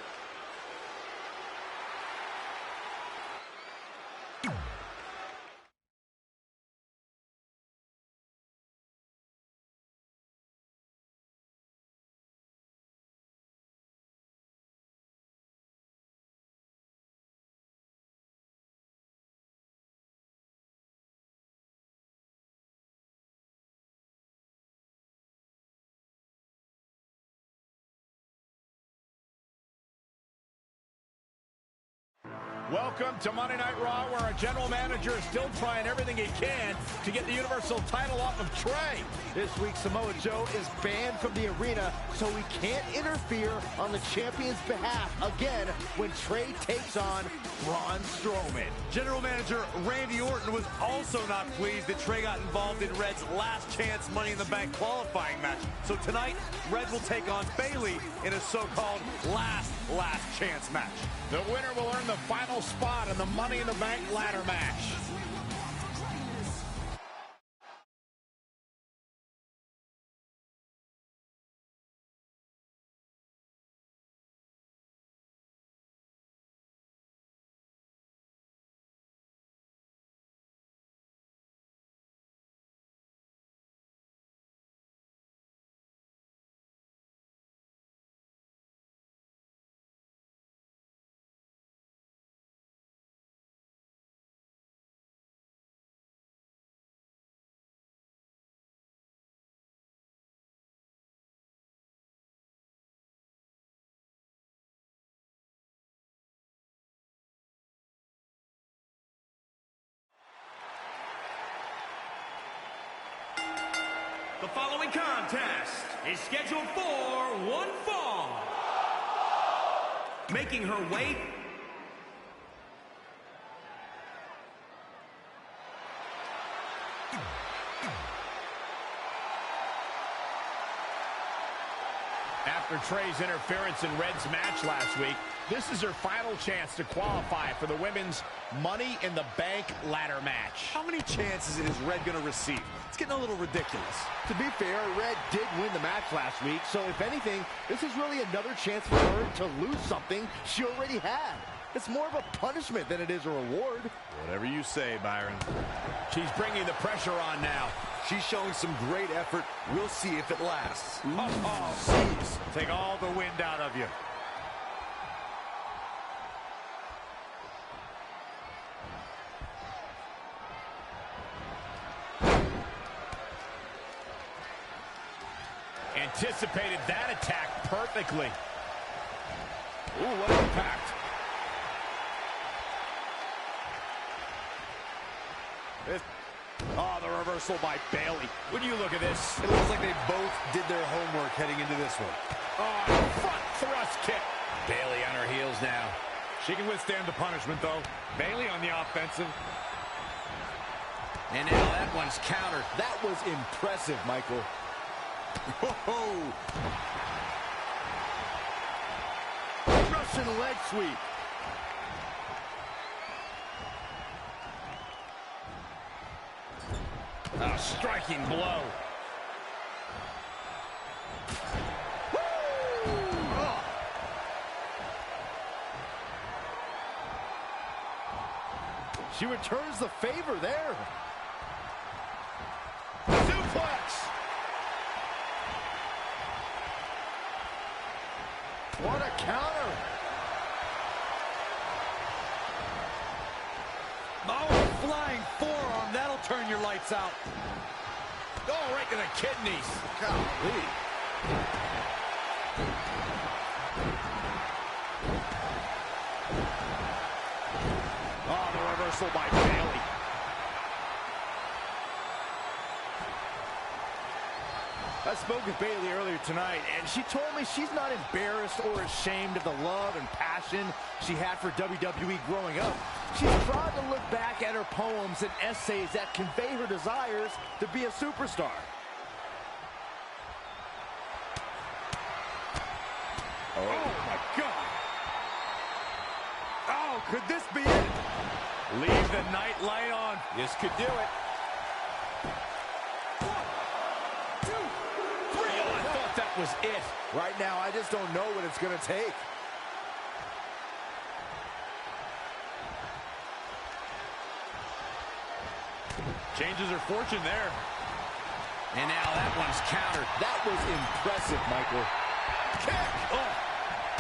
Welcome to Monday Night Raw, where our general manager is still trying everything he can to get the Universal title off of Trey. This week, Samoa Joe is banned from the arena, so he can't interfere on the champion's behalf again when Trey takes on Braun Strowman. General Manager Randy Orton was also not pleased that Trey got involved in Red's last chance Money in the Bank qualifying match. So tonight, Red will take on Bayley in a so-called last chance match. The winner will earn the final spot in the Money in the Bank ladder match. The following contest is scheduled for one fall. Making her way... After Trey's interference in Red's match last week, this is her final chance to qualify for the women's Money in the Bank ladder match. How many chances is Red going to receive? It's getting a little ridiculous. To be fair, Red did win the match last week, so if anything, this is really another chance for her to lose something she already had. It's more of a punishment than it is a reward. Whatever you say, Byron. She's bringing the pressure on now. She's showing some great effort. We'll see if it lasts. Oh, jeez. Take all the wind out of you. Anticipated that attack perfectly. Ooh, what impact. Oh, the reversal by Bayley. When you look at this, it looks like they both did their homework heading into this one. Oh, front thrust kick. Bayley on her heels now. She can withstand the punishment, though. Bayley on the offensive. And now that one's countered. That was impressive, Michael. Whoa! Russian leg sweep. A striking blow. Oh. She returns the favor there. Suplex. What a counter. Oh, flying forearm. That'll turn your lights out. Oh, right to the kidneys. Golly. Oh, the reversal by Bayley. I spoke with Bayley earlier tonight, and she told me she's not embarrassed or ashamed of the love and passion she had for WWE growing up. She's proud to look back at her poems and essays that convey her desires to be a superstar. Oh, my God. Oh, could this be it? Leave the night light on. This could do it. Was it. Right now, I just don't know what it's going to take. Changes her fortune there. And now that one's countered. That was impressive, Michael. Kick! Oh,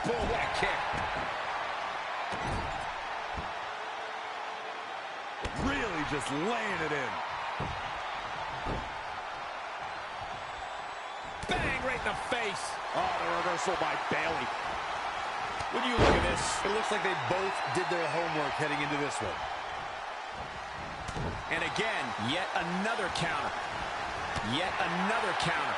boom, what a kick. Really just laying it in. Bang, right in the face. Oh, the reversal by Bayley. When you look at this, it looks like they both did their homework heading into this one. And again, yet another counter. Yet another counter.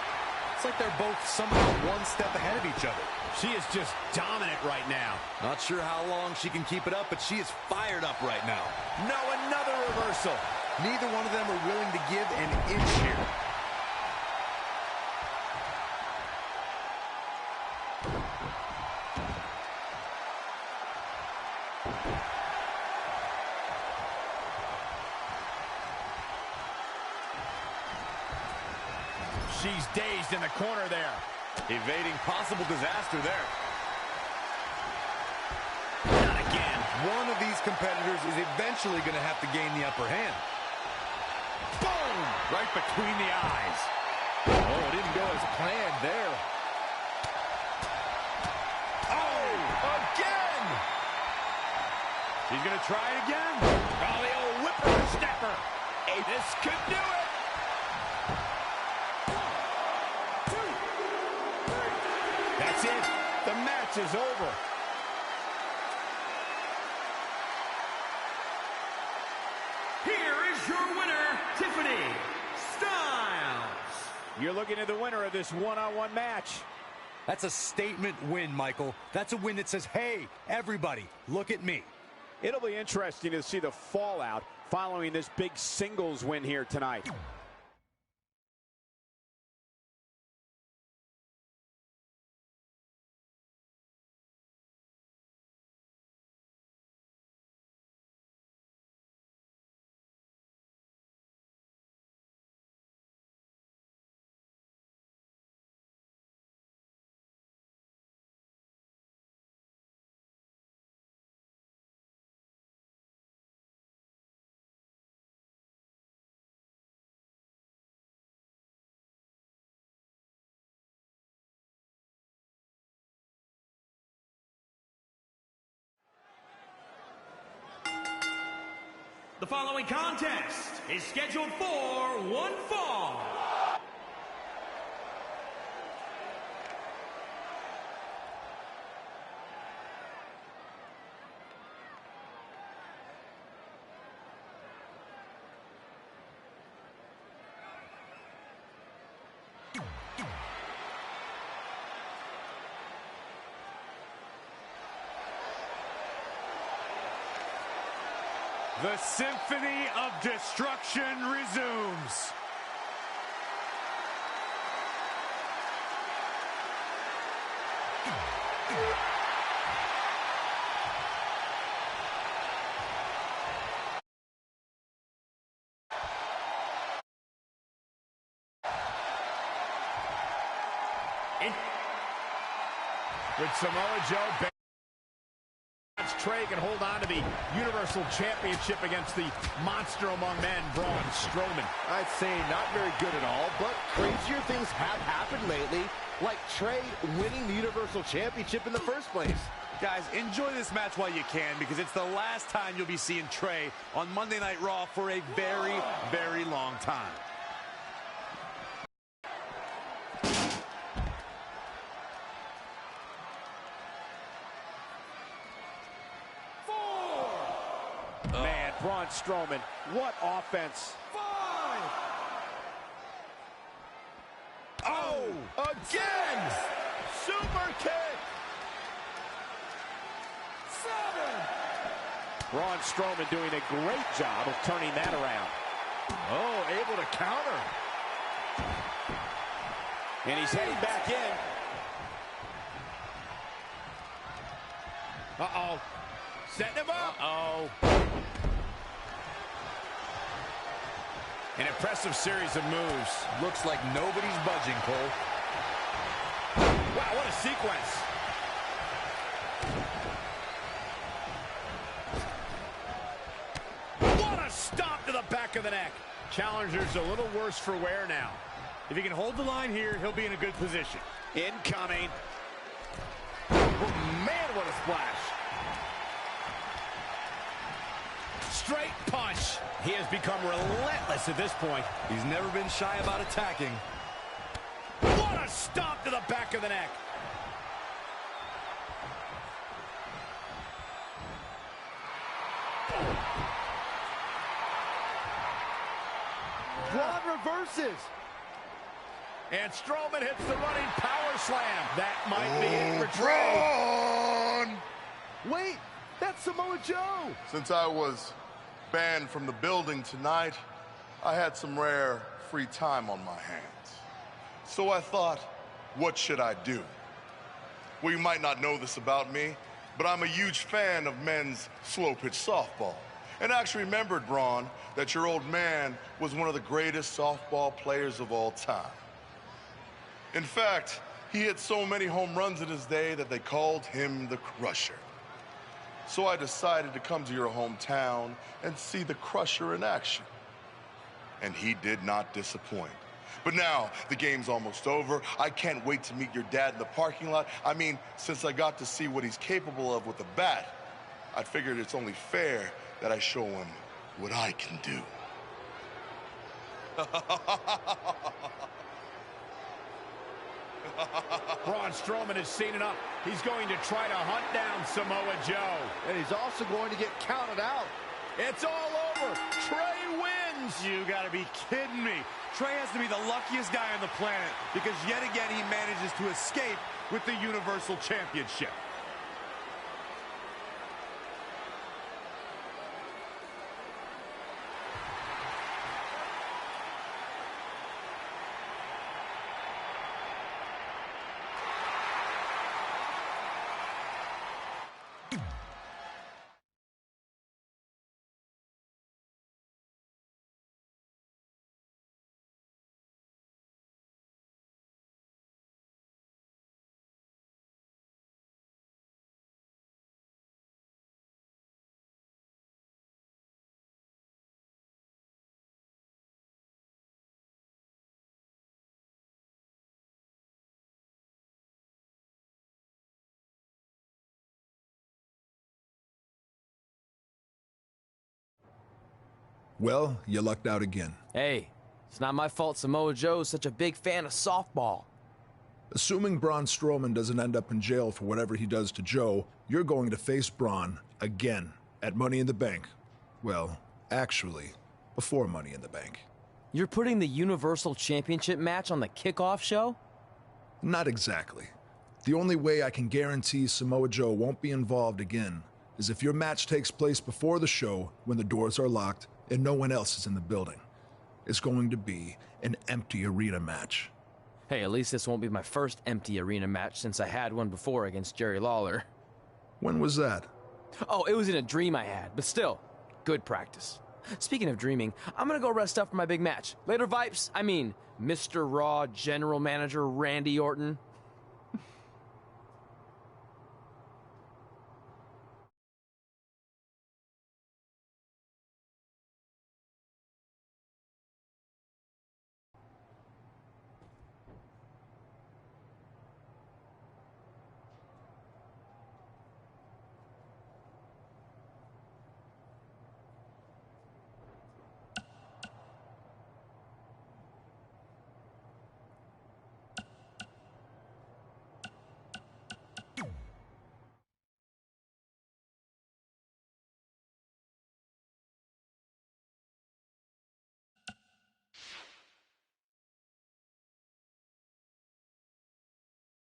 It's like they're both somehow one step ahead of each other. She is just dominant right now. Not sure how long she can keep it up, but she is fired up right now. No, another reversal. Neither one of them are willing to give an inch here. She's dazed in the corner there. Evading possible disaster there. Not again. One of these competitors is eventually going to have to gain the upper hand. Boom! Right between the eyes. Oh, it didn't go as planned there. Oh, again! She's going to try it again. Oh, the old whipper-snapper. Hey, this could do it. That's it. The match is over. Here is your winner, Tiffany Styles. You're looking at the winner of this one-on-one match. That's a statement win, Michael. That's a win that says, hey, everybody, look at me. It'll be interesting to see the fallout following this big singles win here tonight. The following contest is scheduled for one fall. The Symphony of Destruction resumes. With Samoa Joe, Trey can hold on to the Universal Championship against the monster among men, Braun Strowman. I'd say not very good at all, but crazier things have happened lately, like Trey winning the Universal Championship in the first place. Guys, enjoy this match while you can, because it's the last time you'll be seeing Trey on Monday Night Raw for a very, very long time. Man, Braun Strowman, what offense. 5. Oh, again! Super kick! 7. Braun Strowman doing a great job of turning that around. Oh, able to counter. And he's heading back in. Uh-oh. Setting him up. Uh-oh. An impressive series of moves. Looks like nobody's budging, Cole. Wow, what a sequence. What a stop to the back of the neck. Challenger's a little worse for wear now. If he can hold the line here, he'll be in a good position. Incoming. Oh, man, what a splash. Straight punch. He has become relentless at this point. He's never been shy about attacking. What a stomp to the back of the neck. reverses. And Strowman hits the running power slam. That might be it for Trey. Wait, that's Samoa Joe. Since I was banned from the building tonight, I had some rare free time on my hands. So I thought, what should I do? Well, you might not know this about me, but I'm a huge fan of men's slow-pitch softball. And I actually remembered, Braun, that your old man was one of the greatest softball players of all time. In fact, he hit so many home runs in his day that they called him the Crusher. So I decided to come to your hometown and see the Crusher in action. And he did not disappoint. But now, the game's almost over. I can't wait to meet your dad in the parking lot. I mean, since I got to see what he's capable of with a bat, I figured it's only fair that I show him what I can do. Braun Strowman has seen enough. He's going to try to hunt down Samoa Joe. And he's also going to get counted out. It's all over. Trey wins. You gotta be kidding me. Trey has to be the luckiest guy on the planet because yet again he manages to escape with the Universal Championship. Well, you lucked out again. Hey, it's not my fault Samoa Joe's such a big fan of softball. Assuming Braun Strowman doesn't end up in jail for whatever he does to Joe, you're going to face Braun again at Money in the Bank. Well, actually, before Money in the Bank. You're putting the Universal Championship match on the kickoff show? Not exactly. The only way I can guarantee Samoa Joe won't be involved again is if your match takes place before the show when the doors are locked and no one else is in the building. It's going to be an empty arena match. Hey, at least this won't be my first empty arena match since I had one before against Jerry Lawler. When was that? Oh, it was in a dream I had, but still, good practice. Speaking of dreaming, I'm gonna go rest up for my big match. Later, Vipes. I mean, Mr. Raw General Manager Randy Orton.